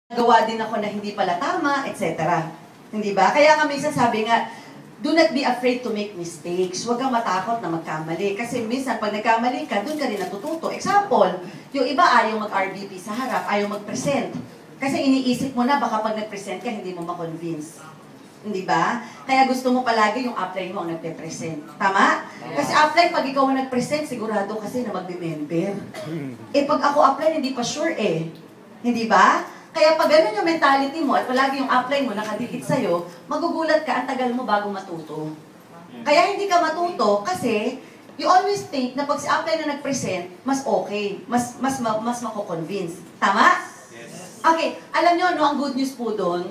gawa din ako na hindi pala tama, etc. Hindi ba? Kaya kami sasabi nga, do not be afraid to make mistakes. Huwag kang matakot na magkamali. Kasi minsan, pag nagkamali ka, doon ka rin natututo. Example, yung iba ayaw mag-RBP sa harap, ayaw mag-present. Kasi iniisip mo na, baka pag nag-present ka, hindi mo ma-convince. Hindi ba? Kaya gusto mo palagi yung upline mo ang nagpe-present. Tama? Kasi upline, pag ikaw ang nag-present, sigurado kasi na mag-member. Pag ako upline, hindi pa sure eh. Hindi ba? Kaya pag ganun yung mentality mo at palagi yung upline mo nakadikit sa'yo, magugulat ka, ang tagal mo bago matuto. Kaya hindi ka matuto kasi you always think na pag si upline na nag-present, mas okay, mas mako-convince. Tama? Yes. Okay, alam nyo, no, ang good news po doon,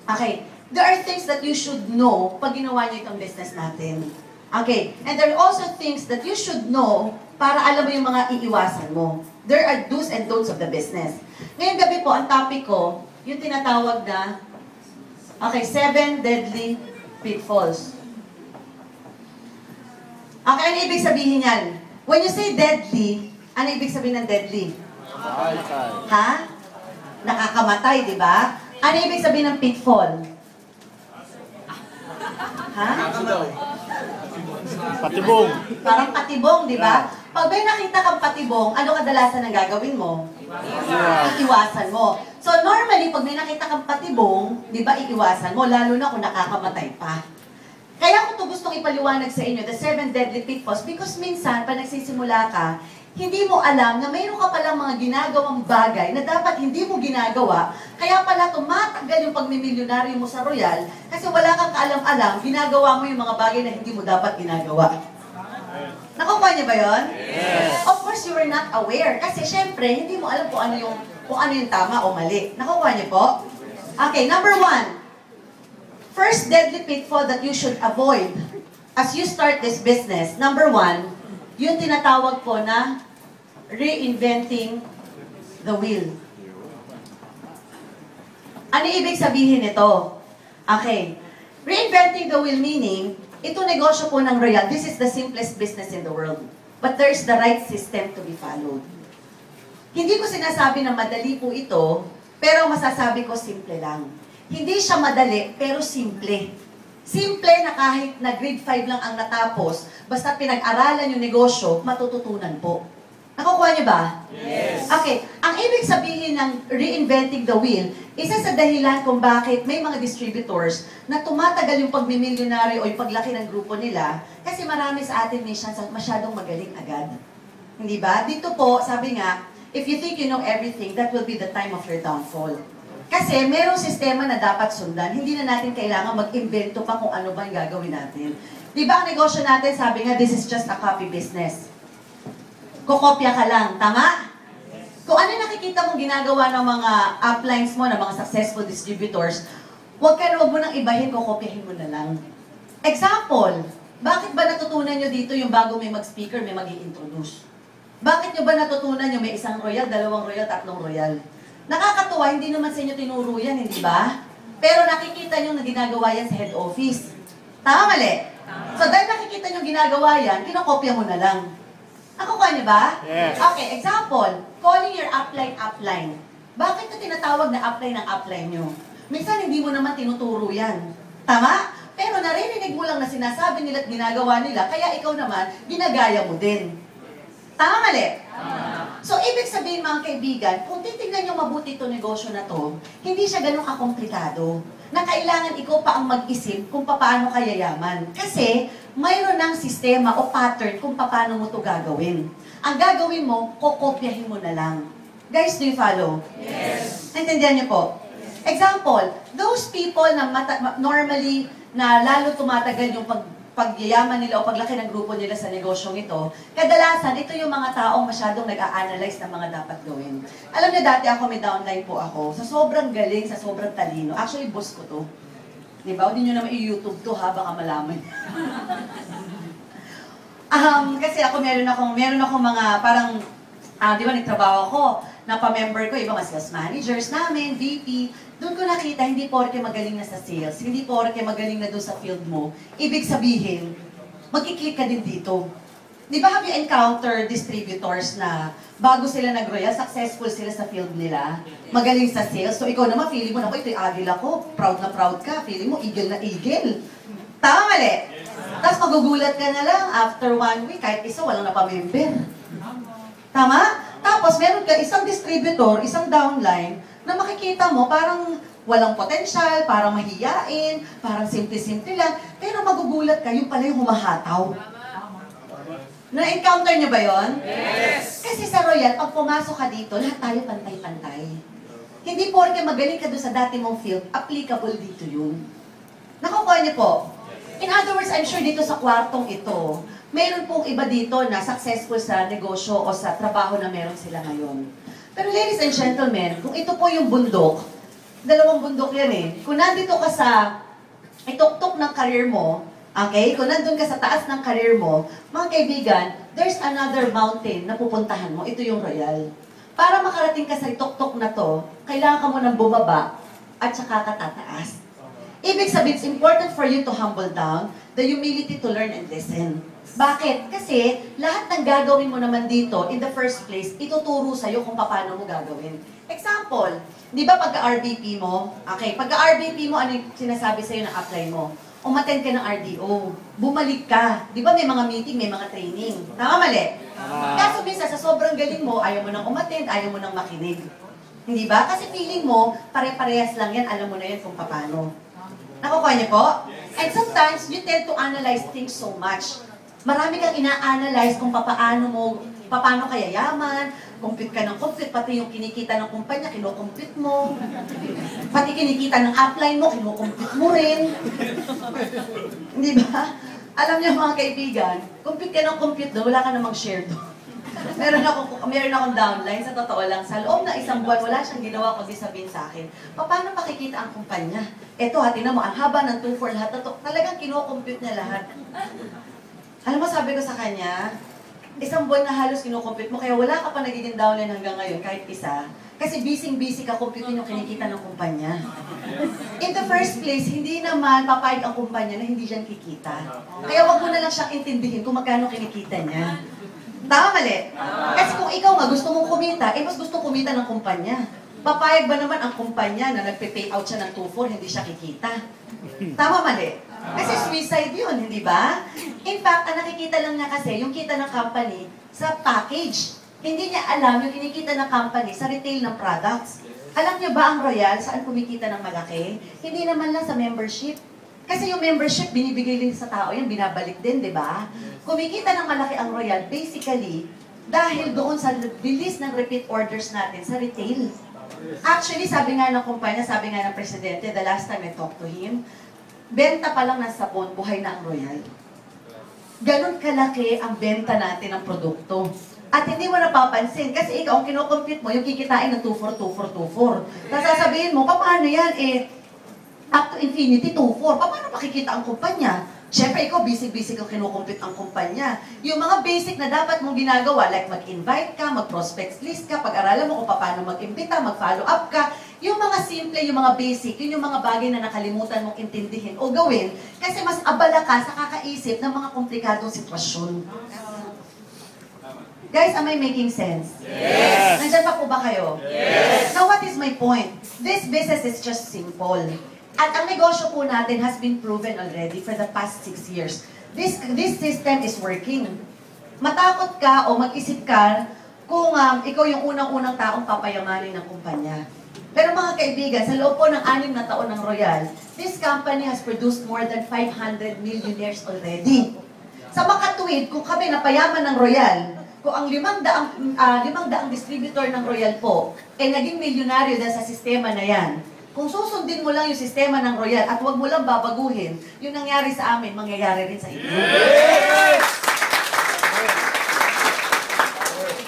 okay, there are things that you should know pag ginawa nyo itong business natin. Okay, and there are also things that you should know para alam mo yung mga iiwasan mo. There are do's and don'ts of the business. Ngayong gabi po, ang topic ko, yung tinatawag na, 7 deadly pitfalls. Okay, ano ibig sabihin yan? When you say deadly, ano ibig sabihin ng deadly? Ha? Nakakamatay, di ba? Ano ibig sabihin ng pitfall? Ha? Patibong. Parang patibong, di ba? Pag may nakita kang patibong, ano kadalasan ang gagawin mo? Iiwasan mo. So normally, pag may nakita kang patibong, di ba, iiwasan mo, lalo na kung nakakamatay pa. Kaya ko ito gustong ipaliwanag sa inyo, the 7 deadly pitfalls, because minsan, pag nagsisimula ka, hindi mo alam na mayroon ka palang mga ginagawang bagay na dapat hindi mo ginagawa, kaya pala tumatagal yung pagmimilyonaryo mo sa Royal, kasi wala kang kaalam-alam, ginagawa mo yung mga bagay na hindi mo dapat ginagawa. Nakukuha niyo ba yun? Yes. Of course, you were not aware, kasi syempre, hindi mo alam kung ano yung tama o mali. Nakukuha niyo po? Okay, number 1. First deadly pitfall that you should avoid as you start this business. Number 1, yung tinatawag po na reinventing the wheel. Ano ibig sabihin nito? Okay. Reinventing the wheel meaning, itong negosyo po ng Royal, this is the simplest business in the world. But there's the right system to be followed. Hindi ko sinasabi na madali po ito, pero masasabi ko simple lang. Hindi siya madali, pero simple. Simple na kahit na grade 5 lang ang natapos, basta pinag-aralan yung negosyo, matututunan po. Nakukuha niyo ba? Yes. Okay, ang ibig sabihin ng reinventing the wheel, isa sa dahilan kung bakit may mga distributors na tumatagal yung pagmimilyonaryo o yung paglaki ng grupo nila, kasi marami sa atin minsan masyadong magaling agad. Hindi ba? Dito po, sabi nga, if you think you know everything, that will be the time of your downfall. Kasi merong sistema na dapat sundan, hindi na natin kailangan mag-invento pa kung ano ba yung gagawin natin. Di ba ang negosyo natin, sabi nga, this is just a copy business. Kukopya ka lang, tama? Kung ano nakikita mong ginagawa ng mga uplines mo, ng mga successful distributors, huwag mo nang ibahin, kukopyahin mo na lang. Example, bakit ba natutunan nyo dito yung bago may mag-speaker, may mag-i-introduce? Bakit nyo ba natutunan nyo may isang royal, 2 royal, 3 royal? Nakakatuwa, hindi naman sa inyo tinuro yan, hindi ba? Pero nakikita nyo na ginagawa yan sa head office. Tama, mali? So dahil nakikita nyo ginagawa yan, kinokopya mo na lang. Nakukuha niyo ba? Yes. Okay, example, calling your upline. Bakit ka tinatawag na upline ng upline nyo? Minsan hindi mo naman tinuturo yan. Tama? Pero narinig mo lang na sinasabi nila at ginagawa nila, kaya ikaw naman, ginagaya mo din. Tama, mali? So, ibig sabihin mga kaibigan, kung titignan nyo mabuti itong negosyo na to, hindi siya ganun kakomplikado na kailangan ikaw pa ang mag-isip kung paano ka yayaman. Kasi, mayroon ng sistema o pattern kung paano mo ito gagawin. Ang gagawin mo, kokopyahin mo na lang. Guys, do you follow? Yes. Naintindihan niyo po? Example, those people na normally na lalo tumatagal yung pagyayaman nila o paglaki ng grupo nila sa negosyong ito, kadalasan, ito yung mga taong masyadong nag-a-analyze ng mga dapat gawin. Alam niyo, dati ako may downline po ako, sa sobrang galing, sa sobrang talino. Actually, boss ko to. Diba? Hindi nyo naman i-YouTube to ha, baka malaman. Kasi ako meron akong mga parang, di ba, nagtrabaho ako, na pa-member ko, iba mga sales managers namin, VP, doon ko nakita, hindi porke magaling na sa sales, hindi porke magaling na doon sa field mo, ibig sabihin, magkiklik ka din dito. Di ba have you encountered distributors na bago sila nag-royal, successful sila sa field nila, magaling sa sales, so ikaw naman, feeling mo na, ito'y agil ako, proud na proud ka, feeling mo, eagle na eagle. Tama mali? Tapos magugulat ka na lang, after 1 week, kahit isa, walang napamember. Tama? Tapos meron ka isang distributor, isang downline, na makikita mo, parang walang potensyal, parang mahiyain, parang simple-simple lang, pero magugulat ka, yung pala yung humahataw. Na-encounter niyo ba yon? Yes! Kasi sa Royal, pag pumasok ka dito, lahat tayo pantay-pantay. Hindi porke magaling ka doon sa dati mong field, applicable dito yun. Nakukuha niyo po? In other words, I'm sure dito sa kwartong ito, mayroon pong iba dito na successful sa negosyo o sa trabaho na meron sila ngayon. Pero ladies and gentlemen, kung ito po yung bundok, dalawang bundok yan eh. Kung nandito ka sa ituktok ng career mo, okay? Kung nandun ka sa taas ng career mo, mga kaibigan, there's another mountain na pupuntahan mo. Ito yung Royal. Para makarating ka sa tuktok na to, kailangan ka mo nang bumaba at saka ka tataas. Ibig sabihin, it's important for you to humble down, the humility to learn and listen. Bakit? Kasi lahat ng gagawin mo naman dito, in the first place, ituturo sa'yo kung paano mo gagawin. Example, di ba pagka-RBP mo, okay, pagka-RBP mo, ano yung sinasabi sa'yo na apply mo? Umattend ka ng RDO, bumalik ka. Di ba may mga meeting, may mga training? Tama mali? Kaso minsan, sa sobrang galing mo, ayaw mo nang umattend, ayaw mo nang makinig. Hindi ba? Kasi feeling mo, pare-parehas lang yan, alam mo na yan kung paano. Nakukuha niyo po? And sometimes, you tend to analyze things so much. Marami kang ina-analyze kung paano ka yayaman, compute ka ng compute, pati yung kinikita ng kumpanya, kinukompute mo. Pati kinikita ng upline mo, kinukompute mo rin. Hindi ba? Alam niyo mga kaibigan, compute ka ng compute doon, wala ka namang share doon. Meron akong downline, sa totoo lang, sa loob na isang buwan, wala siyang ginawa kundi sabihin sa akin, paano makikita ang kumpanya? Eto ha, tinan mo, ang haba ng 2-4 lahat na to, talagang kinukompute niya lahat. Alam mo, sabi ko sa kanya, isang buwan na halos kinukompute mo, kaya wala ka pa nagiging downline hanggang ngayon, kahit isa. Kasi busy-busy ka computing yung kinikita ng kumpanya. In the first place, hindi naman papayag ang kumpanya na hindi siya kikita. Kaya wag mo na lang siyang intindihin kung magkano kinikita niya. Tama mali? Kasi kung ikaw nga gusto mong kumita, mas gusto kumita ng kumpanya. Papayag ba naman ang kumpanya na nagpe-pay out siya ng 2-4, hindi siya kikita? Tama mali? Kasi suicide yun, hindi ba? In fact, ang nakikita lang niya kasi, yung kita ng company sa package. Hindi niya alam yung kinikita ng company sa retail ng products. Alam niyo ba ang Royal, saan kumikita ng malaki? Hindi naman lang sa membership. Kasi yung membership, binibigay din sa tao yan, binabalik din, di ba? Kumikita ng malaki ang Royal, basically, dahil doon sa bilis ng repeat orders natin sa retail. Actually, sabi nga ng kumpanya, sabi nga ng presidente, the last time I talked to him, benta pa lang ng sabon, buhay na ang Royal. Ganon kalaki ang benta natin ng produkto. At hindi mo napapansin, kasi ikaw, ang kinocompute mo, yung kikitain ng 2-4, 2-4, 2-4. Tapos sasabihin mo, paano yan? Up to infinity, 2-4. Paano makikita ang kumpanya? Siyempre, ikaw, busy-busy kang kinukumpute ang kumpanya. Yung mga basic na dapat mong ginagawa, like mag-invite ka, mag-prospects list ka, pag-aralan mo kung paano mag-imbita, mag-follow up ka, yung mga simple, yung mga basic, yun yung mga bagay na nakalimutan mong intindihin o gawin kasi mas abala ka sa kakaisip ng mga komplikadong sitwasyon. Guys, am I making sense? Yes! Nandiyan pa po ba kayo? Yes! Now, what is my point? This business is just simple. At ang negosyo po natin has been proven already for the past 6 years. This system is working. Matakot ka o mag-isip ka kung ikaw yung unang-unang taong papayamanin ng kumpanya. Pero mga kaibigan, sa loob po ng 6 na taon ng Royal, this company has produced more than 500 millionaires already. Sa makatuwid, kung kami napayaman ng Royal, kung ang 500 distributor ng Royal po, naging milyonaryo dahil sa sistema na yan, kung susundin mo lang yung sistema ng Royal at huwag mo lang babaguhin, yung nangyari sa amin, mangyayari rin sa inyo. Yes!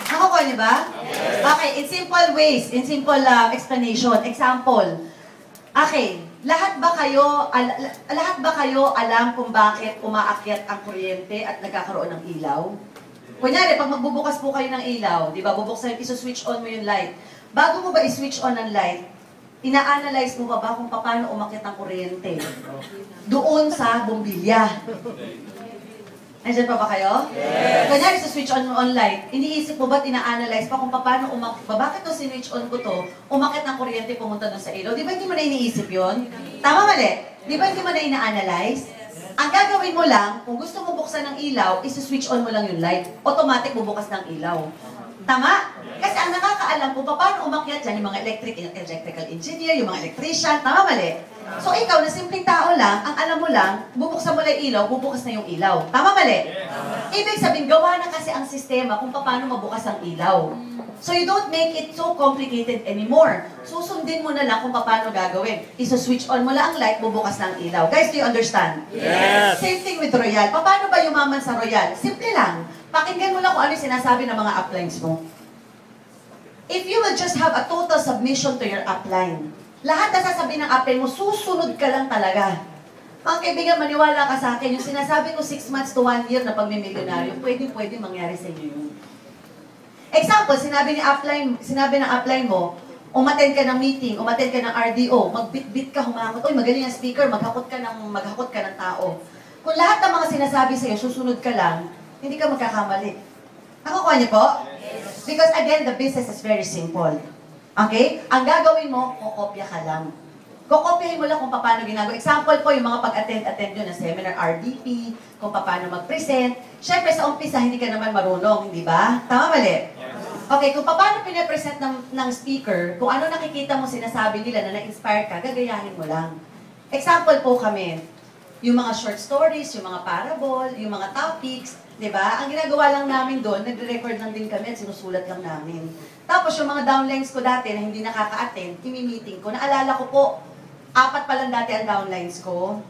Nakukuha niyo ba? Yes. Okay, in simple ways, in simple explanation. Example, okay, lahat ba kayo alam kung bakit umaakyat ang kuryente at nagkakaroon ng ilaw? Kunyari, pag magbubukas po kayo ng ilaw, di ba, bubuksan, iso-switch on mo yung light. Bago mo ba i-switch on ang light, ina-analyze mo ba kung paano umakyat ang kuryente? Doon sa bombilya. Nandiyan pa ba kayo? Yes! Kunyari sa switch on light, iniisip mo ba, ina-analyze pa kung paano bakit to sinwitch on ko to, umakit ng kuryente pumunta doon sa ilaw? Di ba hindi mo na iniisip yun? Tama mali? Di ba hindi mo na ina-analyze? Ang gagawin mo lang, kung gusto mo buksan ng ilaw, isi-switch on mo lang yung light. Automatic bubukas ng ilaw. Tama? Kasi ang nakakaalam kung paano umakyat dyan, yung mga electrical engineer, yung mga electrician, tama mali? So ikaw, na simpleng tao lang, ang alam mo lang, bubuksan mo lang yung ilaw, bubukas na yung ilaw. Tama mali? Ibig sabihin, gawa na kasi ang sistema kung paano mabukas ang ilaw. So you don't make it so complicated anymore. Susundin mo na lang kung paano gagawin. Iso-switch on mo lang ang light, bubukas na ang ilaw. Guys, do you understand? Yes! Same thing with Royal. Paano ba yumaman sa Royal? Simple lang. Pakinggan mo lang kung ano yung sinasabi ng mga uplines mo. If you will just have a total submission to your upline, lahat na sasabihin ng upline mo, susunod ka lang talaga. Mga kaibigan, maniwala ka sa akin, yung sinasabi ko 6 months to 1 year na pagmimilyonaryo, pwede mangyari sa inyo yun. Example, sinabi ng upline mo, umattend ka ng meeting, umattend ka ng RDO, magbit-bit ka, humakot, uy, magaling ang speaker, maghakot ka ng tao. Kung lahat ng mga sinasabi sa'yo, susunod ka lang, hindi ka magkakamali. Nakukuha niyo po? Yes. Because again, the business is very simple. Okay? Ang gagawin mo, kokopya ka lang. Kokopyahin mo lang kung paano ginagawa. Example po, yung mga pag-attend nyo ng seminar RDP, kung paano mag-present. Siyempre, sa umpisa, hindi ka naman marunong, hindi ba? Tama mali? Okay, kung paano pinapresent ng speaker, kung ano nakikita mo sinasabi nila na na-inspire ka, gagayahin mo lang. Example po kami, yung mga short stories, yung mga parable, yung mga topics, di ba? Ang ginagawa lang namin doon, nagre-record lang din kami at sinusulat lang namin. Tapos yung mga downlines ko dati na hindi nakaka-attend, imi-meeting ko. Naalala ko po, 4 pa lang dati ang downlines ko.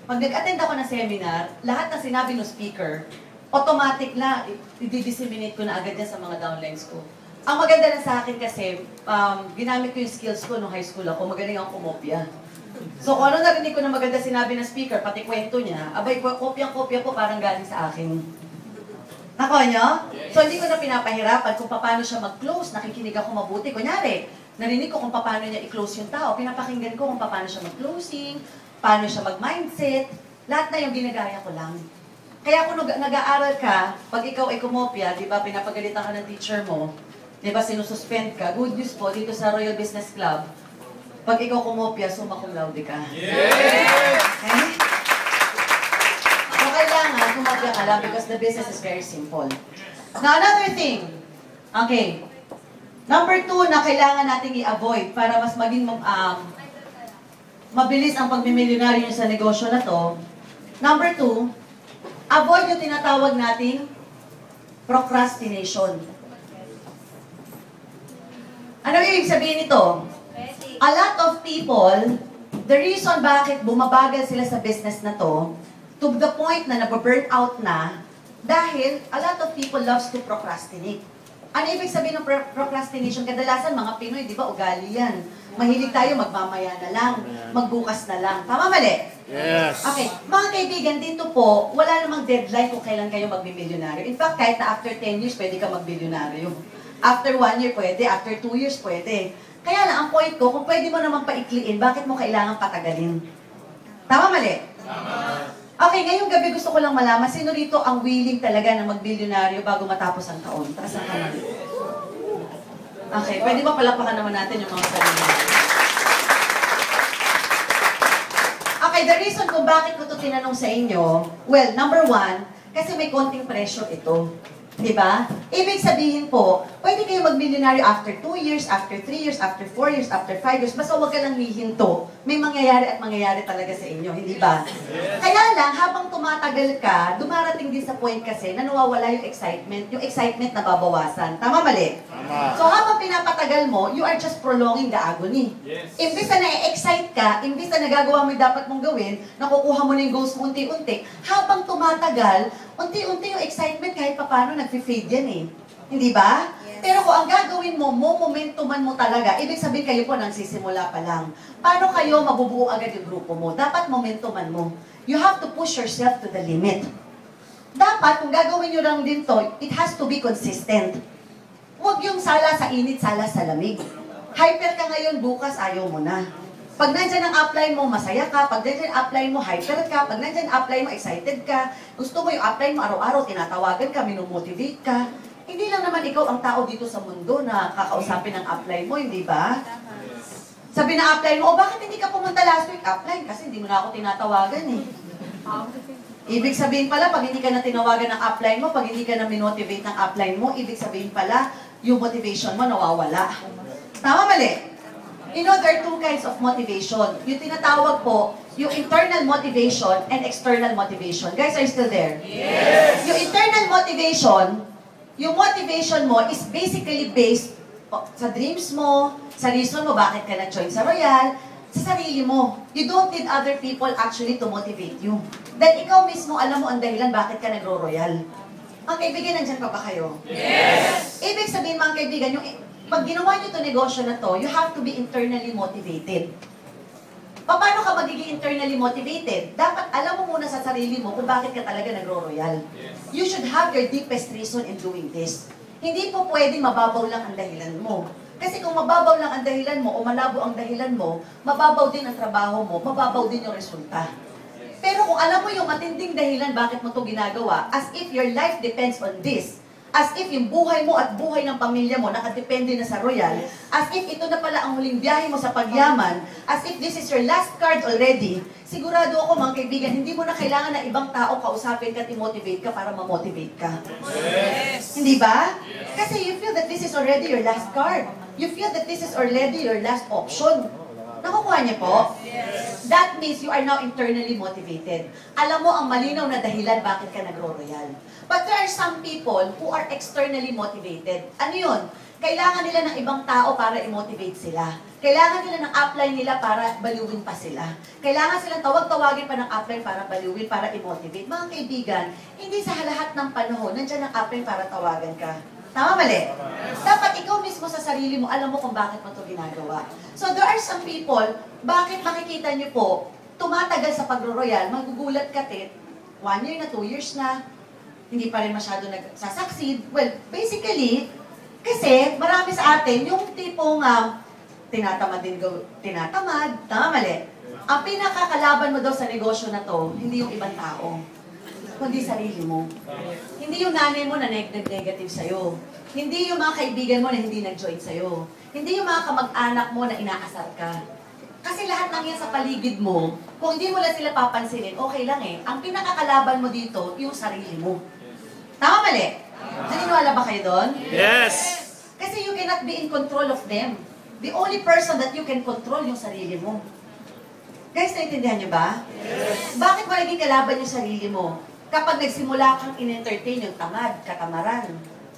Pag nag-attend ako ng seminar, lahat ng sinabi ng speaker, automatic na, i-disseminate ko na agad yan sa mga downlines ko. Ang maganda na sa akin kasi, ginamit ko yung skills ko nung high school ako, magaling akong kumopya. So kung ano narinig ko na maganda sinabi ng speaker, pati kwento niya, abay, kopyang-kopya po parang galing sa akin. Nakuha niyo? So hindi ko na pinapahirapan kung paano siya mag-close, nakikinig ako mabuti. Kunyari, narinig ko kung paano niya i-close yung tao, pinapakinggan ko kung paano siya mag-closing, paano siya mag-mindset, lahat na yung ginagaya ko lang. Kaya kung nag-aaral ka, pag ikaw ay kumopya, di ba, pinapagalitan ka ng teacher mo, di ba, sinususpend ka, good news po dito sa Royal Business Club, pag ikaw kumopya, summa cum laude ka. Yes! Okay? So, kailangan kumopya ka lang because the business is very simple. Now, another thing. Okay. Number 2 na kailangan nating i-avoid para mas maging mabilis ang pagmimilyonaryo sa negosyo na to. Number 2, avoid yung tinatawag nating procrastination. Ano ibig sabihin nito? A lot of people, the reason bakit bumabagal sila sa business na to the point na nababurn out na, dahil a lot of people loves to procrastinate. Ano ibig sabihin ng procrastination? Kadalasan mga Pinoy, di ba, ugali yan. Mahilig tayo, magmamaya na lang, magbukas na lang. Tama mali? Yes! Okay, mga kaibigan, dito po, wala namang deadline kung kailan kayo magbibilyonaryo. In fact, kahit na after 10 years, pwede ka magbilyonaryo. After 1 year, pwede. After 2 years, pwede. Kaya lang, ang point ko, kung pwede mo naman paikliin, bakit mo kailangan patagalin? Tama mali? Tama. Okay, ngayong gabi gusto ko lang malaman, sino rito ang willing talaga na magbilyonaryo bago matapos ang taon? Taas ang kamay. Okay, pwede ba palapakan naman natin yung mga sarili? Okay, the reason kung bakit ko ito tinanong sa inyo, well, number 1, kasi may konting pressure ito. Diba? Ibig sabihin po, pwede kayo mag-millionaryo after 2 years, after 3 years, after 4 years, after 5 years, basta huwag ka lang hihinto. May mangyayari at mangyayari talaga sa inyo, hindi ba? Yes. Kaya lang, habang tumatagal ka, dumarating din sa point kasi na nawawala yung excitement na babawasan. Tama mali? Tama. So habang pinapatagal mo, you are just prolonging the agony. Yes. Imbis na na-excite ka, imbis na nagagawa mo yung dapat mong gawin, nakukuha mo na yung goals mo unti-unti, habang tumatagal, unti-unti yung excitement kahit paano nag-fade yan eh. Hindi ba? Yes. Pero kung ang gagawin mo, momentuman mo talaga, ibig sabihin kayo po nagsisimula pa lang. Paano kayo mabubuo agad yung grupo mo? Dapat momentuman mo. You have to push yourself to the limit. Dapat, kung gagawin nyo lang din to, it has to be consistent. Huwag yung sala sa init, sala sa lamig. Hyper ka ngayon, bukas ayaw mo na. Pag nandyan ang upline mo, masaya ka. Pag nandyan ang upline mo, hyper ka. Pag nandyan ang upline mo, excited ka. Gusto mo yung upline mo araw-araw, tinatawagan ka, minomotivate ka. Hindi lang naman ikaw ang tao dito sa mundo na kakausapin ang upline mo, hindi ba? Sabi na upline mo, bakit hindi ka pumunta last week? Upline, kasi hindi mo na ako tinatawagan eh. Ibig sabihin pala, pag hindi ka na tinawagan ng upline mo, pag hindi ka na minotivate ng upline mo, ibig sabihin pala, yung motivation mo nawawala. Tama, mali? You know, there are two kinds of motivation. Yung tinatawag po, yung internal motivation and external motivation. Guys, are you still there? Yes! Yung internal motivation, yung motivation mo is basically based sa dreams mo, sa reason mo bakit ka nag-join sa Royal, sa sarili mo. You don't need other people actually to motivate you. Then ikaw mismo, alam mo ang dahilan bakit ka nagro-Royal. Mga kaibigan, nandyan pa ba kayo? Yes! Ibig sabihin mga kaibigan, yung pag ginawa nyo itong negosyo na to, you have to be internally motivated. Paano ka magiging internally motivated? Dapat alam mo muna sa sarili mo kung bakit ka talaga nagro-Royal. You should have your deepest reason in doing this. Hindi po pwedeng mababaw lang ang dahilan mo. Kasi kung mababaw lang ang dahilan mo o malabo ang dahilan mo, mababaw din ang trabaho mo, mababaw din yung resulta. Pero kung alam mo yung matinding dahilan bakit mo ito ginagawa, as if your life depends on this, as if yung buhay mo at buhay ng pamilya mo nakadepende na sa Royal, as if ito na pala ang huling biyahe mo sa pagyaman, as if this is your last card already, sigurado ako mga kaibigan, hindi mo na kailangan na ibang tao kausapin ka at i-motivate ka para ma-motivate ka. Yes! Hindi ba? Kasi you feel that this is already your last card. You feel that this is already your last option. Nakukuha niyo po? Yes! That means you are now internally motivated. Alam mo ang malinaw na dahilan bakit ka nagro-Royal. But there are some people who are externally motivated. Ano yun? Kailangan nila ng ibang tao para i-motivate sila. Kailangan nila ng upline nila para baliwin pa sila. Kailangan silang tawag-tawagin pa ng upline para baliwin, para i-motivate. Mga kaibigan, hindi sa lahat ng panahon, nandiyan ang upline para tawagan ka. Tama, mali? Dapat ikaw mismo sa sarili mo, alam mo kung bakit mo ito ginagawa. So there are some people, bakit makikita niyo po, tumatagal sa pagro-Royal, magugulat ka, 1 year na, 2 years na, hindi pa rin masyado nagsasucceed. Well, basically, kasi marami sa atin, yung tipong tinatamad, tama, mali. Ang pinakakalaban mo daw sa negosyo na to, hindi yung ibang tao, kundi sarili mo. Hindi yung nanay mo na negative sa'yo. Hindi yung mga kaibigan mo na hindi nag-join sa'yo. Hindi yung mga kamag-anak mo na inaasar ka. Kasi lahat ng yan sa paligid mo, kung hindi mo lang sila papansinin, okay lang eh. Ang pinakakalaban mo dito, yung sarili mo. Tama, mali? Naniniwala ba kayo doon? Yes! Kasi you cannot be in control of them. The only person that you can control yung sarili mo. Guys, naintindihan niyo ba? Yes! Bakit mo naging kalaban yung sarili mo? Kapag nagsimula kang in-entertain yung tamad, katamaran.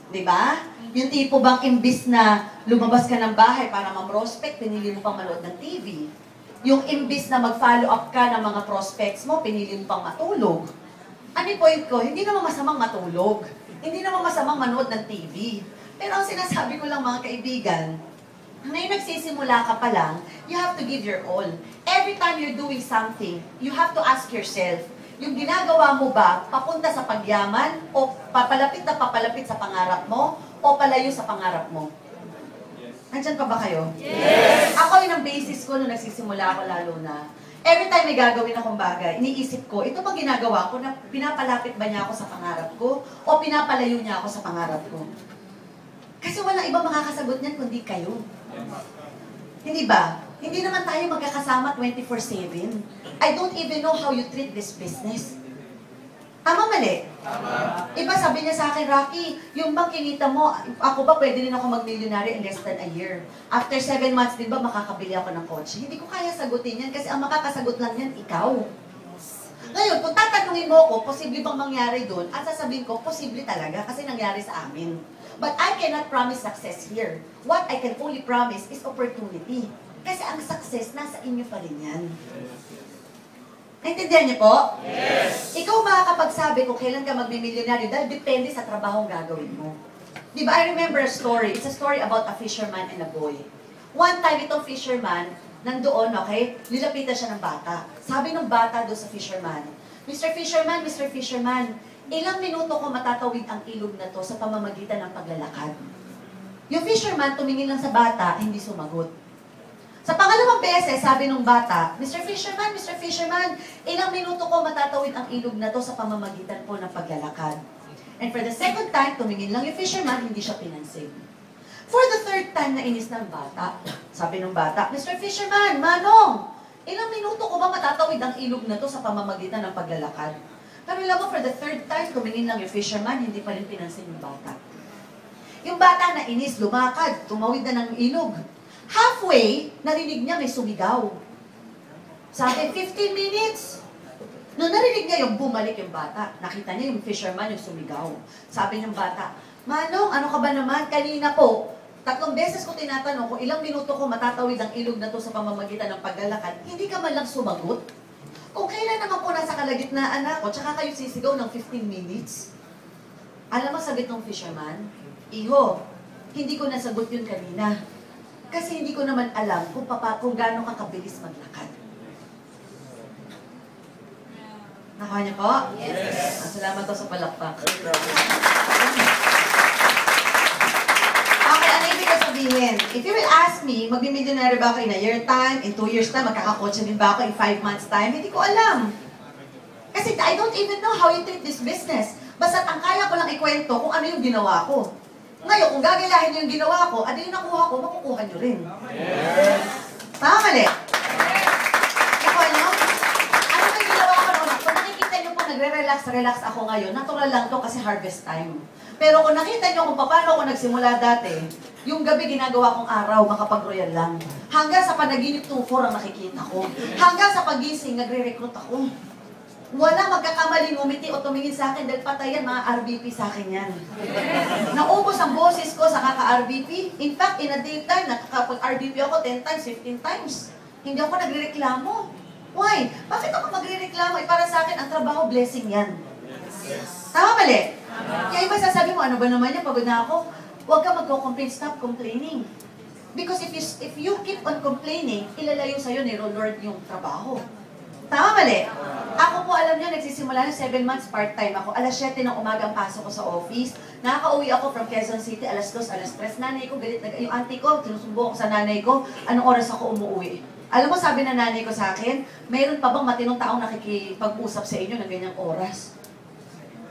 Di ba? Yung tipo bang imbis na lumabas ka ng bahay para ma-prospect, pinili mo pang manood ng TV. Yung imbis na mag-follow up ka ng mga prospects mo, pinili mo pang matulog. Ano yung point ko? Hindi naman masamang matulog. Hindi naman masamang manood ng TV. Pero ang sinasabi ko lang mga kaibigan, ngayon nagsisimula ka pa lang, you have to give your all. Every time you're doing something, you have to ask yourself, yung ginagawa mo ba papunta sa pagyaman o papalapit na papalapit sa pangarap mo o palayo sa pangarap mo? Nandyan pa ba kayo? Yes! Ako yun ang basis ko nung nagsisimula ako lalo na. Every time may gagawin akong bagay, iniisip ko, ito bang ginagawa ko na pinapalapit ba niya ako sa pangarap ko o pinapalayo niya ako sa pangarap ko? Kasi walang ibang makakasagot niyan kundi kayo. Hindi ba? Hindi naman tayo magkakasama 24/7. I don't even know how you treat this business. Tama, mali? Tama. Iba sabi niya sa akin, Rocky, yung bang kinita mo, ako ba pwede rin ako mag-millionaire in less than a year? After 7 months, di ba makakabili ako ng kotse? Hindi ko kaya sagutin yan kasi ang makakasagot lang yan, ikaw. Ngayon, kung tatanungin mo ako, posible bang mangyari doon? At sasabihin ko, posible talaga kasi nangyari sa amin. But I cannot promise success here. What I can only promise is opportunity. Kasi ang success, nasa inyo pa rin yan. Naintindihan niyo po? Yes! Ikaw makakapagsabi kung kailan ka magmimilyonaryo dahil depende sa trabahong gagawin mo. Di ba? I remember a story. It's a story about a fisherman and a boy. One time, itong fisherman, nandoon, okay? Nilapitan siya ng bata. Sabi ng bata doon sa fisherman, Mr. Fisherman, ilang minuto ko matatawid ang ilog na to sa pamamagitan ng paglalakad? Yung fisherman tumingin lang sa bata, hindi sumagot. Sa pangalawang beses, sabi nung bata, Mr. Fisherman, ilang minuto ko matatawid ang ilog na to sa pamamagitan po ng paglalakad. And for the second time, tumingin lang yung fisherman, hindi siya pinansin. For the third time na inis ng bata, sabi nung bata, Mr. Fisherman, Manong, ilang minuto ko ba matatawid ang ilog na to sa pamamagitan ng paglalakad? Pero alam mo, for the third time, tumingin lang yung fisherman, hindi pa rin pinansin yung bata. Yung bata na inis, lumakad, tumawid na ng ilog. Halfway, narinig niya may sumigaw. Sabi, 15 minutes. Nung narinig niya yung bumalik yung bata, nakita niya yung fisherman yung sumigaw. Sabi ng bata, Manong, ano ka ba naman? Kanina po, 3 beses ko tinatanong kung ilang minuto ko matatawid ang ilog na to sa pamamagitan ng paglalakad, hindi ka man lang sumagot. Kung kailan naman po nasa kalagitnaan ako, tsaka kayo sisigaw ng 15 minutes. Alam mo, sagot ng fisherman, Iho, hindi ko nasagot yun kanina. Kasi hindi ko naman alam kung gaano ka kabilis maglakad. Nakuha niyo po? Yes. Salamat po sa palakpak. Okay, ano ibig ko sabihin? If you will ask me, magbi-millionaire ba ako in a year time, in 2 years time, magkakakotse din ba ako in 5 months time? Hindi ko alam. Kasi I don't even know how you treat this business. Basta ang kaya ko lang ikwento kung ano yung ginawa ko. Ngayon, kung gagayahin niyo yung ginawa ko, ano yung nakuha ko, makukuha niyo rin. Yes. Tama mali? Nakuha niyo? Ano yung ginawa ko noon? Kung nakikita niyo po nagre-relax ako ngayon, natural lang to kasi harvest time. Pero kung nakita niyo kung paano ako nagsimula dati, yung gabi ginagawa kong araw, makapag-royal lang. Hanggang sa panaginip 2-4 ang nakikita ko. Hanggang sa pagising, nagre-recruit ako. Wala magkakamaling umiti o tumingin sa akin dahil patayan mga RBP sa akin yan. Naubos ang boses ko sa kaka-RBP. In fact, in a daytime, nakakapag-RBP ako 10 times, 15 times. Hindi ako nagre-reklamo. Why? Bakit ako magre-reklamo? Para sa akin, ang trabaho, blessing yan. Tama mali? Kaya iba sasabi mo, ano ba naman yan? Pagod na ako. Huwag ka magko-complain, stop complaining. Because if you keep on complaining, ilalayo sa'yo ni Lord yung trabaho. Tama mali? Ako po, alam niyo, nagsisimula na 7 months part-time ako. Alas 7 ng umaga ang pasok ko sa office. Nakaka-uwi ako from Quezon City, alas 2, alas 3. Nanay ko, galit. Yung auntie ko, sinusumbo ako sa nanay ko, anong oras ako umuwi. Alam mo, sabi na nanay ko sa akin, mayroon pa bang matinong taong nakikipag-usap sa inyo ng ganyang oras?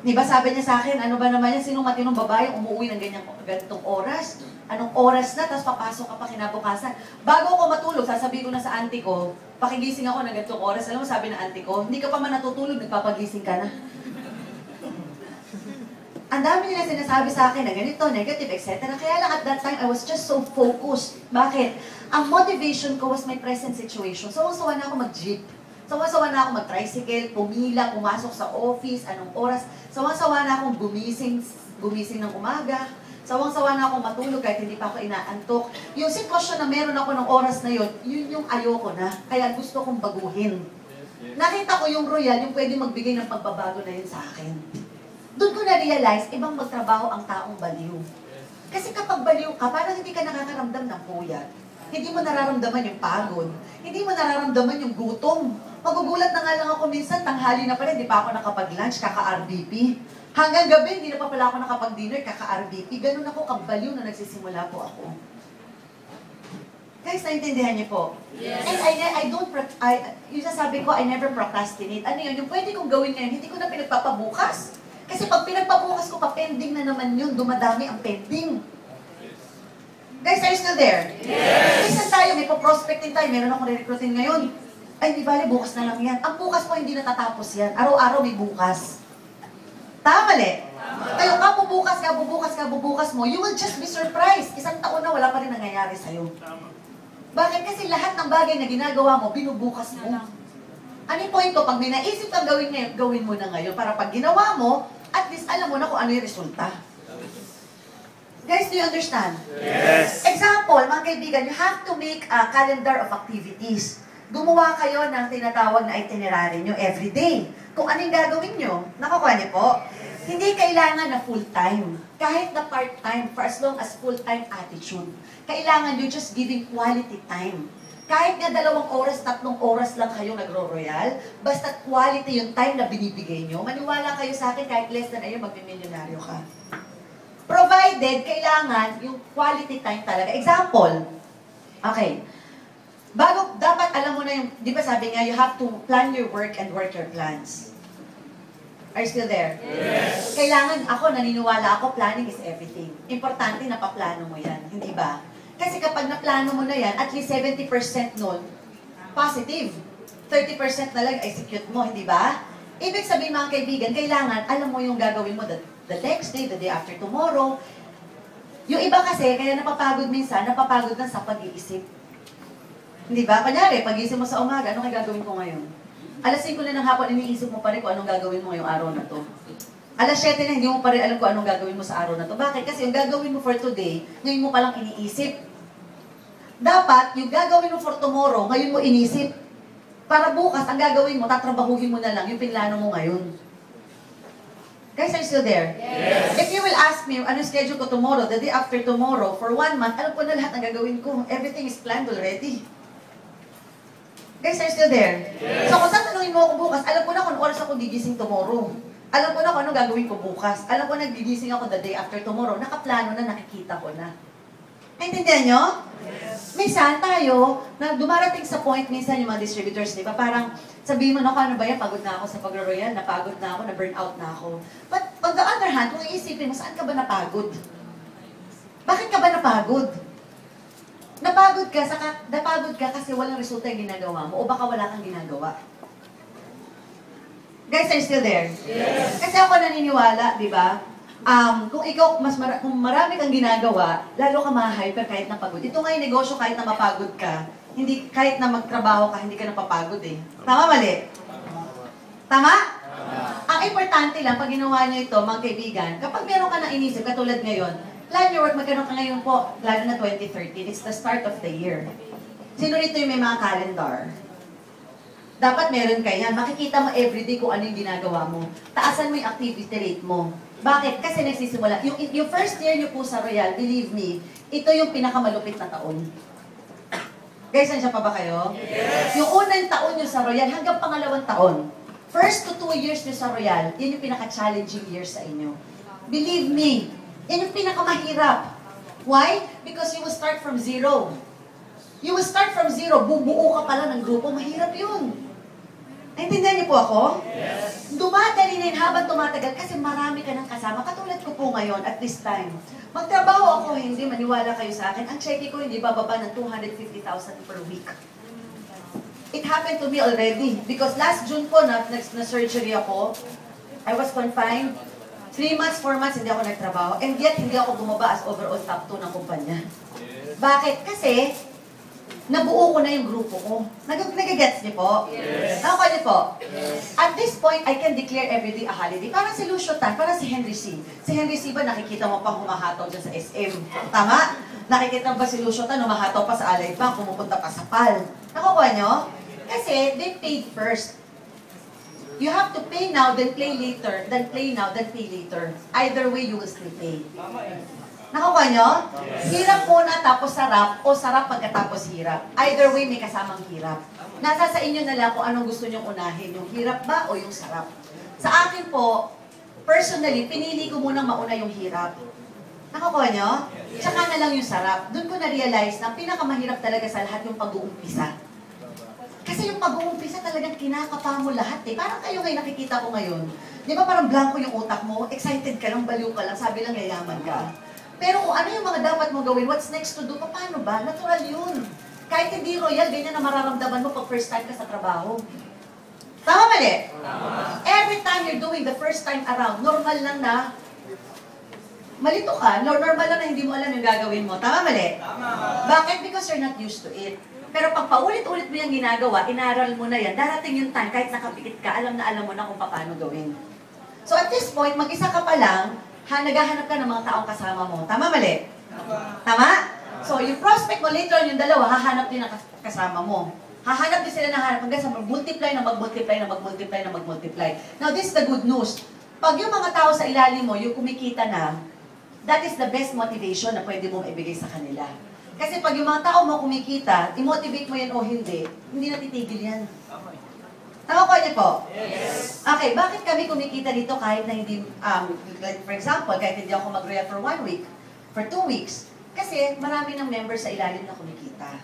Di ba sabi niya sa akin, ano ba naman yan, sinong matinong babae umuwi ng ganitong oras? Anong oras na, tapos papasok ka pa kinabukasan. Bago ako matulog, sasabihin ko na sa auntie ko, pakigising ako ng ganitong oras. Alam mo, sabi ng auntie ko, hindi ka pa man natutulog, nagpapagising ka na. Ang dami nila sinasabi sa akin na ganito, negative, etc. Kaya lang at that time, I was just so focused. Bakit? Ang motivation ko was my present situation. Sawa-sawa na ako mag-jeep. Sawa-sawa na ako mag-tricycle, pumila, pumasok sa office, anong oras. Sawa-sawa na akong gumising ng umaga. Sawang-sawa na akong matulog kahit hindi pa ako inaantok. Yung sitwasyon na meron ako ng oras na yun, yun yung ayoko na. Kaya gusto kong baguhin. Nakita ko yung Royal, yung pwede magbigay ng pagbabago na yun sa akin. Doon ko na-realize, ibang magtrabaho ang taong baliw. Kasi kapag baliw ka, parang hindi ka nakakaramdam ng puyat. Hindi mo nararamdaman yung pagod. Hindi mo nararamdaman yung gutom. Magugulat na nga lang ako minsan, tanghali na pala, hindi pa ako nakapag-lunch, kaka-RBP. Hanggang gabi, hindi na pa pala ako nakapag-dinner, kaka-RBP. Ganun ako kabaliw na nagsisimula po ako. Guys, naintindihan niyo po? Yes. And yung sasabi ko, I never procrastinate. Ano yun? Yung pwede kong gawin ngayon, hindi ko na pinagpapabukas. Kasi pag pinagpabukas ko pa, pending na naman yun, dumadami ang pending. Guys, are you still there? Yes! Isa tayo, may po-prospecting tayo, meron akong re-recruiting ngayon. Ay, di bale, bukas na lang yan. Ang bukas po, hindi natatapos yan. Araw-araw may bukas. Tama mali? Kayo, kabubukas mo, you will just be surprised. Isang taon na wala pa rin nangyayari sa'yo. Bakit? Kasi lahat ng bagay na ginagawa mo, binubukas mo. Ano yung point ko? Pag may naisip kang gawin ngayon, gawin mo na ngayon. Para pag ginawa mo, at least alam mo na kung ano yung resulta. Guys, do you understand? Yes. Example, mga kaibigan, you have to make a calendar of activities. Gumawa kayo ng tinatawag na itinerary nyo every day. Kung anong gagawin nyo, nakukuha niyo po? Hindi kailangan na full-time. Kahit na part-time, for as long as full-time attitude. Kailangan nyo just giving quality time. Kahit nga 2 oras, 3 oras lang kayo nagro-royal, basta quality yung time na binibigay nyo, maniwala kayo sa akin, kahit less than a year, magmimilyonaryo ka. Provided, kailangan yung quality time talaga. Example, okay, dapat alam mo na yung, di ba sabi nga, you have to plan your work and work your plans. Are you still there? Yes. Kailangan naniniwala ako, planning is everything. Importante na paplano mo yan, hindi ba? Kasi kapag naplano mo na yan, at least 70% nun, positive. 30% na lang execute mo, hindi ba? Ibig sabihin mga kaibigan, kailangan alam mo yung gagawin mo the next day, the day after tomorrow. Yung iba kasi, kaya napapagod minsan, napapagod na sa pag-iisip. Hindi ba? Kunyari, pag-iisip mo sa umaga, ano kaya gagawin ko ngayon? Alas 5 na ng hapon, iniisip mo pa rin kung anong gagawin mo ngayong araw na to. Alas 7 na, hindi mo pa rin alam kung anong gagawin mo sa araw na to. Bakit? Kasi yung gagawin mo for today, ngayon mo palang iniisip. Dapat, yung gagawin mo for tomorrow, ngayon mo inisip. Para bukas, ang gagawin mo, tatrabahuhin mo na lang yung pinlano mo ngayon. Guys, are you still there? Yes. If you will ask me, ano schedule ko tomorrow, the day after tomorrow, for 1 month, alam ko na lahat ng gagawin ko. Everything is planned already. Guys, are you still there? Yes. So kung tatanungin mo ako bukas, alam ko na kung oras ako gigising tomorrow. Alam ko na kung anong gagawin ko bukas. Alam ko na gigising ako the day after tomorrow. Nakaplano na, nakikita ko na. Naintindihan nyo? Yes. Minsan tayo, na dumarating sa point, minsan yung mga distributors, di ba? Parang sabihin mo, naku, ano ba yan? Pagod na ako sa pag-royal, napagod na ako, na-burn out na ako. But on the other hand, kung iisipin mo, saan ka ba napagod? Bakit ka ba napagod? Napagod ka kasi walang resulta yung ginagawa mo o baka wala kang ginagawa. Guys, are you still there? Yes. Kasi ako naniniwala, di ba? Kung marami kang ginagawa, lalo ka ma-hyper kahit napagod. Ito nga yung negosyo kahit na mapagod ka, hindi kahit na magtrabaho ka, hindi ka napapagod eh. Tama, mali? Tama? Ang importante lang, pag ginawa nyo ito, mga kaibigan, kapag meron ka na inisip, katulad ngayon, plan your work, magkaroon ka ngayon po, lalo na 2013, it's the start of the year. Sino rito yung may mga calendar? Dapat meron ka yan. Makikita mo everyday kung ano yung ginagawa mo. Taasan mo yung activity rate mo. Bakit? Kasi nagsisimula. Yung first year nyo po sa Royal, believe me, ito yung pinakamalupit na taon. Guys, nandiyan pa ba kayo? Yes. Yung unang taon nyo sa Royal hanggang pangalawang taon. First to 2 years nyo sa Royal, yun yung pinaka-challenging year sa inyo. Believe me, yan yung pinakamahirap. Why? Because you will start from zero. You will start from zero. Bubuo ka pala ng grupo. Mahirap yun. Naintindihan niyo po ako? Yes. Dumadali na yun habang tumatagal kasi marami ka ng kasama. Katulad ko po ngayon at this time. Magtrabaho ako, hindi maniwala kayo sa akin. Ang cheque ko hindi bababa ng 250,000 per week. It happened to me already. Because last June po, na-surgery ako. I was confined. 3 months, 4 months, hindi ako nagtrabaho. And yet, hindi ako bumaba as overall top 2 ng kumpanya. Bakit? Kasi, nabuo ko na yung grupo ko. Nag-gets niyo po? Yes. Ako niyo po? Yes. At this point, I can declare every day a holiday. Parang si Lucio Tan, parang si Henry C. Si Henry C ba nakikita mo pang humahataw dyan sa SM? Tama? Nakikita mo ba si Lucio Tan humahataw pa sa Allied Bank, pumupunta pa sa PAL? Nakukuha niyo? Kasi they paid first. You have to pay now, then play later, then play now, then pay later. Either way, you will still pay. Nakukuha nyo? Yes. Hirap muna tapos sarap, o sarap pagkatapos hirap. Either way, may kasamang hirap. Nasa sa inyo na lang kung anong gusto nyong unahin, yung hirap ba o yung sarap. Sa akin po, personally, pinili ko munang mauna yung hirap. Nakukuha nyo? Tsaka na lang yung sarap. Doon ko na-realize na pinakamahirap talaga sa lahat yung pag-uumpisa. Kasi yung pag-uumpisa talagang kinakapa mo lahat eh. Parang kayo ngayon nakikita ko ngayon. Di ba parang blanco yung utak mo? Excited ka lang, baliw ka lang, sabi lang yayaman ka. Pero kung ano yung mga dapat mo gawin, what's next to do, paano ba? Natural yun. Kahit hindi royal, ganyan na mararamdaman mo pag first time ka sa trabaho. Tama mali? Tama. Every time you're doing the first time around, normal lang na malito ka, normal lang na hindi mo alam yung gagawin mo. Tama mali? Tama. Bakit? Because you're not used to it. Pero pag paulit-ulit mo yung ginagawa, inaral mo na yan, darating yung time, kahit nakapikit ka, alam mo na kung paano gawin. So at this point, mag-isa ka pa lang, naghahanap ka ng mga taong kasama mo. Tama, mali? Tama? So yung prospect mo later on, yung dalawa, hahanap din ang kasama mo. Hahanap din sila ng hanap hanggang sa mag-multiply na mag-multiply na mag-multiply na mag-multiply. Now this is the good news. Pag yung mga tao sa ilalim mo, yung kumikita na, that is the best motivation na pwede mong ibigay sa kanila. Kasi pag yung mga tao mo kumikita, i-motivate mo yan o hindi natitigil yan. Tama ko niyo po? Yes. Okay, bakit kami kumikita dito kahit na hindi, like for example, kahit hindi ako mag-royal for 1 week, for 2 weeks? Kasi marami ng members sa ilalim na kumikita.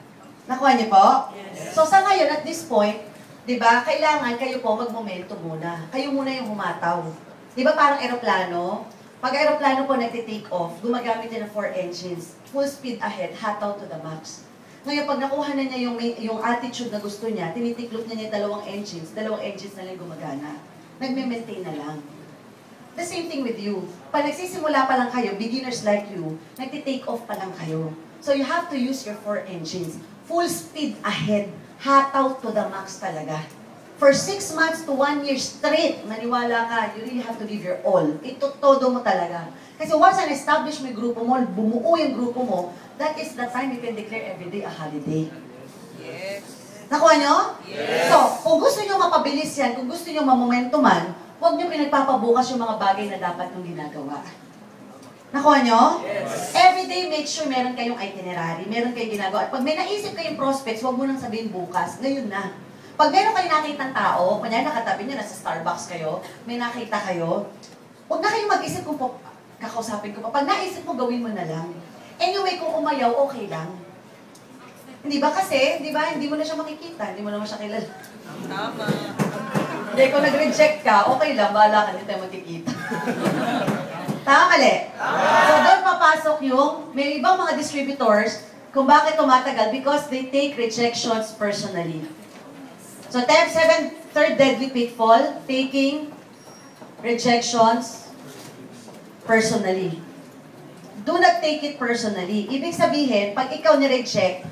Nakuha niyo po? Yes. So sa ngayon, at this point, di ba, kailangan kayo po mag-momento muna. Kayo muna yung humataw. Di ba parang eroplano? Pag aeroplano po nagti-take off, gumagamit din ng 4 engines. Full speed ahead, hataw to the max. Ngayon, pag nakuha na niya yung attitude na gusto niya, tinitiklop niya yung dalawang engines na lang gumagana. Nagme-maintain na lang. The same thing with you. Pag nagsisimula pa lang kayo, beginners like you, nagti-take off pa lang kayo. So you have to use your 4 engines. Full speed ahead, hataw to the max talaga. For 6 months to 1 year straight, maniwala ka, you really have to give your all. Ito todo mo talaga. Kasi once na-establish mo yung grupo mo, bumuo yung grupo mo, that is the time you can declare every day a holiday. Yes. Nakuha nyo? Yes. So, kung gusto nyo mapabilis yan, kung gusto nyo mamomentuman, huwag nyo pinagpapabukas yung mga bagay na dapat nung ginagawa. Nakuha nyo? Yes. Every day, make sure meron kayong itinerary, meron kayong ginagawa. At pag may naisip kayong prospects, huwag mo nang sabihin bukas, ngayon na. Pag meron kayong nakitang tao, kunyari nakatabi nyo, nasa Starbucks kayo, may nakita kayo, huwag na kayong mag-isip kung kakausapin ko pa. Pag naisip mo, gawin mo na lang. Anyway, kung umayaw, okay lang. Hindi ba kasi, di ba, hindi mo na siya makikita, hindi mo naman siya kilala. Tama. Hindi, kung nag-reject ka, okay lang, bahala ka, hindi tayo magkikita. Tama mali? So doon papasok yung, may ibang mga distributors, kung bakit tumatagal, because they take rejections personally. So, third deadly pitfall, taking rejections personally. Do not take it personally. Ibig sabihin, pag ikaw ni-reject,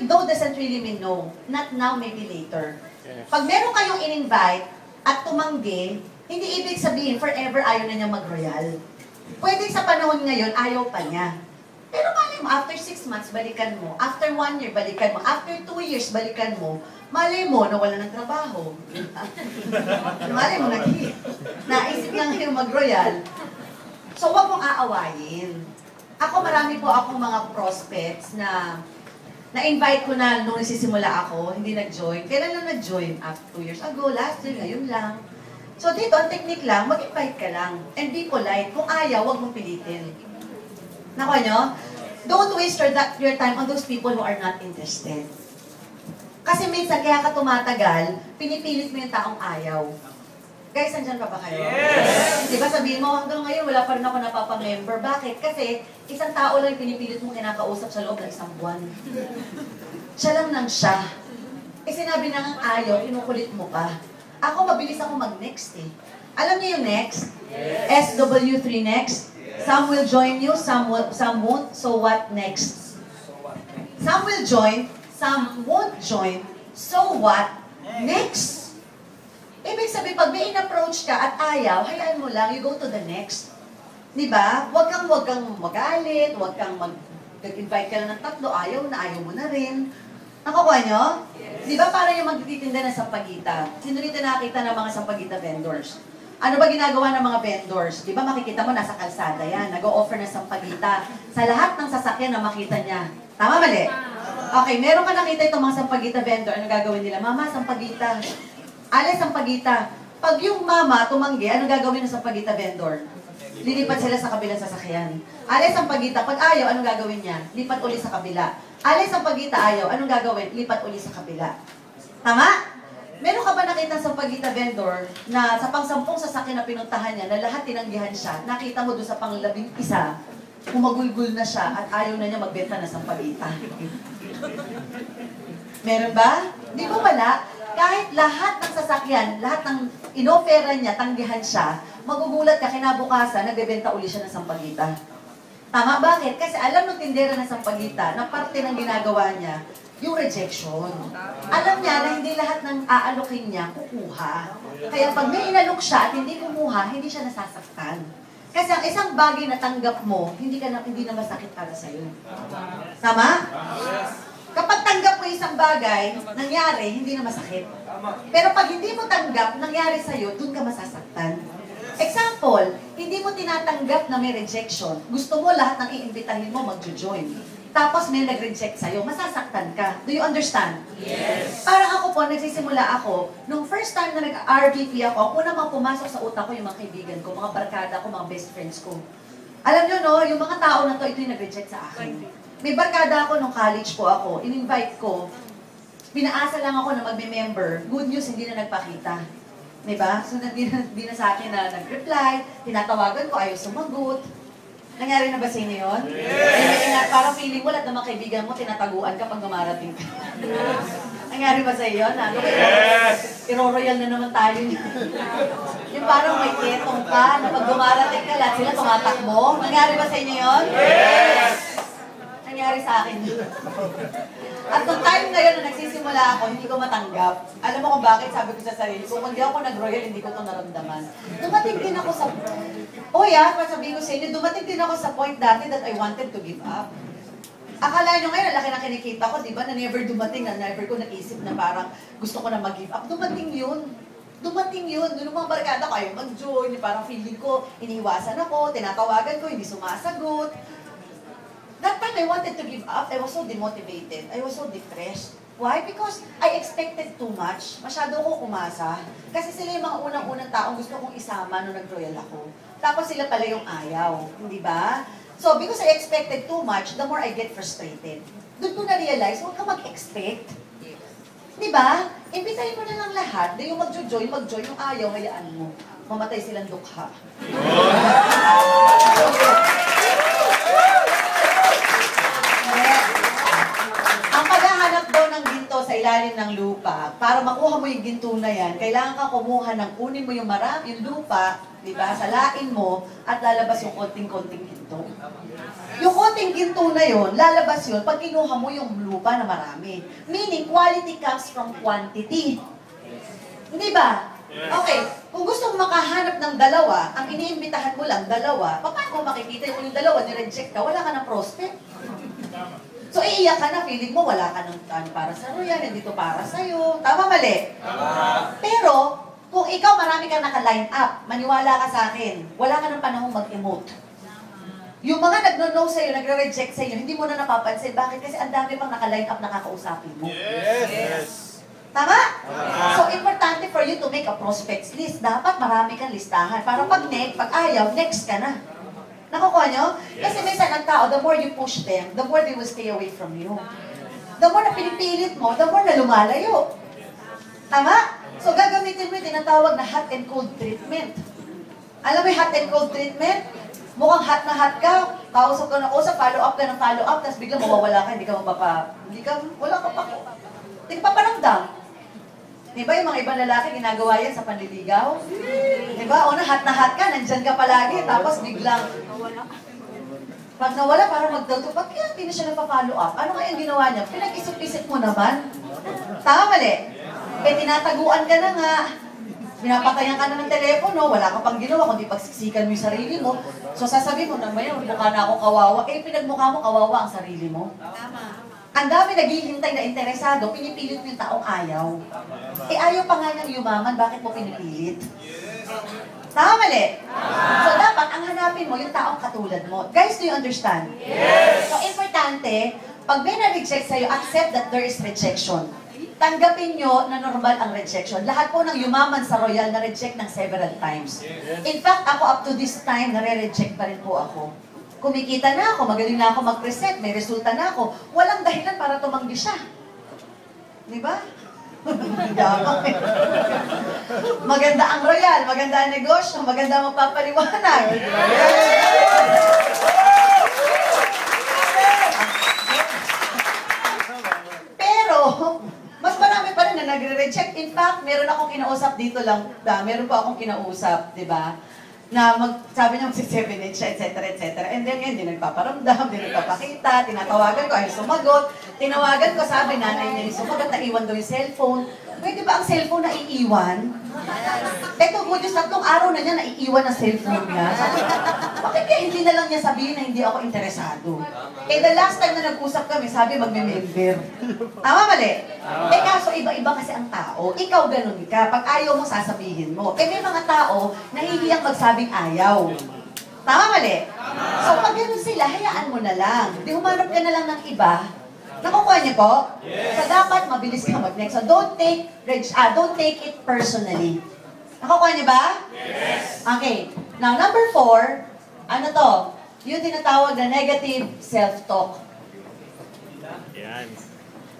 no doesn't really mean no. Not now, maybe later. Pag meron kayong in-invite at tumanggi, hindi ibig sabihin forever ayaw na niya mag-royal. Pwede sa panahon ngayon, ayaw pa niya. Pero malay mo, after 6 months, balikan mo. After 1 year, balikan mo. After 2 years, balikan mo. Malay mo, nawala ng trabaho. Malay mo, naisip lang yung mag-royal. So, huwag mong aawayin. Ako, marami po akong mga prospects na na-invite ko na nung nagsisimula ako, hindi nag-join. Kailan lang nag-join? 2 years ago, last year, ngayon lang. So, dito, ang technique lang, mag-invite ka lang. And be polite. Kung ayaw, huwag mong pilitin. Nakuha nyo? Don't waste your time on those people who are not interested. Kasi minsan, kaya ka tumatagal, pinipilit mo yung taong ayaw. Guys, andyan pa ba kayo? Yes! Di ba sabihin mo, hanggang ngayon, wala pa rin ako napapamember. Bakit? Kasi isang tao lang yung pinipilit mo kinakausap sa loob ng isang buwan. Siya lang nang siya. Eh sinabi na ang ayaw, kinukulit mo pa. Ako, mabilis ako mag-next eh. Alam niyo yung next? Yes. SW3 next. Some will join you, some won't. So what next? Some will join, some won't join. So what next? Ibig sabihin, pag may in-approach ka at ayaw, hayaan mo lang, you go to the next. Diba? Huwag kang magalit, huwag kang mag-invite ka lang ng 3, ayaw mo na rin. Nakukuha nyo? Yes. Diba parang yung magtitinda ng sampagita? Sino rito nakita ng mga sampagita vendors? Ano ba ginagawa ng mga vendors? Di ba makikita mo nasa kalsada yan, nag-o-offer ng sampagita sa lahat ng sasakyan na makita niya. Tama, mali? Okay, meron ka nakita itong mga sampagita vendor, ano gagawin nila? Mama, sampagita. Ale, sampagita. Pag yung mama tumanggi, ano gagawin ng sampagita vendor? Lilipat sila sa kabilang sasakyan. Ale, sampagita. Pag ayaw, anong gagawin niya? Lipat uli sa kabila. Ale, sampagita ayaw, anong gagawin? Lipat uli sa kabila. Tama? Meron ka ba nakita sa sampagita vendor na sa pang-10 sasakyan na pinuntahan niya, na lahat tinanggihan siya, nakita mo doon sa pang-11, humagulgul na siya at ayaw na niya magbenta ng sampagita? Meron ba? Di ba wala? Kahit lahat ng sasakyan, lahat ng inofera niya, tanggihan siya, magugulat ka, kinabukasan, nagbebenta uli siya ng sampagita. Tama? Bakit? Kasi alam ng tindera ng sampagita na parte ng ginagawa niya, yung rejection. Alam niya na hindi lahat ng aalokin niya kukuha. Kaya pag may inalok siya at hindi kumuha, hindi siya nasasaktan. Kasi ang isang bagay na tanggap mo, hindi na masakit para sa'yo. Tama? Kapag tanggap mo isang bagay, nangyari, hindi na masakit. Pero pag hindi mo tanggap, nangyari sa'yo, dun ka masasaktan. Example, hindi mo tinatanggap na may rejection. Gusto mo lahat ng iimbitahin mo magjo-join. Tapos may nag-reject sa'yo, masasaktan ka. Do you understand? Yes. Parang ako po, nagsisimula ako, nung first time na nag-RVP ako, ako namang pumasok sa utak ko yung mga kaibigan ko, mga barkada ko, mga best friends ko. Alam nyo no, yung mga tao na to, ito yung nag-reject sa akin. May barkada ako nung college po ako, in-invite ko, pinaasa lang ako na magme-member. Good news, hindi na nagpakita. Diba? So, hindi na sa akin na nag-reply, tinatawagan ko, ayaw sumagot. Nangyari na ba sa inyo yun? Yes! Parang feeling mo, lahat ng mga kaibigan mo, tinataguan ka pag dumarating ka. Nangyari ba sa iyo yun? Yes! Iro-royal na naman tayo niya. Yung parang may ketong ka, na pag dumarating ka, lahat sila tumatakbo. Nangyari ba sa inyo yun? Yes! Nangyari sa akin. At nung time na yun, na nagsisimula ako, hindi ko matanggap. Alam mo kung bakit? Sabi ko sa sarili ko, kung hindi ako nag-royal, hindi ko ito naramdaman. Dumating din ako sa... sabihin ko sa inyo, dumating din ako sa point dati that I wanted to give up. Akala nyo ngayon, laki na kinikita ko, di ba, na never dumating, na never ko naisip na parang gusto ko na mag-give up. Dumating yun. Dumating yun. Doon mga barkada ko, ayaw mag-join, parang feeling ko, iniiwasan ako, tinatawagan ko, hindi sumasagot. That time I wanted to give up, I was so demotivated, I was so depressed. Why? Because I expected too much. Masyado ko umasa. Kasi sila yung mga unang-unang taong gusto kong isama nung nag-royal ako. Tapos sila pala yung ayaw. Hindi ba? So, because I expected too much, the more I get frustrated. Doon ko na-realize, huwag ka mag-expect. Di ba? Imbitahin mo na lang lahat. Di yung mag-join, yung ayaw, hayaan mo. Mamatay silang dukha. Ang paghahanap daw ng ginto sa ilalim ng lupa, para makuha mo yung ginto na yan, kailangan ka kumuha ng kunin mo yung yung lupa, di ba, salain mo, at lalabas yung konting-konting ginto. Yung konting ginto na yon, lalabas yun pag kinuha mo yung lupa na marami. Meaning, quality comes from quantity. Hindi ba? Okay, kung gusto mo makahanap ng dalawa, ang iniimbitahan mo lang, dalawa, paano mo makikita yung dalawa, ni-reject ka, wala ka ng prospect. So, iiyak ka na, feeling mo, wala ka ng para sa royal, hindi to para sa'yo. Tama, mali? Tama. Pero, kung ikaw marami ka naka-line up, maniwala ka sa akin, wala ka ng panahong mag-emote. Yung mga nagno-no sa'yo, nagre-reject sa'yo, hindi mo na napapansin. Bakit? Kasi ang dami pang naka-line up na kakausapin mo. Yes! Tama? So, importante for you to make a prospects list. Dapat marami kang listahan. Para pag ayaw, next ka na. Nakukuha nyo? Kasi minsan ang tao, the more you push them, the more they will stay away from you. The more na pinipilit mo, the more na lumalayo. Tama? So gagamitin mo yung tinatawag na hot and cold treatment. Alam mo yung hot and cold treatment? Mukhang hot na hot ka, kausap ka ng kausap, follow up ka ng follow up, tapos biglang mawawala ka, hindi ka wala ka pa, hindi ka paparamdam. Diba yung mga ibang lalaki, ginagawa yan sa panliligaw? Diba? O na hot ka, nandyan ka palagi, tapos biglang, pag nawala, parang magdagdag, kaya hindi na siya nagpa-follow up. Ano kaya yung ginawa niya? Pinag-isip-isip mo naman. Tama, mali? Eh, tinataguan ka na nga. Pinapatayan ka na ng telepono, wala ka pang ginawa, kundi pagsiksikan mo yung sarili mo. So, sasabihin mo naman yun, mukha na ako kawawa. Eh, pinagmukha mo kawawa ang sarili mo. Tama. Ang dami naghihintay na interesado, pinipilit mo yung taong ayaw. Eh, ayaw pa nga niyang yumaman, bakit mo pinipilit? Tama, mali? So, dapat ang hanapin mo yung taong katulad mo. Guys, do you understand? Yes! So, importante, pag may na-reject sa'yo, accept that there is rejection. Tanggapin nyo na normal ang rejection. Lahat po ng yumaman sa royal na-reject ng several times. In fact, ako up to this time, nare-reject pa rin po ako. Kumikita na ako, magaling na ako mag-present, may resulta na ako. Walang dahilan para tumanggi siya. Di ba? Maganda ang royal, maganda ang negosyo, maganda ang magpapaliwanag. Pero, mas marami pa rin na nagre-reject. In fact, meron akong kinausap dito lang, meron pa akong kinausap, di ba? Na sabi niya magsi-7-8 siya, etc. And then hindi nagpaparamdam, hindi nagpapakita, tinatawagan ko, ay sumagot. Tinawagan ko, sabi nanay niya, sumagot, naiwan daw yung cellphone. Pwede ba ang cellphone na iiwan? Eto, good news, 3 araw na niya naiiwan ang cellphone niya. Bakit kaya hindi na lang niya sabihin na hindi ako interesado? Eh, the last time na nag-usap kami, sabi magme-member. Tama, mali? Eh, kaso iba-iba kasi ang tao. Ikaw ganun ka. Pag ayaw mo, sasabihin mo. Eh, may mga tao, nahihiyang magsabing ayaw. Tama, mali? So, pag ganun sila, hayaan mo na lang. Di humanap ka na lang ng iba. Nakukuha niyo po? Yes. So, dapat mabilis ka mag-next. So, don't take it personally. Nakukuha niyo ba? Yes. Okay. Now, number 4, ano to? Yung tinatawag na negative self-talk.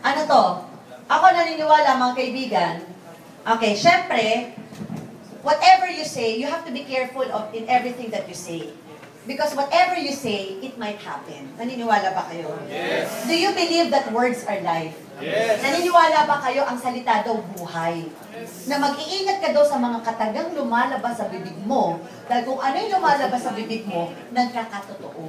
Ano to? Ako naniniwala, mga kaibigan. Okay, syempre, whatever you say, you have to be careful of in everything that you say. Because whatever you say, it might happen. Naniniwala ba kayo? Yes. Do you believe that words are life? Yes. Naniniwala ba kayo ang salita daw buhay? Yes. Na mag-iingat ka daw sa mga katagang lumalabas sa bibig mo. Dahil kung ano yung lumalabas sa bibig mo, nagkakatotoo.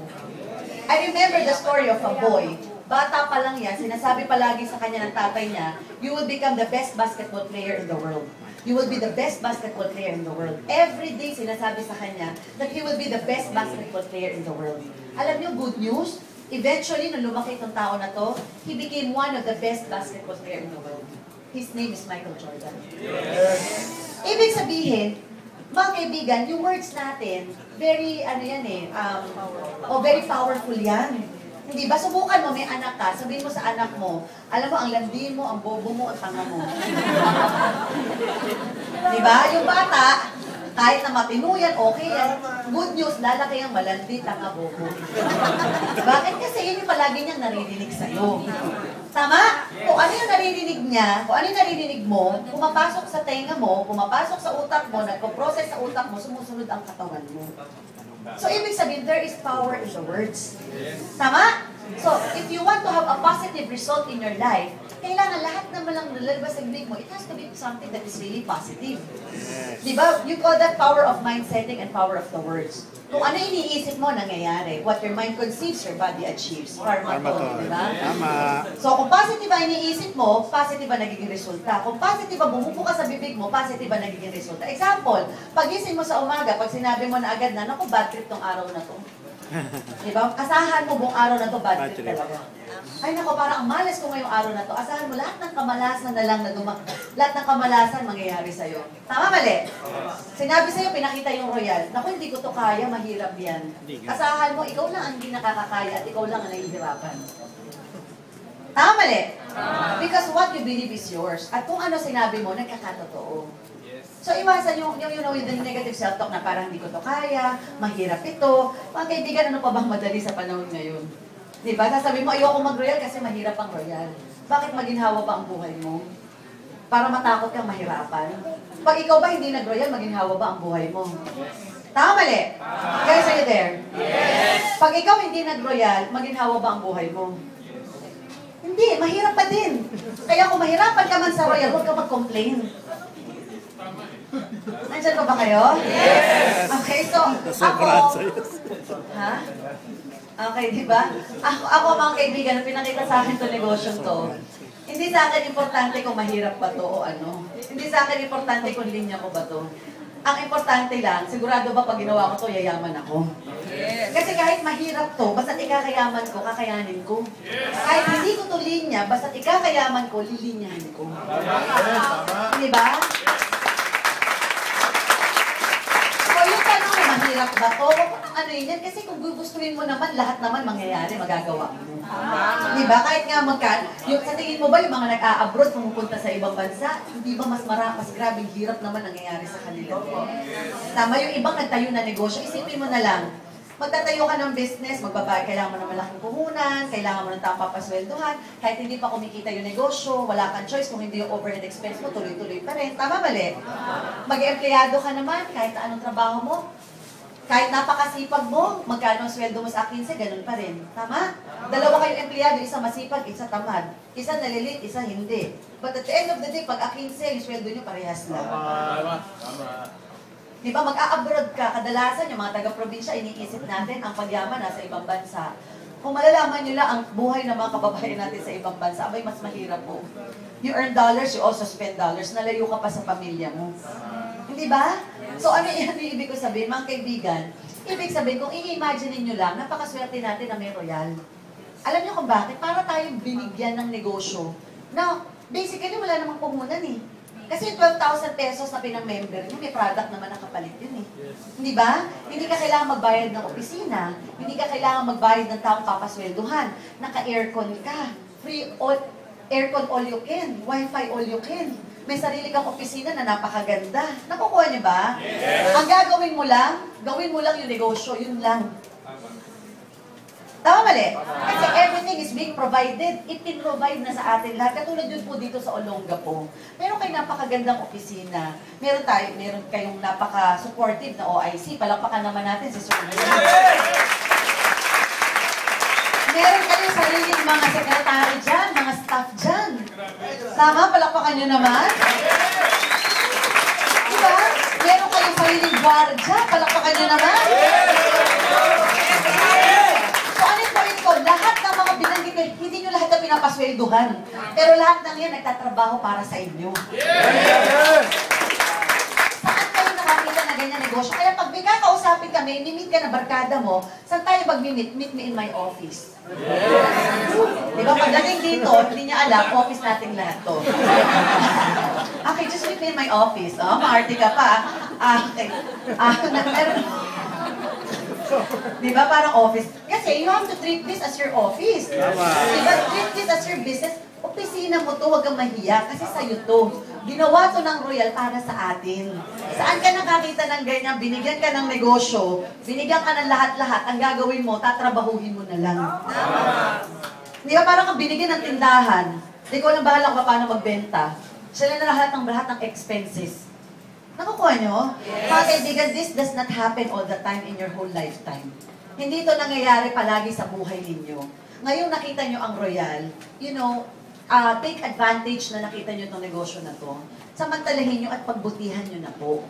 I remember the story of a boy. Bata pa lang yan, sinasabi palagi sa kanya ng tatay niya, you will become the best basketball player in the world. You will be the best basketball player in the world. Every day sinasabi sa kanya that he will be the best basketball player in the world. Alam niyo, good news, eventually, nung lumaki itong tao na to, he became one of the best basketball player in the world. His name is Michael Jordan. Yes. Ibig sabihin, mga kaibigan, yung words natin, very, very powerful yan. Hindi ba? Subukan mo, may anak ka, sabihin mo sa anak mo, alam mo, ang landi mo, ang bobo mo, ang tanga mo. Di ba? Yung bata, kahit na matino yan, okay yan. Good news, lalaki ang malandi, tanga, bobo. Bakit? Kasi yun yung palagi niyang naririnig sa'yo. Tama? Kung ano yung naririnig niya, kung ano yung naririnig mo, pumapasok sa tenga mo, pumapasok sa utak mo, nagpo-process sa utak mo, sumusunod ang katawan mo. So, ibig sabihin, there is power in the words. Tama? So, if you want to have a positive result in your life, kailangan lahat naman lang lalabas sa bibig mo, it has to be something that is really positive. Diba? You call that power of mind setting and power of the words. Kung ano iniisip mo, nangyayari. What your mind conceives, your body achieves. Karma to, diba? Tama. So, kung positive ang iniisip mo, positive ang nagiging resulta. Kung positive ang bumubo ka sa bibig mo, positive ang nagiging resulta. Example, pagising mo sa umaga, pag sinabi mo na agad na, naku, bad trip tong araw na to. Diba? Asahan mo buong araw na to, bad trip talaga. Ay nako, parang ang malas ko ngayong araw na to. Asahan mo, lahat ng kamalasan na lang na lahat ng kamalasan mangyayari sa'yo. Tama, mali? Sinabi sa'yo, pinakita yung royal. Naku, hindi ko to kaya, mahirap yan. Asahan mo, ikaw lang ang hindi nakakakaya at ikaw lang ang nahihirapan. Tama, mali? Because what you believe is yours. At kung ano sinabi mo, nagkakatotoo. So, iwasan yung negative self-talk na parang hindi ko to kaya, mahirap ito. Mga kaibigan, ano pa bang madali sa panahon ngayon? Diba? Sasabihin mo, ayoko mag-royal kasi mahirap ang royal. Bakit maginhawa pa ang buhay mo? Para matakot kang mahirapan. Pag ikaw ba hindi nag-royal, maginhawa ba ang buhay mo? Tama, mali? Guys, are you there? Yes! Pag ikaw hindi nag-royal, maginhawa ba ang buhay mo? Hindi, mahirap pa din. Kaya kung mahirapan ka man sa royal, huwag ka mag-complain. Nandiyan pa ba kayo? Yes! Okay, so, ako... Ha? Okay, di ba? Ako mga kaibigan, pinakita sa akin itong negosyo to. Hindi sa akin importante kung mahirap ba to o ano. Hindi sa akin importante kung linya ko ba to. Ang importante lang, sigurado ba pag ginawa ko to, yayaman ako. Yes. Kasi kahit mahirap to, basta't ikakayaman ko, kakayanin ko. Kahit hindi ko to linya, basta't ikakayaman ko, lilinyahin ko. Di ba? Mahirap ba to? Ano yun? Kasi kung gugustuhin mo naman, lahat naman mangyayari, magagawa mo. Diba? Kahit nga yung sa tingin mo ba, yung mga nag-a-abroad, pumupunta sa ibang bansa, hindi ba mas grabing hirap naman nangyayari sa kanila? Tama, yung ibang nagtayo na negosyo, isipin mo na lang, magtatayo ka ng business, kailangan mo ng malaking puhunan, kailangan mo ng tamang papasweldohan, kahit hindi pa kumikita yung negosyo, wala kang choice kung hindi yung overhead expense mo, tuloy-tuloy pa rin. Tama, mali? Mag-empleyado ka naman, kahit anong trabaho mo, kahit napakasipag mo, magkano ang sweldo mo sa 15, ganun pa rin. Tama? Dalawa kayong empleyado, isa masipag, isa tamad. Isa nalilit, isa hindi. But at the end of the day, pag 15, yung sweldo nyo parehas lang. Tama. Di ba, mag-a-abroad ka, kadalasan yung mga taga-probinsya, iniisip natin ang pagyaman nasa ibang bansa. Kung malalaman nyo lang ang buhay ng mga kababayan natin sa ibang bansa, abay, mas mahirap po. You earn dollars, you also spend dollars. Nalayo ka pa sa pamilya mo. Hindi ba? So ano yan yung ibig ko sabihin, mga kaibigan? Ibig sabihin, kung i-imagine niyo lang, napakaswerte natin na may royal. Alam niyo kung bakit? Para tayong binigyan ng negosyo. Now, basically, wala namang puhunan eh. Kasi 12,000 pesos na pinang-member niyo, may product naman ang kapalit yun eh. Hindi ba? Hindi ka kailangan magbayad ng opisina. Hindi ka kailangan magbayad ng taong papaswelduhan. Naka-aircon ka. Free aircon all you can. Wi-Fi all you can. May sarili kang opisina na napakaganda. Nakukuha niyo ba? Yes. Ang gagawin mo lang yung negosyo, yun lang. Tama mali? Kasi everything is being provided. Ipin-provide na sa atin lahat. Katulad yun po dito sa Olongapo. Meron kayong napakagandang opisina. Meron kayong napaka-supportive na OIC. Palakpakan naman natin si Sir Will. Meron kayong sariling mga sekretary dyan, mga staff dyan. Tama? Palakpakan nyo naman. Diba? Meron kayong sariling gwardya. Palakpakan nyo naman. So ano yung point ko? Lahat ng mga binanggit ko, hindi nyo lahat na pinapaswelduhan. Pero lahat ng yan nagtatrabaho para sa inyo. Saan kayo nakakita na ganyan negosyo? Kaya pag bigla kausapin kami, mimit ka na barkada mo, saan tayo mag-mimit? Meet me in my office. Diba? Pagdating dito, hindi niya alam, office natin lahat to. Okay, just meet me in my office. Oh, maarte ka pa. Okay. Diba? Parang office. Kasi you have to treat this as your office. Diba? Treat this as your business. Opisina mo to, huwag kang mahiya. Kasi sa'yo to. Ginawa to ng Royal para sa atin. Saan ka nakakita ng ganyan? Binigyan ka ng negosyo. Binigyan ka ng lahat-lahat. Ang gagawin mo, tatrabahuhin mo na lang. Di ba? Parang kang binigyan ng tindahan. Ikaw lang bahala kung paano magbenta. Sila na lahat ng expenses. Nakukuha nyo? Yes. Mga kaibigan, this does not happen all the time in your whole lifetime. Hindi ito nangyayari palagi sa buhay ninyo. Ngayon nakita nyo ang Royal, take advantage na nakita nyo itong negosyo na to. Samantalahin nyo at pagbutihan nyo na po.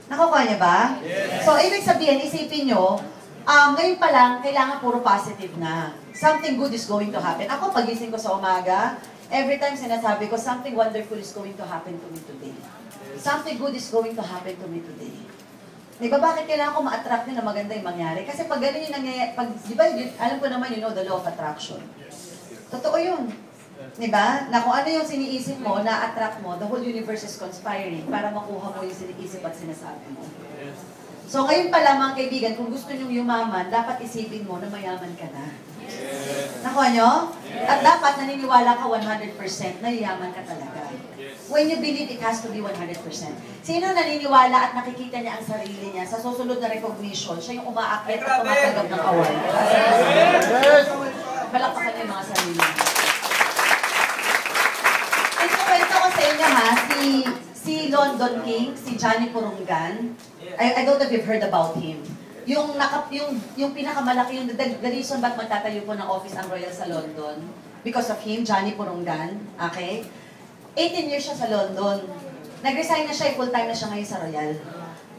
Nakukuha niya ba? Yes. So, ibig sabihin, isipin nyo, ngayon pa lang, kailangan puro positive na. Something good is going to happen. Ako, pagising ko sa umaga, every time sinasabi ko, something wonderful is going to happen to me today. Something good is going to happen to me today. Diba, bakit kailangan ko ma-attract nyo na maganda yung mangyari? Kasi pag gano'n yung nangyayari, diba, alam ko naman, the law of attraction. Totoo yun. Diba? Na kung ano yung siniisip mo, na-attract mo, the whole universe is conspiring para makuha mo yung siniisip at sinasabi mo. So ngayon pa lang, mga kaibigan, kung gusto nyong yumaman, dapat isipin mo na mayaman ka na. Nakuha nyo? At dapat naniniwala ka 100% na yayaman ka talaga. When you believe, it has to be 100%. Sino naniniwala at nakikita niya ang sarili niya sa susunod na recognition, siya yung umaakyat at tumatanggap ng award. Palakpakan niyo yung mga sarili niya. Kwento ko sa inyo ha, si London King, si Johnny Purungan, I don't know if you've heard about him. Yung pinakamalaki, the reason ba't magtatayo po ng office ang Royal sa London, because of him, Johnny Purungan, okay? 18 years siya sa London. Nag-resign na siya, full-time na siya ngayon sa Royal.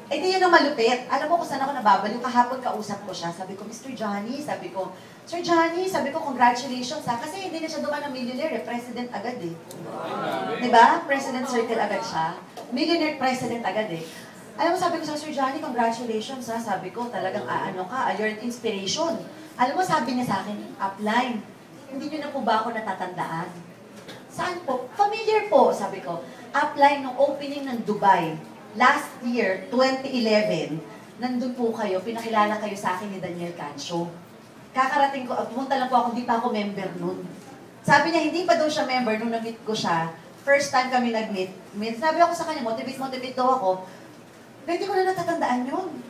Eh di yun ang malupit. Alam mo kung saan ako nababaliw, kahapon kausap ko siya, sabi ko, Mr. Johnny, sabi ko, Sir Johnny, sabi ko, congratulations ha, kasi hindi na siya duman ng millionaire, president agad eh. Diba? President circle agad siya. Millionaire president agad eh. Alam mo, sabi ko sa Sir Johnny, congratulations ha, sabi ko, talagang you're an inspiration. Alam mo, sabi niya sa akin, upline, hindi niyo na po ba ako natatandaan? Saan po? Familiar po, sabi ko. Upline ng opening ng Dubai, last year, 2011, nandun po kayo, pinakilala kayo sa akin ni Daniel Cancio. Kakarating ko, pumunta lang po ako, hindi pa ako member nun. Sabi niya, hindi pa daw siya member nung na-meet ko siya. First time kami nag-meet. Sabi ako sa kanya, motivate daw ako. Pero hindi ko na natatandaan yun.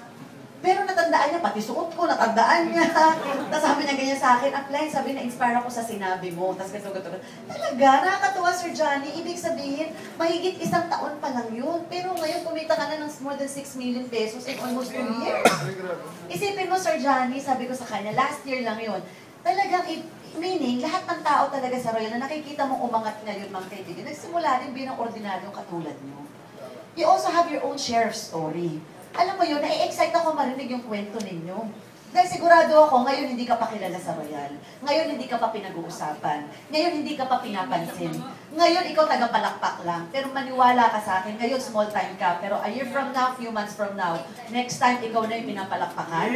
Pero natandaan niya, pati suot ko, natandaan niya. Tapos sabi niya ganyan sa akin, apply, sabi na inspire ako sa sinabi mo. Tapos gato. Talaga, nakakatuwa Sir Johnny. Ibig sabihin, mahigit 1 taon pa lang yun. Pero ngayon, kumita ka na ng more than 6 million pesos in almost 2 years. Isipin mo, Sir Johnny, sabi ko sa kanya, last year lang yun. Talagang, meaning, lahat ng tao talaga sa Royal na nakikita mong umangat ngayon, mga kaibigan, nagsimula rin bilang ordinaryong katulad nyo. You also have your own share of story. Alam mo yun, na-excite ako marinig yung kwento ninyo. Dahil sigurado ako, ngayon hindi ka pa kilala sa Royal. Ngayon hindi ka pa pinag-uusapan. Ngayon hindi ka pa pinapansin. Ngayon ikaw tagapalakpak lang. Pero maniwala ka sa akin, ngayon small time ka. Pero a year from now, few months from now, next time ikaw na yung pinapalakpakan.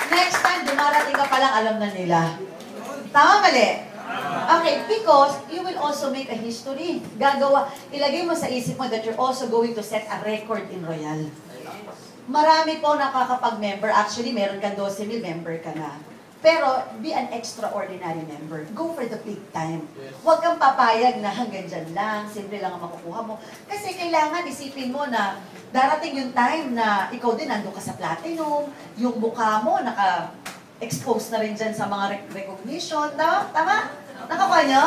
Next time, dumarating ka palang alam na nila. Tama mali? Okay, because you will also make a history. Ilagay mo sa isip mo that you're also going to set a record in Royal. Marami po nakakapag-member. Actually, meron kang 12,000 member ka na. Pero be an extraordinary member. Go for the big time. Huwag kang papayag na hanggang dyan lang, simple lang ang makukuha mo. Kasi kailangan isipin mo na darating yung time na ikaw din nandun ka sa platinum, yung mukha mo naka-expose na rin dyan sa mga recognition. No? Tama? Nakakuha nyo?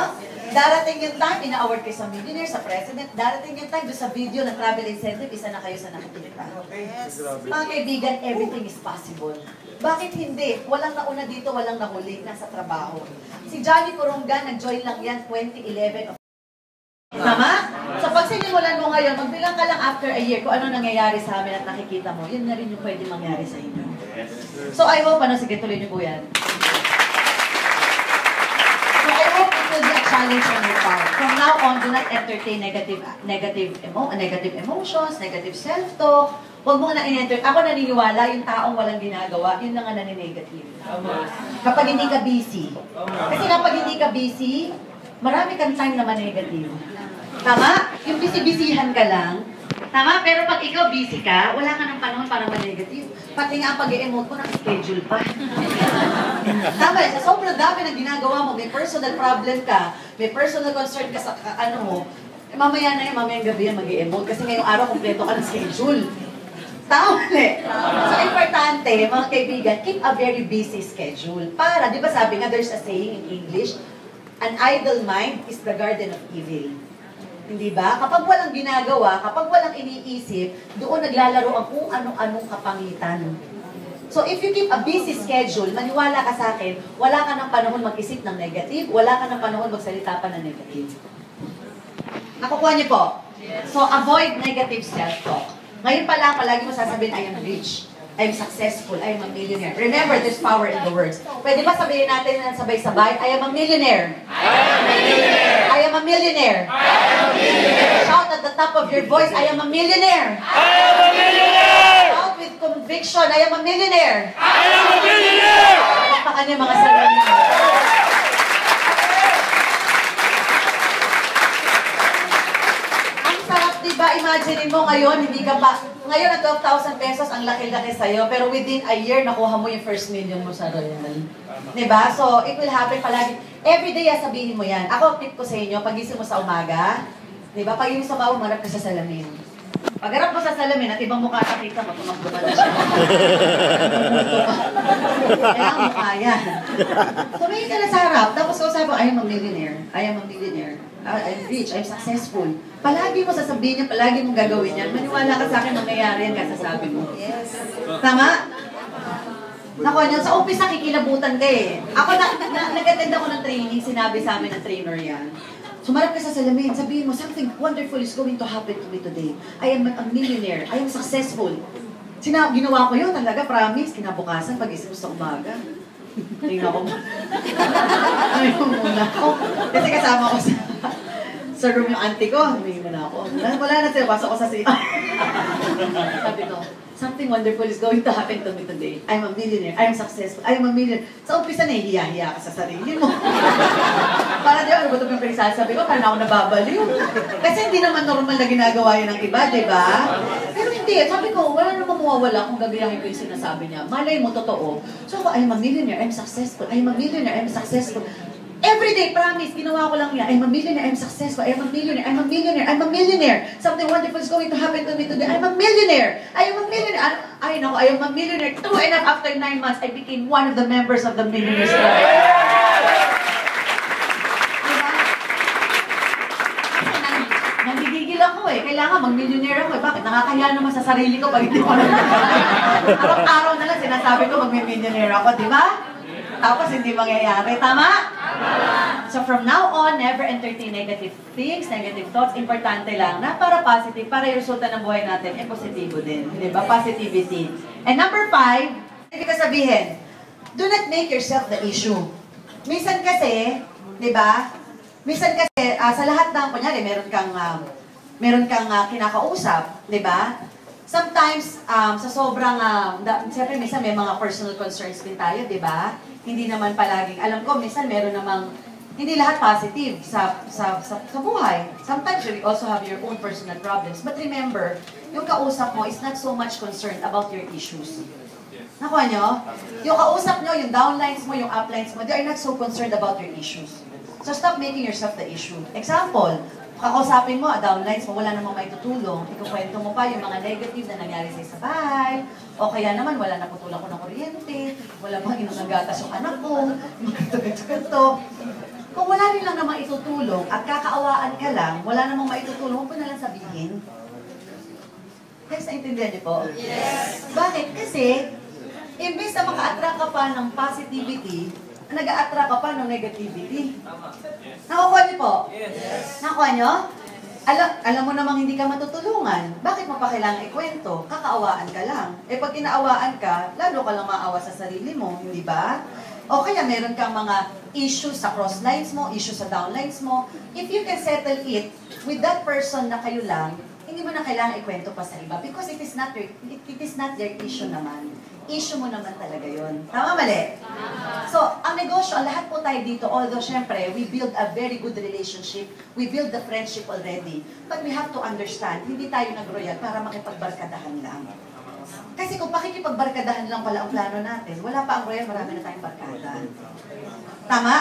Darating yung time, ina-award kayo sa millionaire, sa president. Darating yung time, doon sa video ng travel incentive, isa na kayo sa nakikita. Yes. Mga kaibigan, everything is possible. Bakit hindi? Walang nauna dito, walang nahuli, nasa trabaho. Si Johnny Corungan, nag-join lang yan 2011. Tama? So pag sinimulan mo ngayon, magbilang ka lang after a year kung ano nangyayari sa amin at nakikita mo, yun na rin yung pwede mangyari sa inyo. So I hope, sige, tuloy niyo po yan. So I hope it will be a challenge on your part. From now on, do not entertain negative emotions, negative self-talk. Huwag mo na in-entertain. Ako naniniwala, yung taong walang ginagawa, yun lang ang naninegative. Kapag hindi ka busy. Kasi kapag hindi ka busy, marami kang time na ma-negative. Tama? Yung busy-busyhan ka lang. Tama? Pero pag ikaw busy ka, wala ka ng panahon para ma-negative. Pati nga ang pag-i-emote ko, naka-schedule pa. Tama? Sa sobrang dami na ginagawa mo, may personal problem ka, may personal concern ka sa ano mo, mamaya na yan, mamayang gabi yan mag-i-emote. Kasi ngayong araw, kompleto ka ng schedule. Tama ulit. So, importante, mga kaibigan, keep a very busy schedule. Para, di ba sabi nga, there's a saying in English, an idle mind is the garden of evil. Hindi ba? Kapag walang ginagawa, kapag walang iniisip, doon naglalaro ang kung anong kapangitan. So, if you keep a busy schedule, maniwala ka sa akin, wala ka ng panahon mag-isip ng negative, wala ka ng panahon magsalita pa ng negative. Nakukuha niyo po? So, avoid negative self-talk. Ngayon pa lang, palagi mo sasabihin, I am rich, I am successful, I am a millionaire. Remember, there's power in the words. Pwede ba sabihin natin na sabay-sabay, I am a millionaire. I am a millionaire. I am a millionaire. I am a millionaire. Shout at the top of your voice, I am a millionaire. I am a millionaire. Shout with conviction, I am a millionaire. I am a millionaire. Pakpakan niyo mga sarili niyo. Diba, imagine mo ngayon, hindi ka pa, ngayon na 12,000 pesos, ang laki-laki sa'yo, pero within a year, nakuha mo yung first million mo sa Royal. Diba? So, it will happen palagi. Every day, sabihin mo yan. Ako, tip ko sa inyo, pagising mo sa umaga, diba, pagising mo sa umaga, umarap ka sa salamin. Pagharap mo sa salamin at ibang mukha nakita mo, tumakbo na siya. Kailangan mukha yan. Tumingin ka na sa harap, tapos kung sabi mo, I am a millionaire, I am a millionaire, I'm rich, I'm successful. Palagi mo sasabihin niya, palagi mong gagawin yan. Maniwala ka sa akin, mangyayari yan kasasabi mo. Yes. Tama? Nakuha niyo, sa umpisa kikilabutan ka eh. Ako, nag-attend ako ng training, sinabi sa amin ng trainer yan. Sumarap ka sa salamin, sabihin mo, something wonderful is going to happen to me today. I am a millionaire. I am successful. Ginawa ko yun talaga, promise. Kinabukasan, pag-isip sa umaga. Tingnan ko. Ayaw muna ako. Kasi kasama ko sa room yung auntie ko. Humingi muna ako. Wala na siya, pasok ko sa siya. Sabi ko, something wonderful is going to happen to me today. I'm a millionaire. I'm successful. I'm a millionaire. Sa umpisa na hiya-hiya ka sa sarili mo. Para di ako, ano ba ito yung pinagsasabi ko? Parang ako nababaliw. Kasi hindi naman normal na ginagawa yun ng iba, di ba? Pero hindi. Sabi ko, wala namang mawawala kung gagayahin ko yung sinasabi niya. Malay mo, totoo. So ako, I'm a millionaire. I'm successful. I'm a millionaire. I'm successful. Every day, promise, ginawa ko lang yan. I'm a millionaire, I'm successful, I'm a millionaire, I'm a millionaire, I'm a millionaire. Something wonderful is going to happen to me today. I'm a millionaire. I am a millionaire. I know, I am a millionaire. True enough, after 9 months, I became one of the members of the Millionaires Club. Diba? Nanggigigil ako eh. Kailangan mag-millionaire ako eh. Bakit? Nakakahiya naman sa sarili ko pag hindi ko lang. Araw-araw na lang sinasabi ko mag-millionaire ako, di ba? Tapos hindi mangyayari. Tama? So from now on, never entertain negative things, negative thoughts. Importante lang na para positive, para yung resulta ng buhay natin, positibo din. Di ba? Positivity. And number 5, ibig sabihin, do not make yourself the issue. Minsan kasi, di ba? Minsan kasi, sa lahat ng, kunyari, meron kang kinakausap, di ba? Sometimes, sa sobrang, siyempre, minsan may mga personal concerns din tayo, di ba? Hindi naman palaging, alam ko, minsan meron namang, hindi lahat positive sa buhay. Sometimes you also have your own personal problems. But remember, yung kausap mo is not so much concerned about your issues. Nakuha nyo? Yung kausap nyo, yung downlines mo, yung uplines mo, they are not so concerned about your issues. So stop making yourself the issue. Example, kakausapin mo, downlines mo, wala namang maitutulong. Ikukwento mo pa yung mga negative na nangyari sa bahay, o kaya naman, wala naputulan ko ng kuryente, wala bang inunang gatas yung anak ko, ganito. Kung wala rin lang namang itutulong at kakaawaan ka lang, wala namang maitutulong, huwag mo na lang sabihin. Guys, naintindihan niyo po? Yes! Bakit? Kasi, imbes na maka-attract ka pa ng positivity, nag-a-attract ka pa ng negativity. Nakukuha niyo po? Yes! Nakukuha niyo? Alam mo namang hindi ka matutulungan. Bakit mo pa kailangan ikwento? Kakaawaan ka lang. Eh pag kinaawaan ka, lalo ka lang maawa sa sarili mo, hindi ba? O kaya meron kang mga issues sa crosslines mo, issues sa downlines mo. If you can settle it with that person na kayo lang, hindi mo na kailangan ikwento pa sa iba because it is not their issue naman. Issue mo naman talaga yun. Tama, mali? So, ang negosyo, lahat po tayo dito, although syempre, we build a very good relationship, we build the friendship already, but we have to understand, hindi tayo nag-royal para makipagbarkadahan lang. Kasi kung pakikipagbarkadahan lang pala ang plano natin, wala pa ang royal, marami na tayong barkada. Tama?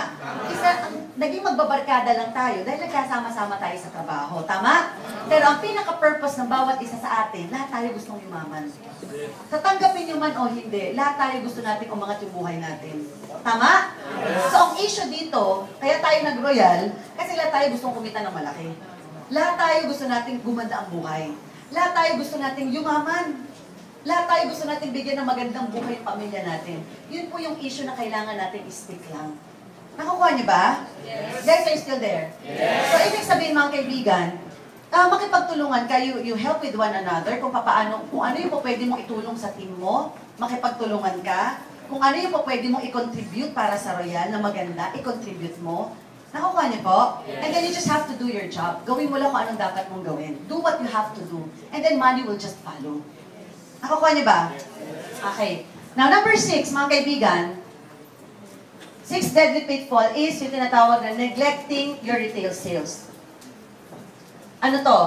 Naging magbabarkada lang tayo dahil nagkasama-sama tayo sa trabaho. Tama? Pero ang pinaka-purpose ng bawat isa sa atin, lahat tayo gustong yumaman. Tatanggapin nyo man o hindi, lahat tayo gusto natin umangat yung buhay natin. Tama? So ang issue dito, kaya tayo nag-royal, kasi lahat tayo gustong kumita ng malaki. Lahat tayo gusto natin gumanda ang buhay. Lahat tayo gusto natin yumaman. Lahat tayo gusto natin bigyan ng magandang buhay ang pamilya natin. Yun po yung issue na kailangan natin i-stick lang. Nakukuha niyo ba? Yes. Guys, are you still there? Yes. So, ibig sabihin mga kaibigan, makipagtulungan kayo, you help with one another, kung ano yung pwede mong itulong sa team mo, makipagtulungan ka, kung ano yung pwede mong i-contribute para sa Royal na maganda, i-contribute mo. Nakukuha niyo po? Yes. And then you just have to do your job. Gawin mo lang kung anong dapat mong gawin. Do what you have to do. And then money will just follow. Nakukuha niyo ba? Okay. Now, number 6, mga kaibigan, 6 deadly pitfall is yung tinatawag na neglecting your retail sales. Ano to?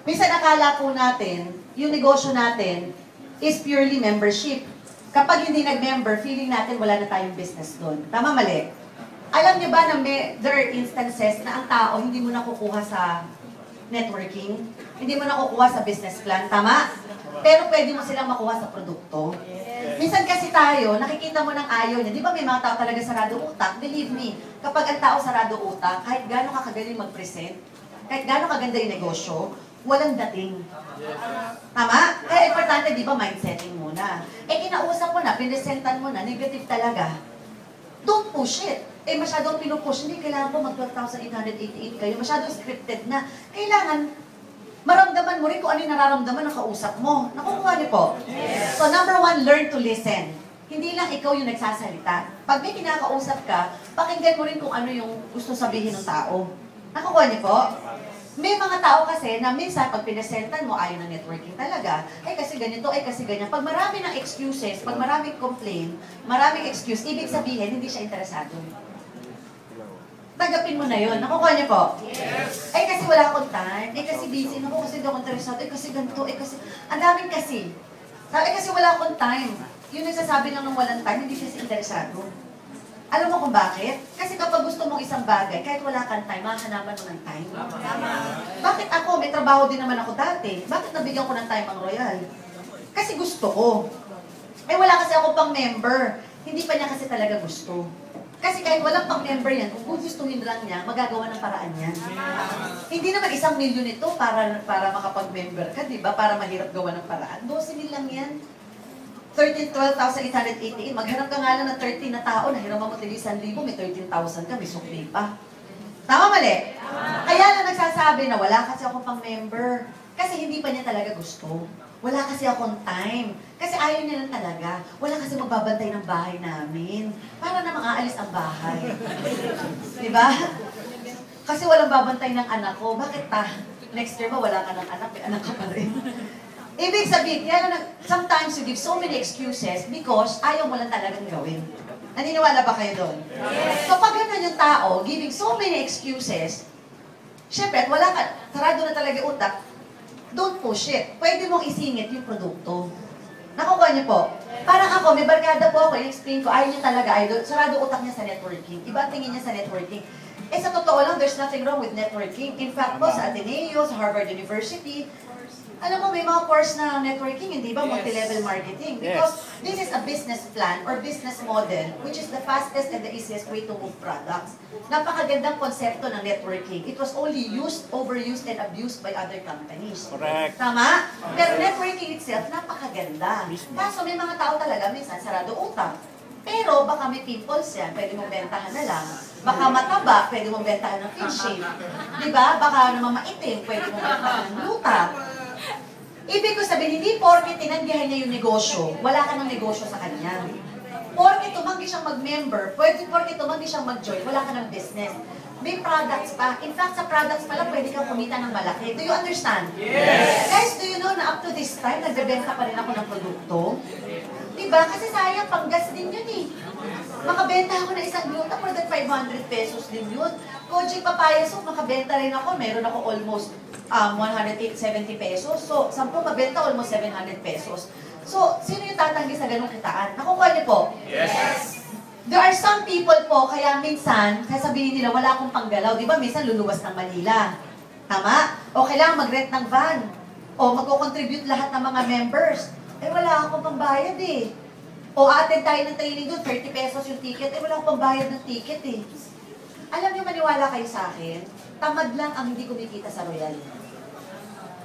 Minsan akala po natin, yung negosyo natin is purely membership. Kapag hindi nag-member, feeling natin wala na tayong business doon. Tama, mali? Alam niyo ba na there are instances na ang tao hindi mo nakukuha sa networking, hindi mo nakukuha sa business plan, tama? Pero pwede mo silang makuha sa produkto. Minsan kasi tayo, nakikita mo ng ayaw niya. Di ba may mga tao talaga sarado utak? Believe me, kapag ang tao sarado utak, kahit gano'ng kakagaling mag-present, kahit gano'ng kaganda yung negosyo, walang dating. Tama? Kaya importante, di ba, mindsetting muna. Eh, kinausap mo na, pinesentan mo na, negative talaga. Don't push it. Eh, masyadong pinupush. Hindi kailangan po mag-12,888 kayo. Masyadong scripted na. Kailangan, maramdaman mo rin kung ano yung nararamdaman ng kausap mo. Nakukuha niyo po? Yes. So, number 1, learn to listen. Hindi lang ikaw yung nagsasalita. Pag may kinakausap ka, pakinggan mo rin kung ano yung gusto sabihin ng tao. Nakukuha niyo po? May mga tao kasi na minsan pag pinesentan mo, ayaw ng networking talaga. Ay kasi ganito, ay kasi ganyan. Pag marami ng excuses, pag maraming complaint, maraming excuse, ibig sabihin, hindi siya interesado. Tagapin mo na yun. Nakukuha niyo po? Yes. Ay kasi wala akong time. Ay kasi busy. Naku kasi hindi ako interesado. Ay kasi ganito. Ay kasi, ang daming kasi. Ay kasi wala akong time. Yung nagsasabi lang ng walang time, hindi siya interesado. Alam mo kung bakit? Kasi kapag gusto mong isang bagay, kahit wala kang time, mahanapan mo ng time. Tama. Bakit ako? May trabaho din naman ako dati. Bakit nabigyan ko ng time ang Royal? Kasi gusto ko. Eh wala kasi ako pang member. Hindi pa niya kasi talaga gusto. Kasi kahit walang pang member yan, kung gustuhin lang niya, magagawa ng paraan yan. Hindi naman 1 milyon ito para makapag-member ka, di ba? Para mahirap gawa ng paraan. 12,000 lang yan. 12,888. Maghanap ka nga lang ng 13 na tao, nahiram mo 1,000, may 13,000 ka, may sukli pa. Tama, mali? Kaya lang nagsasabi na wala kasi akong pang member. Kasi hindi pa niya talaga gusto. Wala kasi akong time. Kasi ayaw niya lang talaga. Wala kasi magbabantay ng bahay namin. Para na aalis ang bahay. Diba? Kasi walang babantay ng anak ko. Bakit next year ba wala ka ng anak? May anak ka pa rin. Ibig sabihin, sometimes you give so many excuses because ayaw mo lang talagang gawin. Naniniwala ba kayo doon? Yes. So pag ganun yung tao, giving so many excuses, syempre, wala ka, sarado na talaga utak, don't push it. Pwede mong isingit yung produkto. Nakukuha niyo po? Parang ako, may barkada po ako, i-explain ko, ayaw niya talaga, idol, sarado utak niya sa networking. Iba ang tingin niya sa networking. Eh sa totoo lang, there's nothing wrong with networking. In fact po, sa Ateneo, sa Harvard University, alam mo, may mga course na networking, hindi ba? Multi-level marketing. Because this is a business plan or business model, which is the fastest and the easiest way to move products. Napakagandang konsepto ng networking. It was only used, overused, and abused by other companies. Correct. Tama? Pero networking itself, napakaganda. Kaso may mga tao talaga, minsan sarado utak. Pero baka may pimples yan, pwede mong bentahan na lang. Baka mataba, pwede mong bentahan ng fish shape. Diba? Baka naman maitim, pwede mong bentahan ng luta. Ibig ko sabihin, hindi porke tinanggihan niya yung negosyo, wala ka ng negosyo sa kanya. Porke tumanggi siyang mag-member, porke tumanggi siyang mag-join, wala ka ng business. May products pa. In fact, sa products pala, pwede kang kumita ng malaki. Do you understand? Yes! Guys, do you know na up to this time, nagbebenta pa rin ako ng produkto? Diba? Kasi sayang, panggas din yun eh. Makabenta ako ng isang gluta, more than 500 pesos din yun. Koji papaya soup, makabenta rin ako. Meron ako almost 170 pesos. So, 10 mabenta, almost 700 pesos. So, sino yung tatanggi sa ganung kitaan? Nakukuha niyo po? Yes! There are some people po, kaya minsan, sasabihin nila, wala akong panggalaw. Di ba, minsan luluwas ng Manila. Tama? O kailangan mag-rent ng van. O magko-contribute lahat ng mga members. Eh, wala akong pambayad eh. O attend tayo ng training doon, 30 pesos yung ticket. Eh, wala akong pambayad ng ticket eh. Alam niyo, maniwala kayo sa akin, tamad lang ang hindi kumikita sa Royal.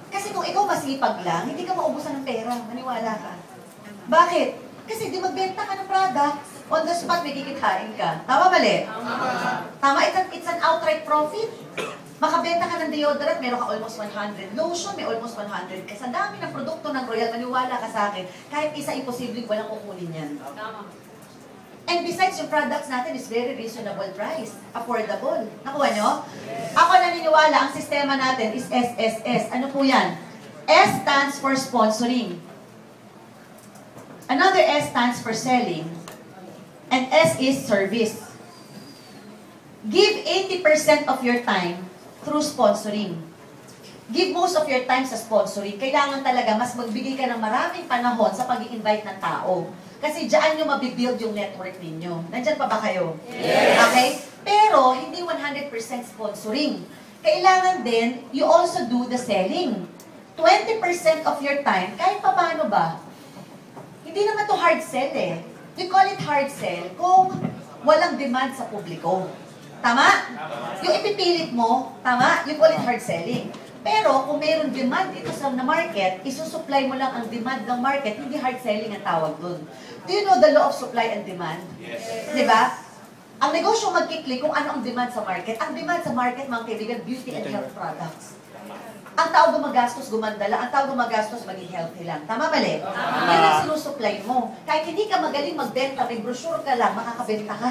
Kasi kung ikaw masipag lang, hindi ka maubusan ng pera. Maniwala ka. Bakit? Kasi di magbenta ka ng product, on the spot may kikitain ka. Tama mali? Tama, it's an outright profit. Makabenta ka ng deodorant, meron ka almost 100. Lotion, may almost 100. Kasi ang dami ng produkto ng Royal, maniwala ka sa akin, kahit isa imposible, walang kukunin yan. And besides, yung products natin is very reasonable price. Affordable. Nakuha nyo? Ako naniniwala, ang sistema natin is SSS. Ano po yan? S stands for sponsoring. Another S stands for selling. And S is service. Give 80% of your time through sponsoring. Give most of your time sa sponsoring. Kailangan talaga mas magbigay ka ng maraming panahon sa pag-i-invite ng tao. Kasi diyan nyo mabibuild yung network ninyo. Nandyan pa ba kayo? Yes! Okay? Pero, hindi 100% sponsoring. Kailangan din, you also do the selling. 20% of your time, kahit pa paano ba? Hindi naman to hard sell eh. We call it hard sell kung walang demand sa publiko. Tama? Yung ipipilit mo, tama? You call it hard selling. Pero kung mayroon demand dito sa market, isusupply mo lang ang demand ng market, hindi hard selling ang tawag dun. Do you know the law of supply and demand? Yes. Diba? Ang negosyo magkiklik kung ano ang demand sa market. Ang demand sa market, mga kaibigan, beauty and health products. Ang tao gumagastos, gumandala. Ang tao gumagastos, maging healthy lang. Tama mali? Yan ang sinusupply mo. Kahit hindi ka magaling magbenta, may brochure ka lang, makakabenta ka.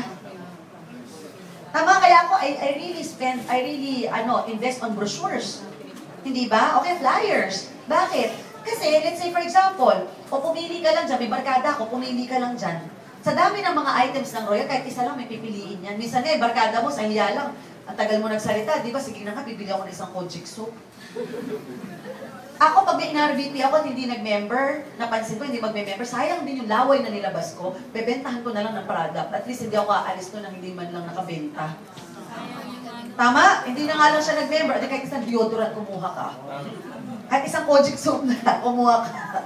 Tama, kaya ako, I really invest on brochures. Hindi ba? Okay, flyers. Bakit? Kasi, let's say for example, o pumili ka lang dyan, may barkada ako, pumili ka lang dyan. Sa dami ng mga items ng Royal, kahit isa lang may pipiliin yan. Minsan barkada mo, sa hiya lang, ang tagal mo nagsalita, di ba? Sige na nga, bibili ako ng isang Kojic soup. Ako, pag may in-RVP ako at hindi nag-member, napansin ko, hindi mag-member, sayang din yung laway na nilabas ko, bebentahan ko na lang ng product. At least hindi ako aalis ko nang hindi man lang nakabenta. Tama? Hindi na nga lang siya nag-member. At kahit isang deodorant, kumuha ka. Kahit isang Kojic soup na, kumuha ka.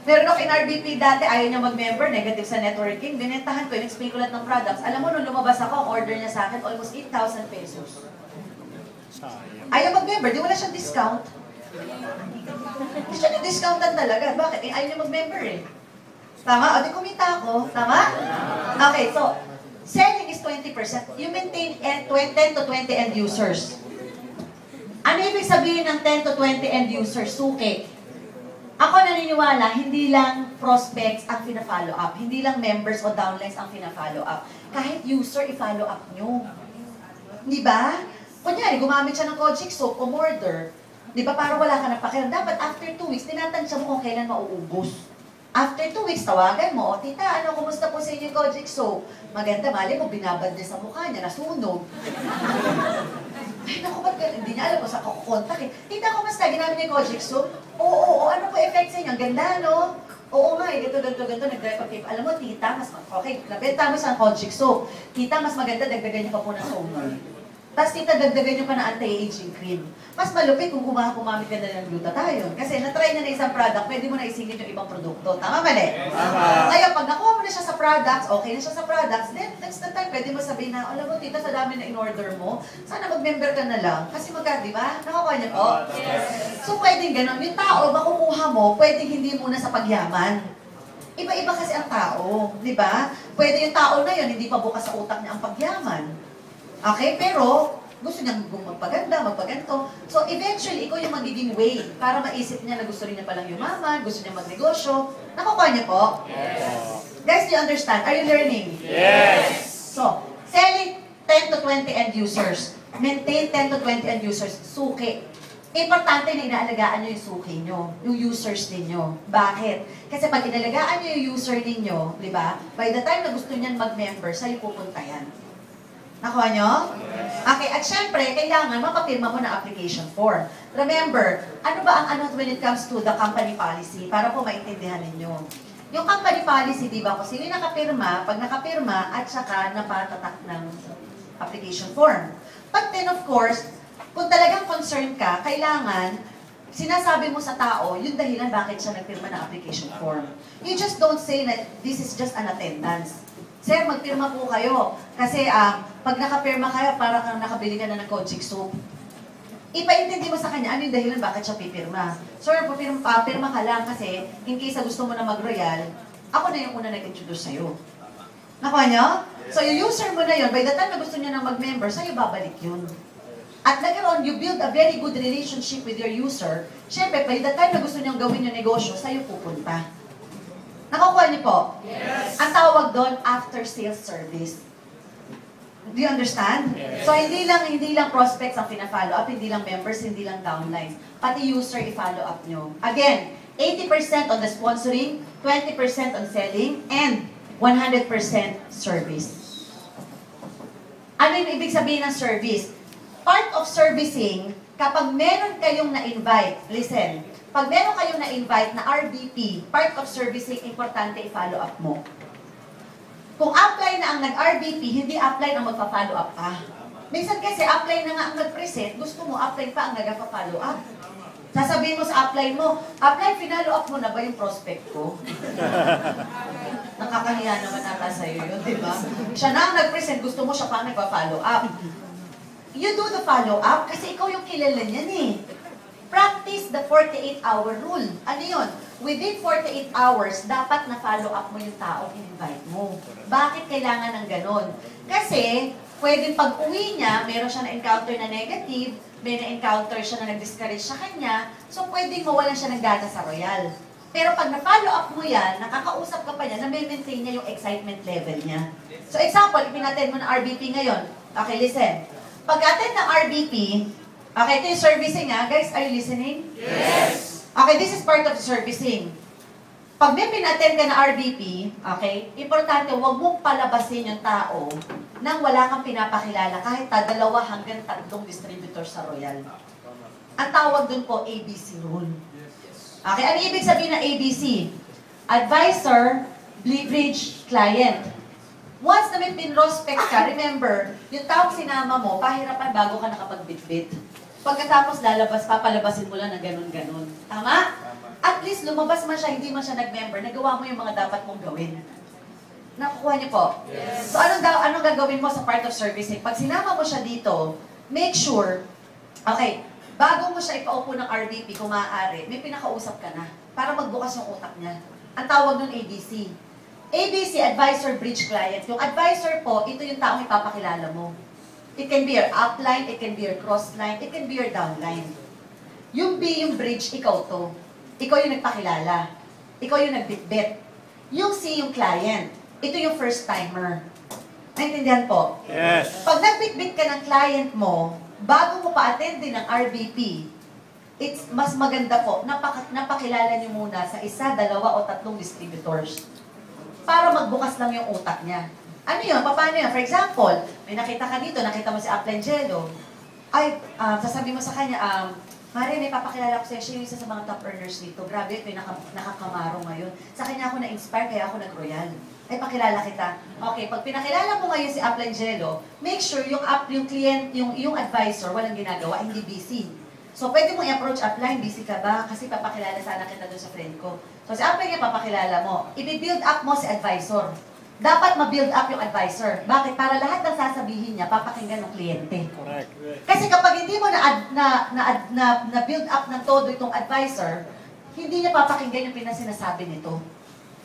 Meron ako in RBP dati, ayaw niya mag-member, negative sa networking. Binentahan ko, in-explain ko lahat ng products. Alam mo, nung lumabas ako, ang order niya sa akin, almost 8,000 pesos. Ayaw mag-member, di wala siyang discount. Hindi siya ni-discountan talaga. Bakit? Ayaw niya mag-member eh. Tama? O, di kumita ako. Tama? Okay, so, selling is 20%. You maintain 10 to 20 end users. Ano ibig sabihin ng 10 to 20 end users? Suki. Ako naniniwala, hindi lang prospects ang fina-follow up. Hindi lang members o downlines ang fina-follow up. Kahit user, i-follow up nyo. Di ba? Kunyari, gumamit siya ng Kojic soap o Mordor. Di ba? Para wala ka na pakiram. Dapat after 2 weeks, tinatansya mo kung kailan mauubos. After 2 weeks, tawagan mo, Tita, ano, kumusta po sa inyo yung Kojic soap? Maganda, mali mo, binabad niya sa mukha niya, nasunog. Ay, naku, ba't hindi niya alam kung saan kukontak eh. Tita, kumusta? Ginamit niya yung Kojic soap? Oo, ano po effect sa inyo? Ang ganda, no? Oo nga, ganito, nag-drive pa paper. Alam mo, tita, okay, nabenta mo sa Conchic soap. Tita, mas maganda, dagdagan niyo pa po ng toner. Tapos tita, dagdagan niyo pa ng anti-aging cream. Mas malupit kung gumamit ka na ng glutathione. Kasi na-try na isang product, pwede mo na isingit yung ibang produkto. Tama, mali? Tama. Ngayon, pag nakuha mo na siya sa products, okay na siya sa products, then next the time, pwede mo sabihin na, alam mo, tita, sa dami na in-order mo, sana mag-member ka na lang. Kasi di ba? Nakakuha niya po? Yes. So, pwedeng ganun. Yung tao, makukuha mo, pwedeng hindi muna sa pagyaman. Iba-iba kasi ang tao, di ba? Pwede yung tao na yun, hindi pa bukas sa utak niya ang pagyaman. Okay? Pero, gusto niya magpaganda, magpaganto. So, eventually, ikaw yung magiging way para maisip niya na gusto rin niya palang yumaman, gusto niya magnegosyo. Nakukuha niya po? Yes. Guys, do you understand? Are you learning? Yes. So, selling 10 to 20 end users. Maintain 10 to 20 end users. Suki. Importante na inaalagaan nyo yung suki nyo, yung users ninyo. Bakit? Kasi pag inalagaan nyo yung user ninyo, di ba? By the time na gusto niyan mag-member, sa'yo pupunta yan. Nakuha nyo? Okay, at syempre, kailangan mapapirma mo na application form. Remember, ano ba ang ano when it comes to the company policy? Para po maintindihan ninyo. Yung company policy, di ba, kung sino yung nakapirma, pag nakapirma, at saka napatatak ng application form. But then, of course, kung talagang concerned ka, kailangan sinasabi mo sa tao yung dahilan bakit siya nagpirma ng application form. You just don't say that this is just an attendance. Sir, magpirma po kayo. Kasi pag nakapirma kayo, para kang nakabili ka na ng Conchic soap. Ipaintindi mo sa kanya ano yung dahilan bakit siya pipirma. Sir, pirma ka lang kasi in case gusto mo na mag-royal, ako na yung una nag-introduce sa'yo. Nakuha nyo? So yung user mo na yun, by the time na gusto niya na mag-member, sa'yo babalik yun. At nagkaroon, you build a very good relationship with your user. Siyempre, by the time na gusto niyang gawin yung negosyo, sa'yo pupunta. Nakukuha niyo po? Yes. Ang tawag doon, after-sales service. Do you understand? Yes. So, hindi lang prospects ang pina-follow up, hindi lang members, hindi lang downlines. Pati user i-follow up nyo. Again, 80% on the sponsoring, 20% on selling, and 100% service. Ano yung ibig sabihin ng service? Part of servicing, kapag meron kayong na-invite, listen, pag meron kayong na-invite na RBP, part of servicing, importante i-follow up mo. Kung apply na ang nag-RBP, hindi apply ang magpa-follow up ka. Minsan kasi apply na nga ang nag-present, gusto mo apply pa ang nag-follow up. Sasabihin mo sa apply mo, apply, finalo up mo na ba yung prospect ko? Nakakahiya naman nata sa'yo yun, di ba? Siya na ang nag-present, gusto mo siya pa ang nagpa-follow up. You do the follow-up kasi ikaw yung kilala niyan eh. Practice the 48-hour rule. Ano yun? Within 48 hours, dapat na-follow up mo yung tao in-invite mo. Bakit kailangan ng ganon? Kasi, pwedeng pag-uwi niya, meron siya na-encounter na negative, may na-encounter siya na nag-discourage sa kanya, so pwedeng mawalan siya ng gana sa Royal. Pero pag na-follow up mo yan, nakakausap ka pa niya, na-maintain niya yung excitement level niya. So example, ipinattend mo na RBP ngayon. Okay, listen. Pag-attend ng RBP, okay, ito yung servicing ha. Guys, are you listening? Yes. Okay, this is part of the servicing. Pag may pinattend ka na RBP, okay, importante, huwag mong palabasin yung tao nang wala kang pinapakilala kahit 2 hanggang 3 distributors sa Royal. Ang tawag dun po, ABC rule. Okay, ano ibig sabihin ng ABC? Advisor, bridge, client. Once na may pinrospect ka, remember, yung taong sinama mo, pahirapan bago ka nakapagbitbit. Pagkatapos papalabasin mo lang ng ganun-ganun. Tama? At least lumabas man siya, hindi man siya nag-member, nagawa mo yung mga dapat mong gawin. Nakukuha niyo po? Yes. So anong gagawin mo sa part of servicing? Pag sinama mo siya dito, make sure, okay, bago mo siya ipaupo ng RBP, kung maaari, may pinakausap ka na para magbukas yung utak niya. Ang tawag nun ABC. ABC, Advisor Bridge Client. Yung advisor po, ito yung taong ipapakilala mo. It can be your upline, it can be your crossline, it can be your downline. Yung B, yung bridge, ikaw to. Ikaw yung nagpakilala. Ikaw yung nagbitbit. Yung C, yung client. Ito yung first timer. Naintindihan po? Yes. Pag nagbitbit ka ng client mo, bago mo pa-attend din ng RBP, it's mas maganda po, napakilala niyo muna sa 1, 2, o 3 distributors. Para magbukas lang yung utak niya. Ano yun? Paano yun? For example, may nakita ka dito, nakita mo si Upline Jello. Ay, sasabihin mo sa kanya, Mare, may papakilala ko sa'yo, siya yung isa sa mga top earners dito. Grabe, ito yung nakakamaro ngayon. Sa kanya ako na-inspire, kaya ako nag-royal. Ay, pakilala kita. Okay, pag pinakilala mo ngayon si Aplangelo, make sure yung client, yung advisor, walang ginagawa, hindi busy. So, pwede mo i-approach upline, busy ka ba? Kasi papakilala sana kita doon sa friend ko. So, si upline yung papakilala mo. I-build up mo si advisor. Dapat ma-build up yung advisor. Bakit? Para lahat ng sasabihin niya, papakinggan ng kliyente. Correct. Kasi kapag hindi mo na-build up ng todo itong advisor, hindi niya papakinggan yung pinasinasabi nito.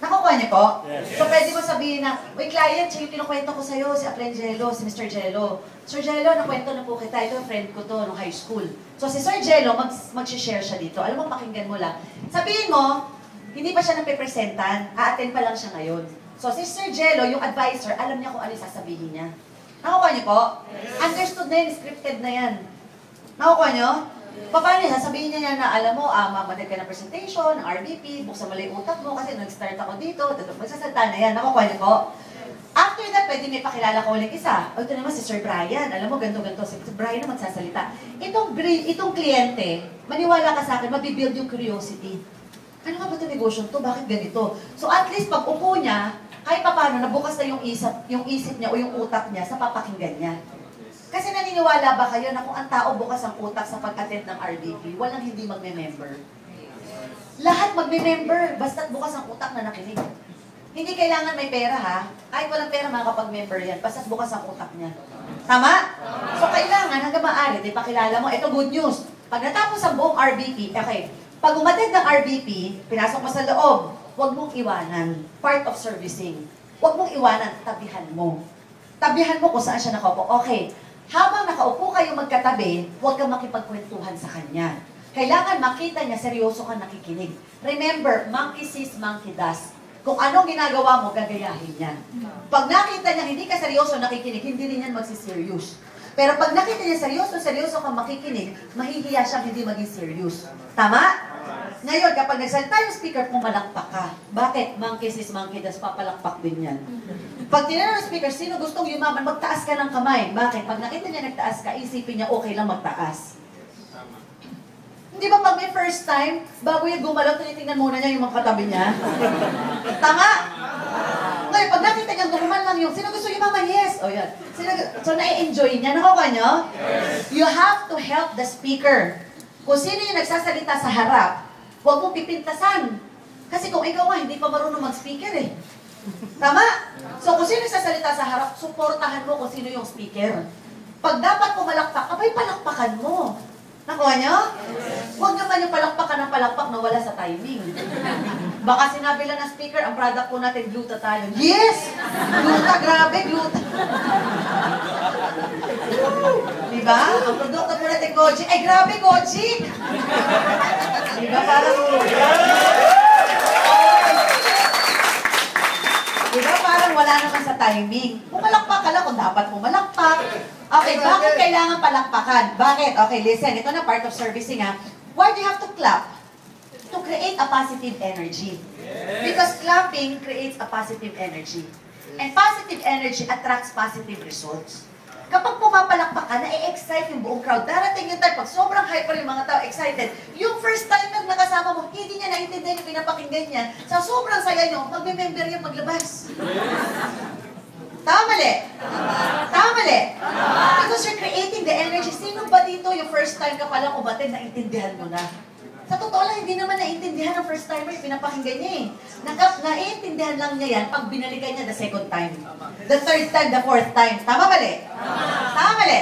Nakukuha niyo po? Yes. So pwede mo sabihin na, uy client, siya yung kinukwento ko sa'yo, si Aplangelo, si Mr. Jello. Sir Jello, nakwento na po kita, ito friend ko to nung high school. So si Sir Jello, mag-share siya dito. Alam mo, pakinggan mo lang. Sabihin mo, hindi pa siya napipresentan, a-attend pa lang siya ngayon. So, si Sir Jello, yung advisor, alam niya kung ano sasabihin niya. Nakukuha niyo po? Understood na yan, scripted na yan. Nakukuha niyo? Paano niya? Sasabihin niya na, alam mo, mamadal ka ng presentation, ng RBP, buksan mo lang yung utak mo kasi nag-start ako dito, magsasalta na yan. Nakukuha niyo po? After that, pwede may pakilala ko ulit isa. O, ito naman si Sir Brian. Alam mo, ganito-ganito. Si Brian na magsasalita. Itong kliyente, maniwala ka sa akin, mabibuild yung curiosity. Ano nga ba ito negosyo to? Bakit ganito? So at least pag upo niya, kahit pa paano, nabukas na yung isip niya o yung utak niya sa papakinggan niya. Kasi naniniwala ba kayo na kung ang tao bukas ang utak sa pag-attend ng RBP, walang hindi magme-member? Lahat magme-member, basta't bukas ang utak na nakinig. Hindi kailangan may pera ha. Kahit walang pera makakapag-member yan, basta't bukas ang utak niya. Tama? So kailangan hanggang maaari, di pakilala mo, ito good news. Pag natapos ang buong RBP, okay, pag umatid ng RBP, pinasok mo sa loob, huwag mong iwanan. Part of servicing. Huwag mong iwanan, tabihan mo. Tabihan mo kung saan siya nakaupo. Okay, habang nakaupo kayo magkatabi, huwag kang makipagkwentuhan sa kanya. Kailangan makita niya, seryoso kang nakikinig. Remember, monkey sees, monkey does. Kung anong ginagawa mo, gagayahin niya. Pag nakita niya hindi ka seryoso nakikinig, hindi rin yan magsiserious. Pero pag nakita niya seryoso kang makikinig, mahihiya siyang hindi maging serious. Tama? Ngayon, kapag nagsalita yung speaker, pumalakpak ka. Bakit? Monkey sees, monkey does, papalakpak din yan. Pag tinanong ng speaker, sino gustong yumaman, magtaas ka ng kamay. Bakit? Pag nakita niya nagtaas ka, isipin niya, okay lang magtaas. Hindi ba pag may first time, bago yung gumalaw, tinitingnan muna niya yung mga katabi niya? Tama? Ngayon, pag nakita niya, normal lang yung, sino gusto yumaman? Yes! O yan. So, na-enjoy niya. Nakuha niyo? Yes. You have to help the speaker. Kung sino yung nagsasalita sa harap, huwag mong pipintasan. Kasi kung ikaw nga, hindi pa marunong mag-speaker eh. Tama? So kung sino nagsasalita sa harap, suportahan mo kung sino yung speaker. Pag dapat pumalakpak, abay palakpakan mo. Nakuha niyo? Huwag naman yung palakpakan ng palakpak na wala sa timing. Baka sinabi lang ng speaker, ang product po natin, glutathione. Yes! Gluta, grabe, gluta. Diba? Ang produkto po natin, Kojic. Ay, grabe, Kojic! Diba? Parang... Diba? Parang wala naman sa timing. Pumalakpak ka lang kung dapat pumalakpak. Okay, bakit kailangan palakpakan? Bakit? Okay, listen. Ito na part of servicing ha. Why do you have to clap? To create a positive energy. Because clapping creates a positive energy. And positive energy attracts positive results. Kapag pumapalakpak ka, na-excite yung buong crowd. Darating yung time, pag sobrang hyper yung mga tao, excited, yung first time na nakasama mo, hindi niya naintindihan yung pinapakinggan niya. Sa sobrang saya nyo, magme-member yung maglabas. Tama mali? Tama mali? Because you're creating the energy. Sino ba dito yung first time ka palang umatin, naintindihan mo na? Sa totoo lang, hindi naman naintindihan ng first timer, pinapakinggan niya eh. Naiintindihan lang niya yan pag binalikan niya the second time. The third time, the fourth time. Tama mali? Tama mali?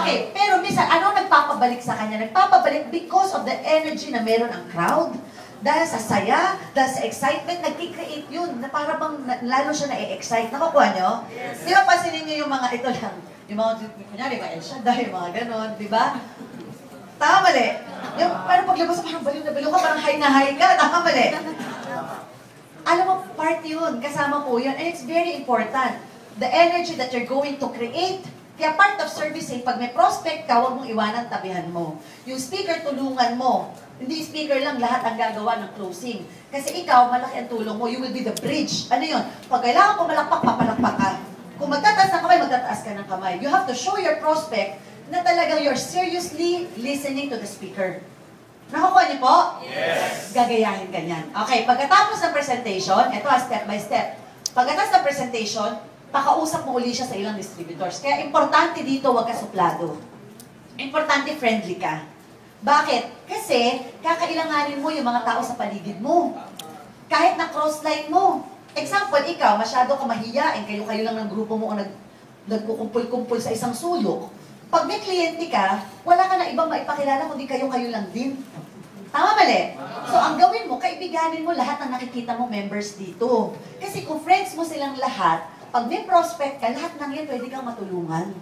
Okay, pero minsan, ano nagpapabalik sa kanya? Nagpapabalik because of the energy na meron ang crowd. Dahil sa saya, dahil sa excitement, nag-create yun, na para bang lalo siya na-excite. Nakukuha niyo? Yes. Di ba pasinin niyo yung mga ito lang? Yung mga, kunyari, mga El Shaddai, yung mga ganon, di ba? Tama mali. Yung, pero paglabas, parang baliw na baliw ka, parang high na high ka. Tama mali. Alam mo, part yun. Kasama po yun. And it's very important. The energy that you're going to create. Kaya part of servicing, pag may prospect ka, huwag mong iwanan, tabihan mo. Yung speaker, tulungan mo. Hindi speaker lang, lahat ang gagawa ng closing. Kasi ikaw, malaki ang tulong mo. You will be the bridge. Ano yun? Pag kailangan pumalakpak, papalakpak ka. Kung magtataas ng kamay, magtataas ka ng kamay. You have to show your prospect na talagang you're seriously listening to the speaker. Nakukuha niyo po? Yes. Gagayahin ka niyan. Okay, pagkatapos ng presentation, ito step by step. Pagkatapos ng presentation, pakausap mo uli siya sa ilang distributors. Kaya importante dito, huwag ka suplado. Importante, friendly ka. Bakit? Kasi, kakailanganin mo yung mga tao sa paligid mo. Kahit na cross-line mo. Example, ikaw, masyado ka mahiyain, kayo-kayo lang ng grupo mo o nagkukumpul-kumpul sa isang sulok. Pag may kliyente ka, wala ka na ibang maipakilala kundi kayo-kayo lang din. Tama mali? So, ang gawin mo, kaibiganin mo lahat ng nakikita mo members dito. Kasi kung friends mo silang lahat, pag may prospect ka, lahat ng yan pwede kang matulungan.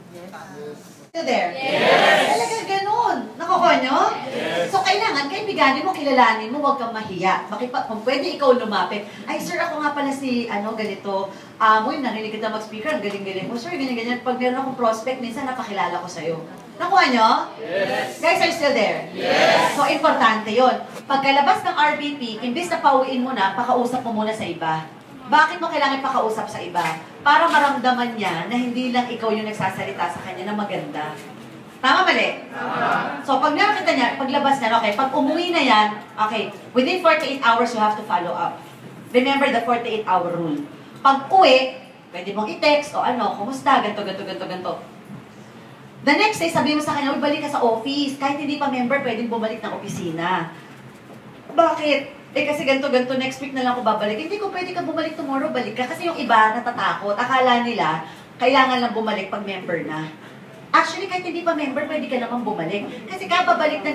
You there? Yes. Talaga ganun. Nakukuha nyo? Yes. So, kailangan, kaibiganin mo, kilalanin mo, huwag kang mahiya. Kung pwede ikaw lumapit, ay, sir, ako nga pala si, ganito, uy, narinig kita mag-speaker, ang galing-galing mo. Sir, ganyan-ganyan. Pag meron akong prospect, minsan napakilala ko sa'yo. Nakuha nyo? Yes. Guys, are you still there? Yes. So, importante yon. Pagkalabas ng RBP, imbis na pauwiin mo na, pakausap mo muna sa iba. Bakit mo kailangan pakausap sa iba? Para maramdaman niya na hindi lang ikaw yung nagsasalita sa kanya na maganda. Tama mali? Tama. So, pag nakita niya, paglabas niya, okay, pag umuwi na yan, okay, within 48 hours, you have to follow up. Remember the 48-hour rule. Pag uwi, pwede mong i-text o kumusta, ganto. The next day, sabihin mo sa kanya, balik ka sa office. Kahit hindi pa member, pwedeng bumalik ng opisina. Bakit? Kasi ganto, next week na lang ako babalik. Hindi ko pwede ka bumalik tomorrow, balik ka. Kasi yung iba natatakot. Akala nila, kailangan lang bumalik pag member na. Actually, kahit hindi pa member, pwede ka naman bumalik. Kasi kababalik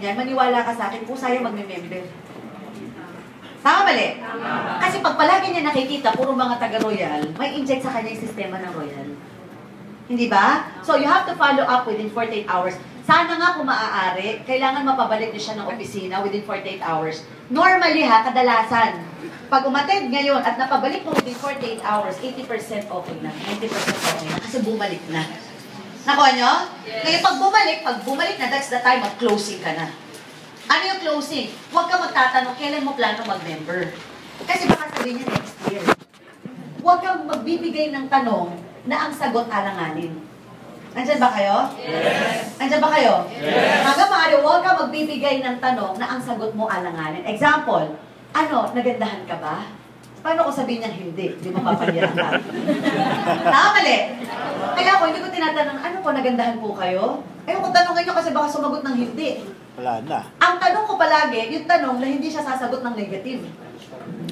niyan, maniwala ka sa akin, kung sayang magme-member. Tama mali? Kasi pag palagi niya nakikita, puro mga taga-Royal, may inject sa kanya yung sistema ng Royal. Hindi ba? So, you have to follow up within 48 hours. Sana nga kung maaari, kailangan mapabalik niyo siya ng opisina within 48 hours. Normally kadalasan, pag umattend ngayon at napabalik mo within 48 hours, 80% okay na, 90% okay na, kasi bumalik na. Nakuha nyo? Yes. Ngayon pag bumalik na, that's the time of closing ka na. Ano yung closing? Huwag ka magtatanong, kailan mo plano mag-member? Kasi baka sabihin niya next year. Huwag kang magbibigay ng tanong na ang sagot alanganin. Andyan ba kayo? Yes. Andyan ba kayo? Yes. Hanggang maaari, huwag ka magbibigay ng tanong na ang sagot mo alanganin. Example, nagandahan ka ba? Paano ko sabihin niyang hindi? Hindi mo papahiya ka. Tama mali? Kaya ako, hindi ko tinatanong, nagandahan po kayo? Kung tanongin niyo kasi baka sumagot ng hindi. Wala na. Ang tanong ko palagi, yung tanong na hindi siya sasagot ng negative.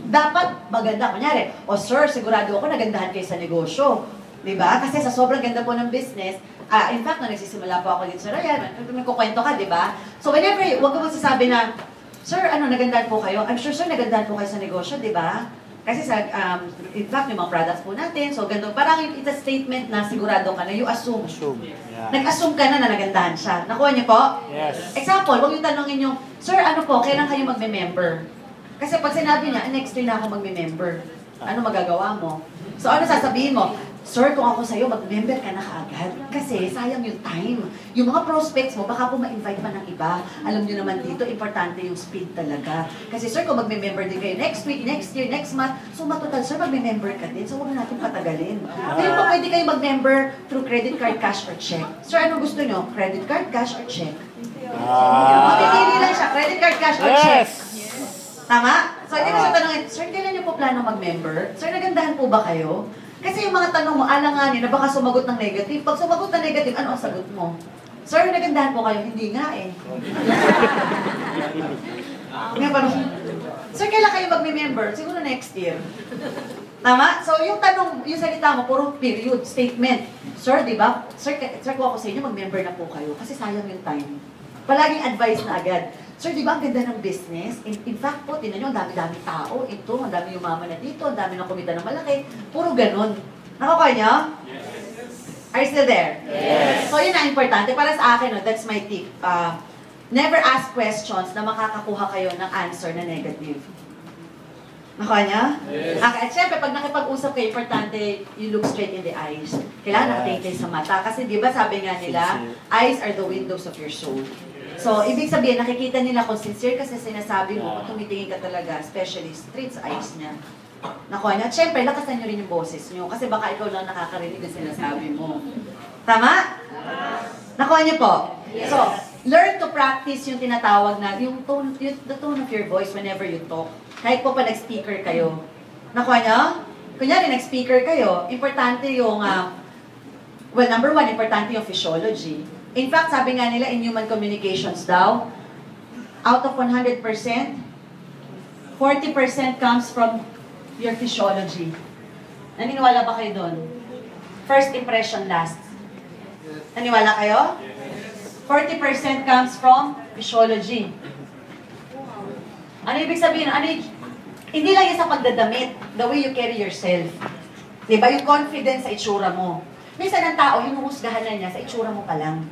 Dapat maganda. Kunyari, sir, sigurado ako nagandahan kayo sa negosyo. Diba? Kasi sa sobrang ganda po ng business, in fact, nung nagsisimula po ako dito sa Royal, nagkukwento ka, diba? So whenever, huwag ka magsasabi na, sir, nagandahan po kayo? I'm sure, sir, nagandahan po kayo sa negosyo, diba? Kasi in fact, yung mga products po natin, so ganito, parang it's a statement na sigurado ka na, you assume. Yeah. Nag-assume ka na nagandahan siya. Nakuha niyo po? Yes. Example, huwag yung tanongin yung, sir, kailan kayo magme-member? Kasi pag sinabi niya, next year na ako magme-member, ano magagawa mo? So ano sasabihin mo? Sir, kung ako sa'yo, mag-member ka na kaagad. Kasi sayang yung time. Yung mga prospects mo, baka po ma-invite pa ng iba. Alam nyo naman dito, importante yung speed talaga. Kasi sir, kung mag-member din kayo next week, next year, next month, so matotal, sir, mag-member ka din. So huwag natin patagalin. Ngayon po, pwede kayo mag-member through credit card, cash, or check. Sir, anong gusto nyo? Credit card, cash, or check? Mapipili lang siya, credit card, cash, or check. Tama? So, hindi ko siya tanongin, sir, kailan nyo po plano mag-member? Sir, nagandahan po ba kayo? Kasi yung mga tanong mo, alanganin na baka sumagot ng negative. Pag sumagot ng negative, ano ang sagot mo? Sir, nagandahan po kayo? Hindi nga eh. Nga parang, sir, kailan kayo mag-member? Siguro next year. Tama? So, yung tanong, yung salita mo, puro period, statement. Sir, di ba? Sir, kung ako sa inyo, mag-member na po kayo. Kasi sayang yung time. Palaging advice na agad. Sir, di ba ang ganda ng business? In fact po, tinan nyo, ang dami-dami tao. Ito, ang dami yung mama na dito, ang dami ng kumita ng malaki. Puro ganun. Nakukuha nyo? Yes. Are you still there? Yes. So, yun ang importante. Para sa akin, that's my tip. Never ask questions na makakakuha kayo ng answer na negative. Nakuha nyo? Yes. Okay, at syempre, pag nakipag-usap kayo, importante, you look straight in the eyes. Kailangan nakatingin kayo sa mata. Kasi di ba sabi nga nila, eyes are the windows of your soul. So, ibig sabihin, nakikita nila kung sincere kasi sinasabi mo, kung tumitingin ka talaga, especially straight sa eyes niya. Nakuha niya. At syempre, lakasan niyo rin yung boses niyo kasi baka ikaw lang nakakarinig ng sinasabi mo. Tama? Nakuha niyo po? Yes. So, learn to practice yung tinatawag na, the tone of your voice whenever you talk. Kahit po pa nag-speaker kayo. Nakuha niyo? Kunyari, nag-speaker kayo, importante yung, well, number one, importante yung physiology. In fact, sabi nga nila in human communications daw, out of 100%, 40% comes from your physiology. Naniniwala ba kayo doon? First impression last. Naniwala kayo? 40% comes from physiology. Ano ibig sabihin? Hindi lang yan sa pagdadamit, the way you carry yourself. Diba? Yung confidence sa itsura mo. Minsan ang tao, hinuhusgahan na niya sa itsura mo pa lang.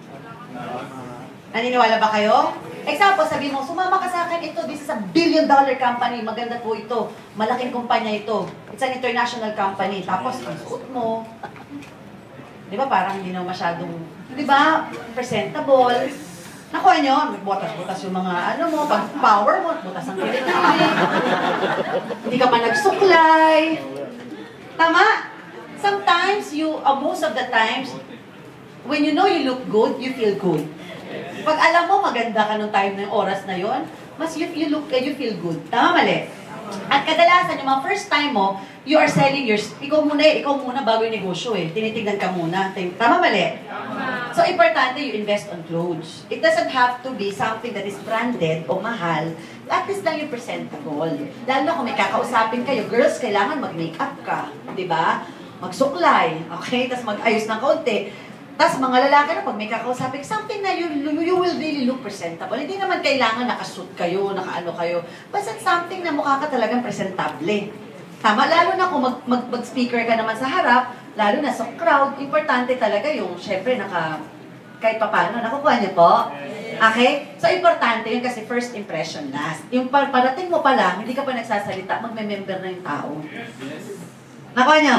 Naniniwala ba kayo? Example, sabi mo, sumama ka sa akin, this is a billion-dollar company, maganda po ito, malaking kumpanya ito, it's an international company, tapos ang suot mo, di ba parang hindi na masyadong, di ba, presentable. Nakuha nyo, butas-butas yung mga mo, pag power mo, butas ang kilikili. Hindi ka pa nagsuklay. Tama? Sometimes, most of the times, when you know you look good, you feel good. Pag alam mo maganda ka nung time na yung oras na yon, mas you feel good. Tama, mali? At kadalasan, yung mga first time mo, you are selling ikaw muna bago yung negosyo eh. Tinitignan ka muna. Tama, mali? So, importante you invest on clothes. It doesn't have to be something that is branded o mahal. At least lang yung presentable. Lalo na kung may kakausapin kayo, girls, kailangan mag-makeup ka. Diba? Magsuklay. Okay? Tapos mag-ayos ng kaunti. Tapos mga lalaki na pag may kakausapin, something na you will really look presentable. Hindi naman kailangan nakasuit kayo, nakaano kayo. Basta something na mukha ka talagang presentable. Tama, lalo na kung mag-speaker ka naman sa harap, lalo na sa crowd, importante talaga yung, syempre, kahit pa paano, nakukuha niyo po? Okay? So, importante yun kasi first impression last. Yung parating mo pa lang, hindi ka pa nagsasalita, magme-member na yung tao. Nakuha niyo?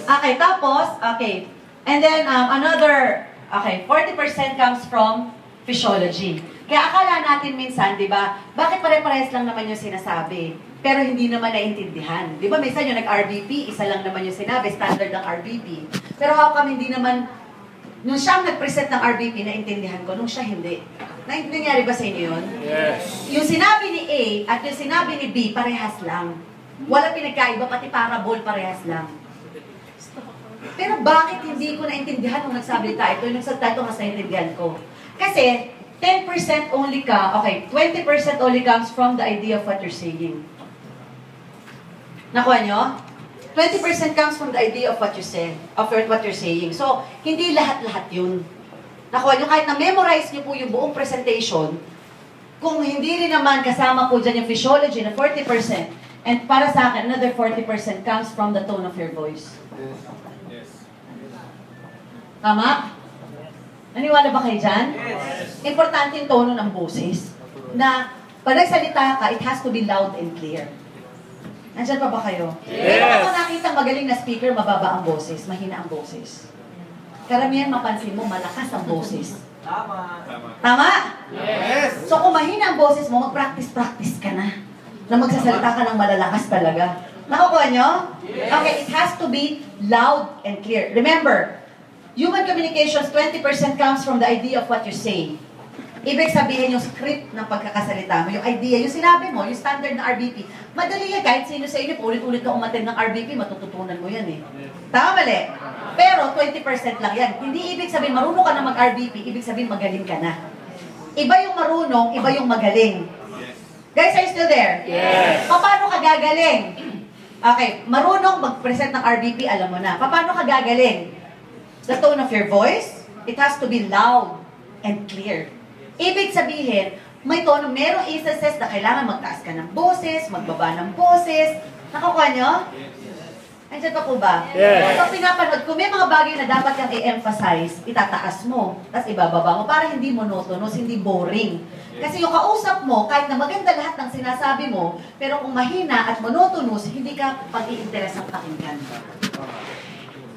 Okay, tapos, okay. And then, 40% comes from physiology. Kaya akala natin minsan, di ba, bakit pare-parehas lang naman yung sinasabi, pero hindi naman naiintindihan. Di ba, minsan yung nag-RBP, isa lang naman yung sinabi, standard ng RBP. Pero how come hindi naman, nung siyang nag-present ng RBP, naintindihan ko, nung siya hindi. Nangyari ba sa inyo yun? Yes. Yung sinabi ni A at yung sinabi ni B, parehas lang. Wala pinagkaiba, pati parabol, parehas lang. Pero bakit hindi ko naintindihan nung nagsasalita ito? Yung nagsalita ito, mas naintindihan ko. Kasi, 10% only 20% only comes from the idea of what you're saying. Nakuha nyo? 20% comes from the idea of what you say, of what you're saying. So, hindi lahat-lahat yun. Nakuha nyo? Kahit na-memorize nyo po yung buong presentation, kung hindi rin naman kasama po dyan yung physiology na 40%, and para sa akin, another 40% comes from the tone of your voice. Tama? Naniwala ba kayo dyan? Yes. Importante yung tono ng boses. Na, pag nagsalita ka, it has to be loud and clear. Nandiyan pa ba kayo? Yes. Pero kung nakita magaling na speaker, mababa ang boses, mahina ang boses. Karamihan mapansin mo, malakas ang boses. Tama. Tama? Yes. So kung mahina ang boses mo, mag-practice ka na. Na magsasalita ka ng malalakas talaga. Nakukuha nyo? Yes. Okay, it has to be loud and clear. Remember, human communications, 20% comes from the idea of what you say. Ibig sabihin yung script ng pagkakasalita mo, yung idea, yung sinabi mo, yung standard na RBP. Madali yan, kahit sino sa inyo, ulit-ulit ka umattend ng RBP, matututunan mo yan eh. Tama mali? Pero 20% lang yan. Hindi ibig sabihin, marunong ka na mag-RBP, ibig sabihin magaling ka na. Iba yung marunong, iba yung magaling. Guys, are you still there? Yes. Paano ka gagaling? Okay, marunong mag-present ng RBP, alam mo na. Paano ka gagaling? The tone of your voice, it has to be loud and clear. Ibig sabihin, may tono, merong instances na kailangan magtaas ka ng boses, magbaba ng boses. Nakukuha nyo? Andiyan pa po ba? Yes. So, pinapanood, kung may mga bagay na dapat kang i-emphasize, itataas mo, tapos ibababa mo, para hindi monotonous, hindi boring. Kasi yung kausap mo, kahit na maganda lahat ng sinasabi mo, pero kung mahina at monotonous, hindi ka pag-i-interest ang pakinggan.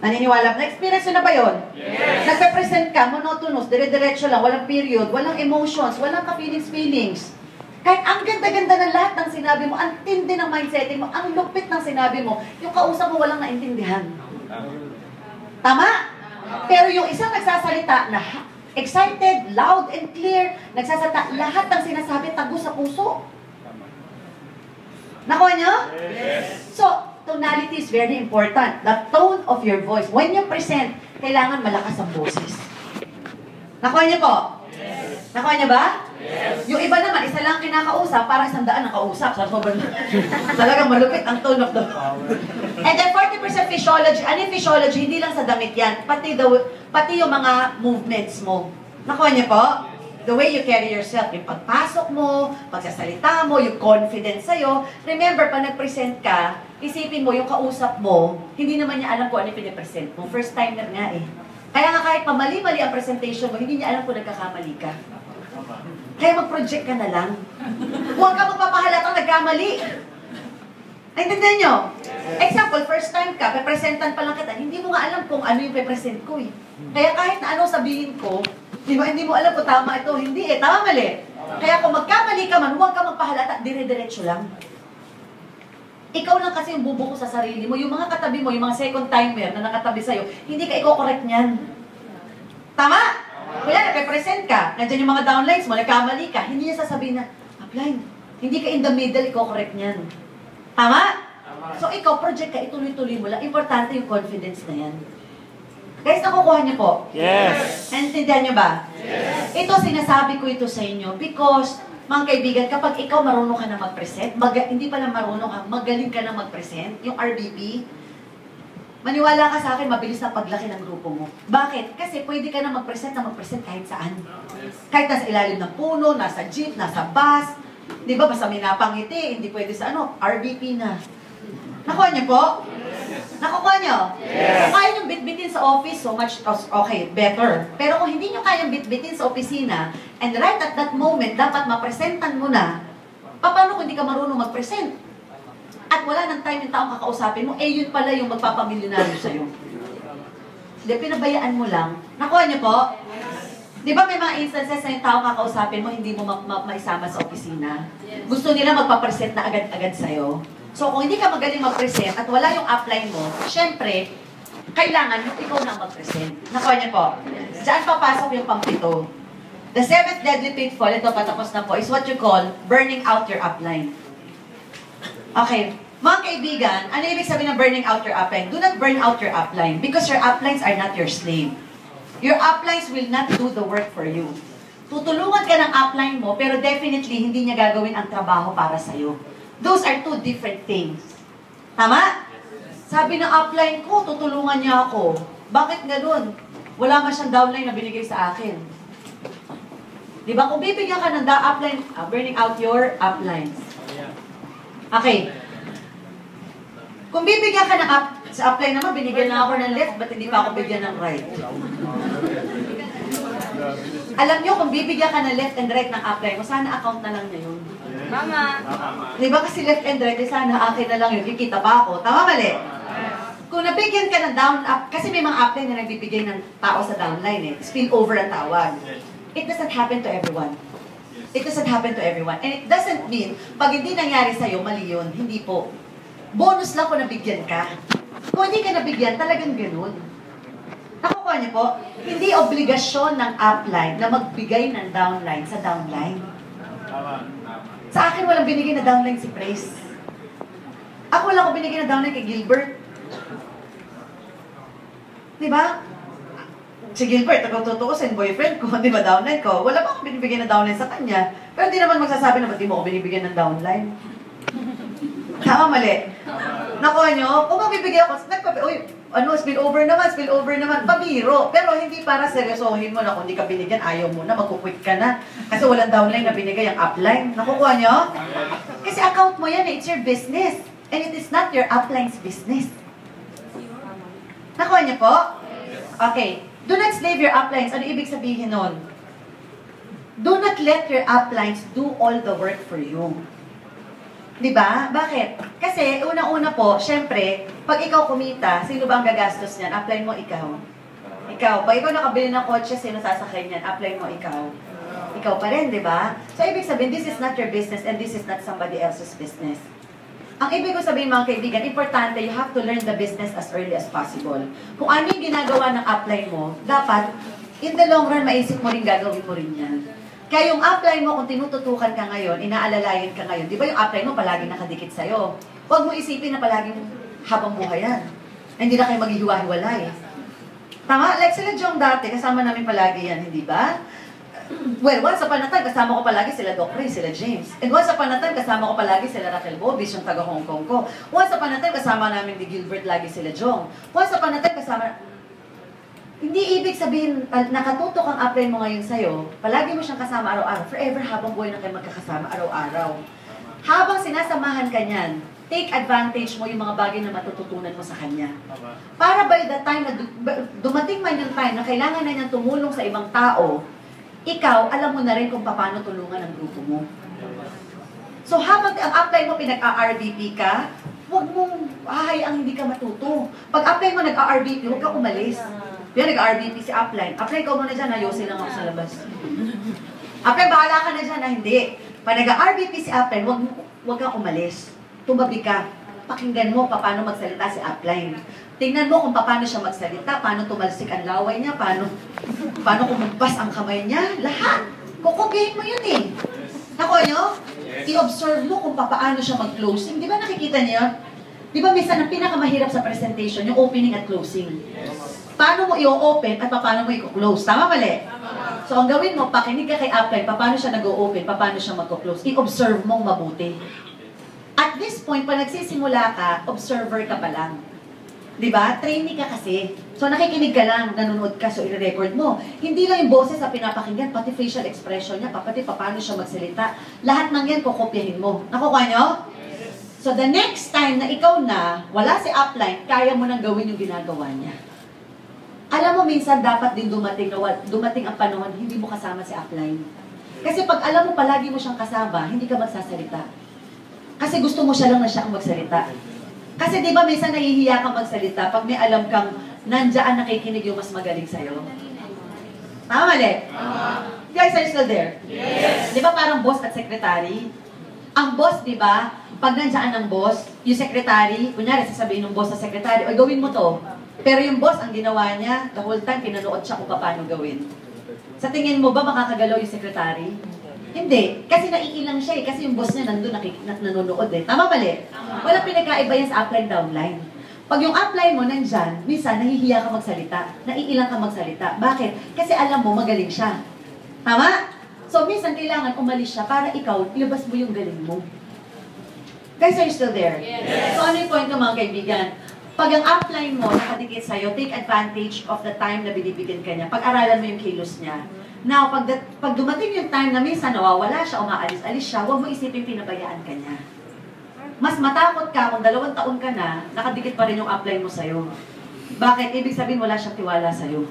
Naniniwala? Na-experience na ba yun? Yes. Nagpe-present ka, monotonous, dire-diretso lang, walang period, walang emotions, walang ka-feelings. Kahit ang ganda-ganda ng lahat ng sinabi mo, ang tindi ng mindsetting mo, ang lupit ng sinabi mo, yung kausap mo walang naintindihan. Tama? Pero yung isang nagsasalita na excited, loud and clear, nagsasata, lahat ng sinasabi tago sa puso. Nakuha nyo? Yes. So, tonality is very important. The tone of your voice. When you present, kailangan malakas ang boses. Nakuha niyo po? Yes. Nakuha niyo ba? Yes. Yung iba naman, isa lang kinakausap, para 100 ang kausap. Sa sobrang talagang malupit ang tone of the And then 40% physiology. Ano yung physiology? Hindi lang sa damit yan. Pati yung mga movements mo. Nakuha niyo po? The way you carry yourself, yung pagpasok mo, pagsasalita mo, yung confidence sa'yo. Remember, pag nag-present ka, isipin mo, yung kausap mo, hindi naman niya alam kung ano yung pinipresent mo. First timer nga eh. Kaya nga kahit pamali-mali ang presentation mo, hindi niya alam kung nagkakamali ka. Kaya mag-project ka na lang. Huwag ka magpapahalatang nagkamali. Naintindihan nyo? Example, first time ka, pepresentan pa lang kita, hindi mo nga alam kung ano yung pepresent ko eh. Kaya kahit na ano sabihin ko, hindi mo alam kung tama ito, hindi eh, tama mali. Kaya kung magkamali ka man, huwag ka magpahalata, dire-diretso lang. Ikaw lang kasi yung bubuko sa sarili mo, yung mga katabi mo, yung mga second timer na nakatabi sa'yo, hindi ka i-correct niyan. Tama? Kaya nagpe-present ka, nandiyan yung mga downlines mo, nagkamali ka, hindi niya sasabihin na, upline, hindi ka in the middle, i-correct niyan. Tama? So ikaw, project ka, ituloy-tuloy mo lang. Importante yung confidence na yan. Guys, nakukuha niyo po? Yes. Naintindihan niyo ba? Yes. Ito, sinasabi ko ito sa inyo because, mga kaibigan, kapag ikaw marunong ka na mag-present, hindi pala marunong ka, magaling ka na mag-present, yung RBP, maniwala ka sa akin, mabilis na paglaki ng grupo mo. Bakit? Kasi pwede ka na mag-present kahit saan. Kahit nasa ilalim ng puno, nasa jeep, nasa bus, di ba, basta may napangiti, hindi pwede sa RBP na. Nakuha niyo po? Nakukuha niyo? Yes. Kung kaya niyong bitbitin sa office, so much, okay, better. Pero kung hindi niyo kayang bitbitin sa opisina, and right at that moment, dapat mapresentan mo na, paano kung hindi ka marunong mag-present? At wala nang time yung taong kakausapin mo, yun pala yung magpapamilyonaryo sa'yo. Hindi, pinabayaan mo lang. Nakuha niyo po? Di ba may mga instances na yung taong kakausapin mo, hindi mo maisama sa opisina? Gusto nila magpapresent na agad-agad sa'yo. So, kung hindi ka magaling mag-present at wala yung upline mo, syempre, kailangan yung ikaw na mag-present. Nakuha niyo po? Diyan papasok yung pang-pito. The 7th deadly pitfall, ito patapos na po, is what you call burning out your upline. Okay. Mga kaibigan, ano ibig sabihin ng burning out your upline? Do not burn out your upline because your uplines are not your slave. Your uplines will not do the work for you. Tutulungan ka ng upline mo, pero definitely hindi niya gagawin ang trabaho para sa'yo. Those are two different things. Tama? Sabi ng upline ko, tutulungan niya ako. Bakit ganun? Wala man siyang downline na binigay sa akin. Di ba? Kung bibigyan ka ng upline, burning out your uplines. Okay. Kung bibigyan ka ng sa upline naman, binigyan na ako ng left, ba't hindi pa ako bigyan ng right? Alam nyo, kung bibigyan ka ng left and right ng upline mo, sana account na lang niya yun. Mama. Di ba kasi left and right, sana akin na lang yun, kikita pa ako. Tama mali? Kung nabigyan ka ng down up, kasi may mga upline na nagbibigay ng tao sa downline eh. Spill over ang tawag. It doesn't happen to everyone. It doesn't happen to everyone. And it doesn't mean, pag hindi nangyari sa'yo, mali yun. Hindi po. Bonus lang kung nabigyan ka. Kung hindi ka nabigyan, talagang ganun. Nakukuha niyo po? Hindi obligasyon ng upline na magbigay ng downline sa downline. Sa akin, walang binigay na downline si Praise. Ako wala ko binigay na downline kay Gilbert. Diba? Si Gilbert, tutuusin, boyfriend ko, di ba, downline ko. Wala pa akong binibigyan na downline sa kanya. Pero hindi naman magsasabi na, ba't di mo ako binibigyan ng downline? Tama, mali. Nakuha nyo, kung mabibigyan ako, spill over naman, pabiro. Pero hindi para seryosohin mo na kung hindi ka binigyan, ayaw mo na, magkukwit ka na. Kasi walang downline na binigay ang upline. Nakukuha nyo? Kasi account mo yan, it's your business. And it is not your upline's business. Nakuha nyo po? Okay. Do not slave your uplines. Ano ibig sabihin nun? Do not let your uplines do all the work for you. Diba? Bakit? Kasi, unang-una po, syempre, pag ikaw kumita, sino ba ang gagastos niyan? Upline mo, ikaw. Ikaw. Pag ikaw nakabili ng kotse, sino sasakay niyan? Upline mo, ikaw. Ikaw pa rin, diba? So, ibig sabihin, this is not your business and this is not somebody else's business. Ang ibig ko sabihin, mga kaibigan, importante, you have to learn the business as early as possible. Kung ano yung ginagawa ng upline mo, dapat in the long run, maisip mo rin, gagawin mo rin yan. Kaya yung upline mo, kung tinututukan ka ngayon, inaalalayan ka ngayon, di ba yung upline mo palagi nakadikit sa'yo? Huwag mo isipin na palaging habang buhay yan. Hindi na kayo maghihiwa-hiwalay. Tama? Like sila Jong dati, kasama namin palagi yan, hindi ba? Well, once upon a time, kasama ko palagi sila Doc Ray, sila James. And once upon a time, kasama ko palagi sila Raquel Bobis, yung taga Hong Kong ko. Once upon a time, kasama namin ni Gilbert lagi sila Jong. Once upon a time, kasama... Hindi ibig sabihin, nakatutok ang upline mo ngayon sa'yo, palagi mo siyang kasama araw-araw, forever habang buhay na kayo magkakasama araw-araw. Habang sinasamahan ka niyan, take advantage mo yung mga bagay na matututunan mo sa kanya. Para by the time na dumating man yung time na kailangan na niyang tumulong sa ibang tao, ikaw, alam mo na rin kung paano tulungan ang grupo mo. So habang ang upline mo pinag-RBP ka, huwag mong hahayaang hindi ka matuto. Pag upline mo nag-RBP, huwag ka umalis. Yan, nag-RBP si upline. Upline, ikaw muna dyan, ayusin lang ako sa labas. Upline, bahala ka na dyan, na hindi. Pag nag-RBP si upline, huwag kang umalis. Tumabi ka. Pakinggan mo paano magsalita si upline. Tingnan mo kung paano siya magsalita, paano tumalsik ang laway niya, paano kumugpas ang kamay niya, lahat. Kukupihin mo yun eh. Nakuha nyo? I-observe mo kung paano siya mag-closing. Di ba nakikita niyo? Di ba minsan ang pinakamahirap sa presentation, yung opening at closing. Paano mo i-open at paano mo i-close? Tama mali? So ang gawin mo, pakinig ka kay upline, paano siya nag-open, paano siya mag-close. I-observe mong mabuti. At this point, pag nagsisimula ka, observer ka pa lang. Diba? Trainee ka kasi. So nakikinig ka lang, nanonood ka, so i-record mo. Hindi lang yung boses sa pinapakinggan, pati facial expression niya, pati paano siya magsalita. Lahat ng yan, kukopyahin mo. Nakukuha nyo? So the next time na ikaw na, wala si upline, kaya mo nang gawin yung ginagawa niya. Alam mo, minsan dapat din dumating ang panahon, hindi mo kasama si upline. Kasi pag alam mo palagi mo siyang kasama, hindi ka magsasalita. Kasi gusto mo siya lang na siya ang magsalita. Kasi di ba minsan nahihiya kang magsalita pag may alam kang nandiyan nakikinig yung mas magaling sa'yo? Tama mali? Guys, are you still there? Yes! Di ba parang boss at secretary? Ang boss, di ba, pag nandiyan ang boss, yung secretary, kunyari sasabihin ng boss sa secretary, o gawin mo to. Pero yung boss, ang ginawa niya, the whole time, pinanood siya kung paano gawin. Sa tingin mo ba makakagalaw yung secretary? Hindi. Kasi naiilang siya eh. Kasi yung boss niya nandun nanonood eh. Tama mali? Walang pinagkaiba yan sa upline downline. Pag yung upline mo nandyan, minsan nahihiya ka magsalita. Naiilang ka magsalita. Bakit? Kasi alam mo, magaling siya. Tama? So minsan kailangan umalis siya para ikaw, ilabas mo yung galing mo. Guys, are you still there? Yes. So ano yung point ko mga kaibigan? Pag ang upline mo nakadikit sa'yo, take advantage of the time na binibigyan ka niya. Pag-aralan mo yung kilos niya. Now, pag dumating yung time na minsan nawawala siya, umaalis-alis siya, huwag mo isipin pinabayaan ka niya. Mas matakot ka kung 2 taon ka na, nakadikit pa rin yung upline mo sa'yo. Bakit? Ibig sabihin wala siyang tiwala sa'yo.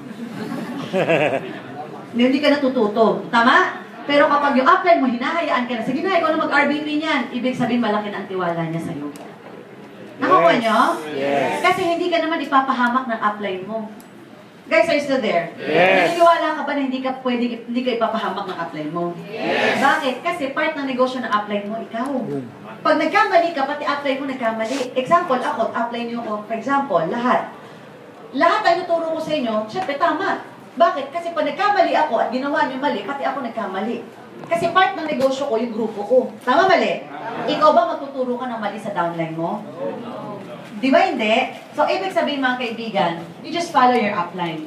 Hindi ka natututo. Tama? Pero kapag yung upline mo, hinahayaan ka na, sige na, ikaw na mag-RBP niyan, ibig sabihin malaki na ang tiwala niya sa'yo. Nakuha niyo? Yes. Kasi hindi ka naman ipapahamak ng upline mo. Guys, are you still there? Yes. Naniniwala ka ba na hindi ka ipapahamak ng upline mo? Yes. Bakit? Kasi part ng negosyo ng upline mo, ikaw. Pag nagkamali ka, pati upline mo nagkamali. Example, ako, upline niyo ako, for example, lahat. Lahat ay nuturo ko sa inyo, syempre tama. Bakit? Kasi pag nagkamali ako at ginawa niyo mali, pati ako nagkamali. Kasi part ng negosyo ko, yung grupo ko. Tama mali? Ikaw ba magtuturo ka ng mali sa downline mo? Di ba hindi? So, ibig sabihin mga kaibigan, you just follow your upline.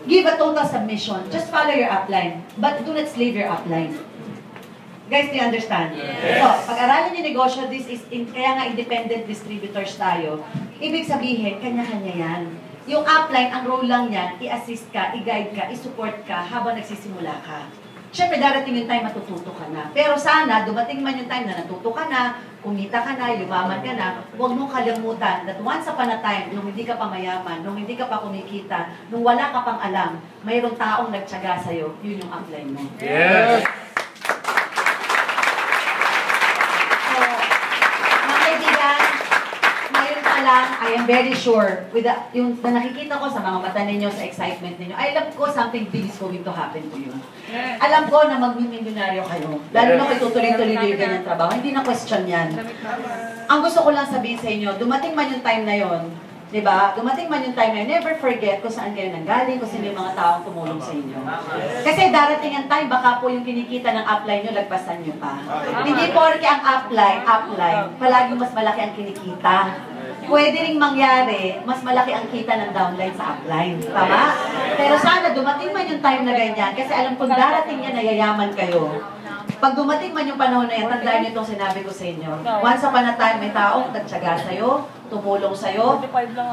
Give a total submission. Just follow your upline. But do not slave your upline. Guys, do you understand? Yes. So, pag-aralan yung negosyo, kaya nga independent distributors tayo. Ibig sabihin, kanya-kanya yan. Yung upline, ang role lang yan, i-assist ka, i-guide ka, i-support ka habang nagsisimula ka. Siyempre, darating yung time matututo ka na. Pero sana, dumating man yung time na natuto ka na, kumita ka na, yumaman ka na, huwag mong kalimutan that once upon a time, nung hindi ka pa mayaman, nung hindi ka pa kumikita, nung wala ka pang alam, mayroong taong nagtyaga sa'yo, yun yung upline mo. Yes! So, mga kaibigan, ngayon pa lang, I am very sure, with yung nakikita ko sa mga mata ninyo, sa excitement ninyo, I alam ko something big is going to happen to you. Alam ko na magmimilyonaryo kayo. Lalo na kung tutuloy-tuloy yung ganyan trabaho. Hindi na question yan. Ang gusto ko lang sabihin sa inyo, dumating man yung time na yon, Diba? Dumating man yung time na never forget kung saan kayo nanggaling, kung sino yung mga taong tumulong sa inyo. Kasi darating ang time, baka po yung kinikita ng upline nyo, lagpasan nyo pa. Hindi porke ang upline, palaging mas malaki ang kinikita. Pwede ring mangyari, mas malaki ang kita ng downline sa upline. Tama? Pero sana dumating man yung time na ganyan, kasi alam kong darating yan, nayayaman kayo. Pag dumating man yung panahon na yan, tandaan niyo itong sinabi ko sa inyo. Once upon a time, may taong nagtsaga sa'yo, tumulong sa'yo,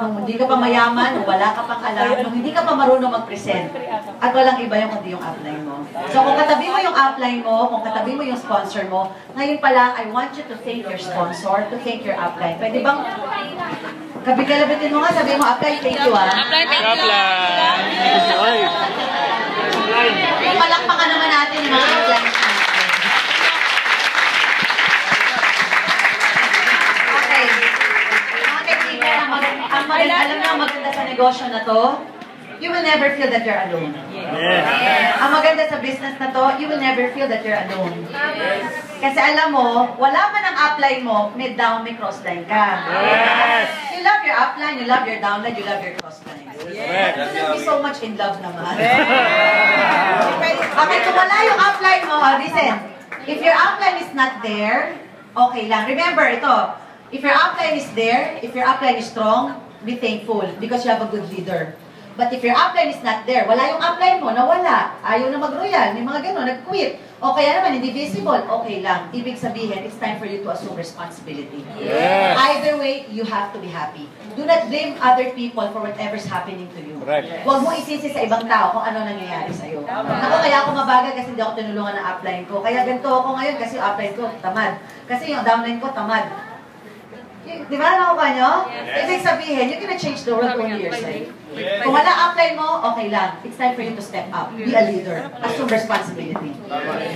nung hindi ka pa mayaman, nung wala ka pang alam, nung hindi ka pa marunong mag-present, at walang iba yung kundi yung upline mo. So kung katabi mo yung upline mo, kung katabi mo yung sponsor mo, ngayon pa lang, I want you to thank your sponsor, to thank your upline. Pwede bang, kabigalabitin mo nga, sabi mo, upline, thank you ah. Upline, thank you. Palakpakan naman natin yung mga upline. Alam mo ang maganda sa negosyo na to, you will never feel that you're alone. Yes. Ang maganda sa business na to, you will never feel that you're alone. Kasi alam mo, wala man ang upline mo, may down, may crossline ka. Yes. You love your upline, you love your downline, you love your crossline. Yes. You'll be so much in love naman. Okay, kung wala yung upline mo, listen, if your upline is not there, okay lang. Remember, ito, if your upline is there, if your upline is strong, be thankful because you have a good leader. But if your upline is not there, wala yung upline mo, nawala, ayaw na mag-royal, may mga gano'n, nag-quit, o kaya naman hindi visible, okay lang. Ibig sabihin, it's time for you to assume responsibility. Yes. Either way, you have to be happy. Do not blame other people for whatever's happening to you. Correct. Huwag mo isisi sa ibang tao kung ano nangyayari sa'yo. Ako, kaya ako mabagal kasi hindi ako tinulungan ng upline ko. Kaya ganito ako ngayon kasi yung upline ko, tamad. Kasi yung downline ko, tamad. Di ba nakuha nyo? Yes. Ibig sabihin, you cannot change the world only yourself. Yes. Kung wala upline mo, okay lang. It's time for you to step up. Be a leader. Assume responsibility.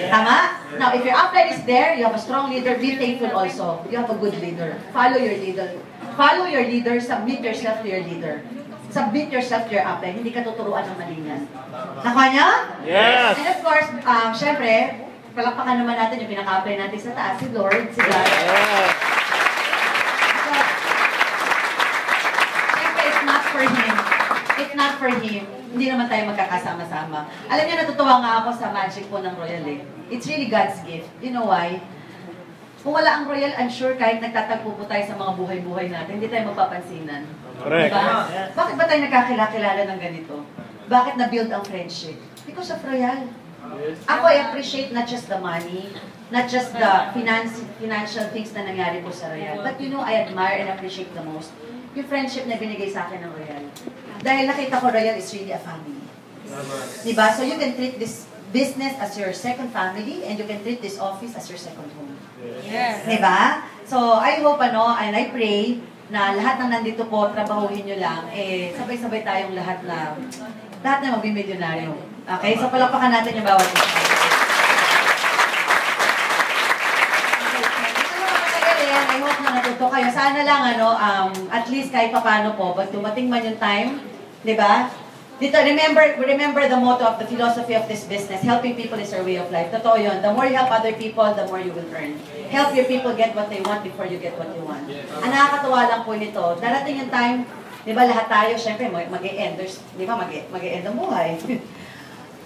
Tama? Now, if your upline is there, you have a strong leader, be thankful also. You have a good leader. Follow your leader. Follow your leader, submit yourself to your leader. Submit yourself to your upline. Hindi ka tuturuan ng malingan. Nakuha nyo? Yes! And of course, syempre, palakpakan naman natin yung pinaka-upline natin sa taas, si Lord, si God. Yes! If not for Him, hindi naman tayo magkakasama-sama. Alam niyo, natutuwa nga ako sa magic po ng Royal eh. It's really God's gift. You know why? Kung wala ang Royal, I'm sure kahit nagtatagpo po tayo sa mga buhay-buhay natin, hindi tayo magpapansinan. Correct. Diba? Bakit ba tayo nagkakilala ng ganito? Bakit na-build ang friendship? Because of Royal. Ako, I appreciate not just the money, not just the financial things na nangyari po sa Royal, but you know, I admire and appreciate the most yung friendship na binigay sa akin ng Royal. Dahil nakita ko Royal is really a family. Diba? So you can treat this business as your second family and you can treat this office as your second home. Yes. Diba? So I hope and I pray na lahat ng nandito po, trabahuhin nyo lang, sabay-sabay tayong lahat na magbi-milyonaryo. Okay? So palakpakan natin yung bawat isa. I hope na natuto kayo. Sana lang, at least kahit paano po, pag dumating man yung time, di ba? Dito, remember the motto of the philosophy of this business, helping people is our way of life. Totoo yun. The more you help other people, the more you will earn. Help your people get what they want before you get what you want. Ang nakakatuwa lang po nito, darating yung time, di ba lahat tayo, syempre, mag-e-end. Di ba, mag-e-end ang buhay.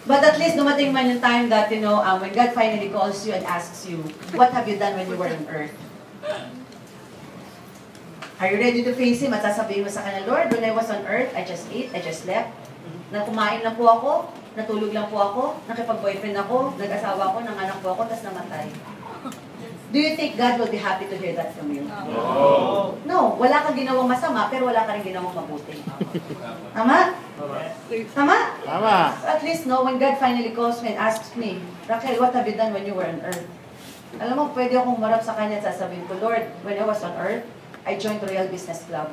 But at least dumating man yung time that, when God finally calls you and asks you, what have you done when you were on earth? Are you ready to face Him? At sasabihin mo sa kanya, Lord, when I was on earth, I just ate, I just slept. Kumain lang po ako, natulog lang po ako, nakipag-boyfriend ako, nag-asawa ako, nanganak po ako, tas namatay. Do you think God will be happy to hear that from you? No. No. Wala kang ginawang masama, pero wala ka rin ginawang mabuti. Tama? Tama? Tama. At least, when God finally calls me and asks me, Raquel, what have you done when you were on earth? Alam mo, pwede akong marap sa kanya at sasabihin ko, Lord, when I was on earth, I joined Royal Business Club.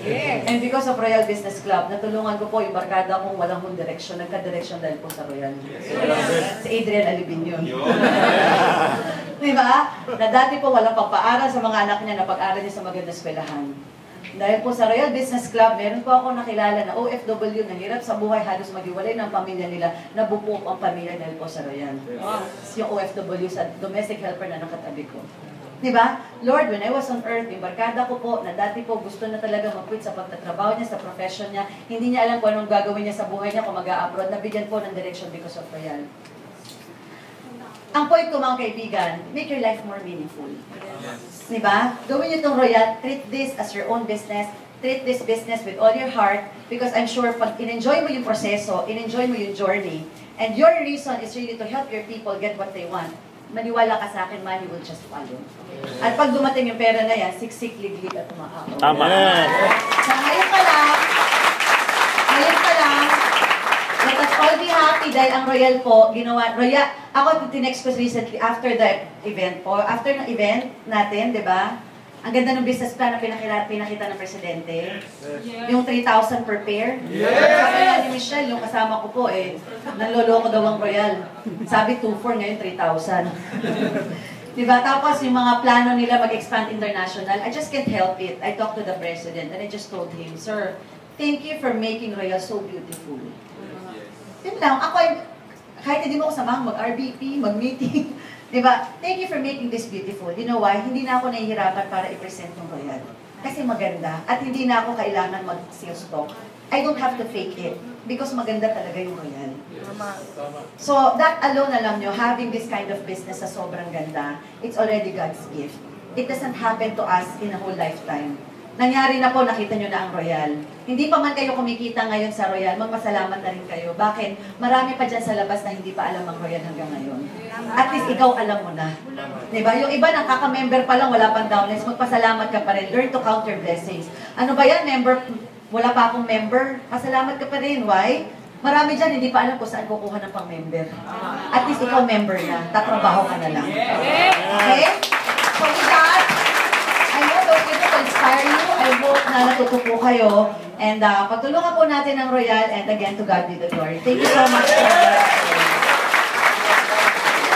Yes. And because of Royal Business Club, natulungan ko po yung barkada kong walang direksyon, nagka-direksyon dahil po sa Royal. Yes. Si Adrian Alibin yun. Diba? Na dati po walang pagpaaral sa mga anak niya na pag-aral niya sa magandang eskwelahan. Dahil po sa Royal Business Club, meron po ako nakilala na OFW na hirap sa buhay, halos maghiwalay ng pamilya nila, nabubuo ang pamilya dahil po sa Royal. Yung OFW sa domestic helper na nakatabi ko. Di ba? Lord, when I was on earth, yung barkada ko po, na dati po gusto na talaga mag-quit sa pagtatrabaho niya, sa profession niya, hindi niya alam kung anong gagawin niya sa buhay niya kung mag-a-abroad, nabigyan po ng direction because of Royal. Ang point ko mga kaibigan, make your life more meaningful. Di ba? Gawin niyo itong Royal, treat this as your own business, treat this business with all your heart, because I'm sure pag in-enjoy mo yung proseso, in-enjoy mo yung journey, and your reason is really to help your people get what they want, maniwala ka sa akin, money will just follow. At pag dumating yung pera na yan, siksik, liglig at umaakaw. Tama. So ngayon pa lang, let us all be happy dahil ang Royal po, ginawa, Royal, ako tinext ko recently after the event po, after ng event natin, di ba? Ang ganda ng business plan na pinakita ng Presidente. Yung 3,000 per pair. Sabi nga ni Michelle, yung kasama ko po nanloloko daw ang Royal. Sabi 2,400, ngayon 3,000. Diba? Tapos yung mga plano nila mag-expand international, I just can't help it. I talked to the President and I just told him, Sir, thank you for making Royal so beautiful. Yun lang, kahit hindi mo ko samahang mag-RBP, mag-meeting, diba? Thank you for making this beautiful. You know why? Hindi na ako nahihirapan para i-present ng Royal. Kasi maganda. At hindi na ako kailangan mag-sales talk. I don't have to fake it. Because maganda talaga yung Royal. So, that alone, alam nyo, having this kind of business na sobrang ganda, it's already God's gift. It doesn't happen to us in a whole lifetime. Nangyari na po, nakita nyo na ang Royal. Hindi pa man kayo kumikita ngayon sa Royal, magpasalamat na rin kayo. Bakit? Marami pa dyan sa labas na hindi pa alam ang Royal hanggang ngayon. At least ikaw alam mo na. Diba? Yung iba nakaka-member pa lang, wala pang downlines, magpasalamat ka pa rin. Learn to count your blessings. Ano ba yan, member? Wala pa akong member. Pasalamat ka pa rin. Why? Marami dyan, hindi pa alam kung saan kukuha ng pang-member. At least ikaw member na. Tatrabaho ka na lang. Okay? So with that, I hope those people will inspire you. I hope na natutupo kayo. And pagtulungan po natin ang Royal. And again, to God be the glory. Thank you so much for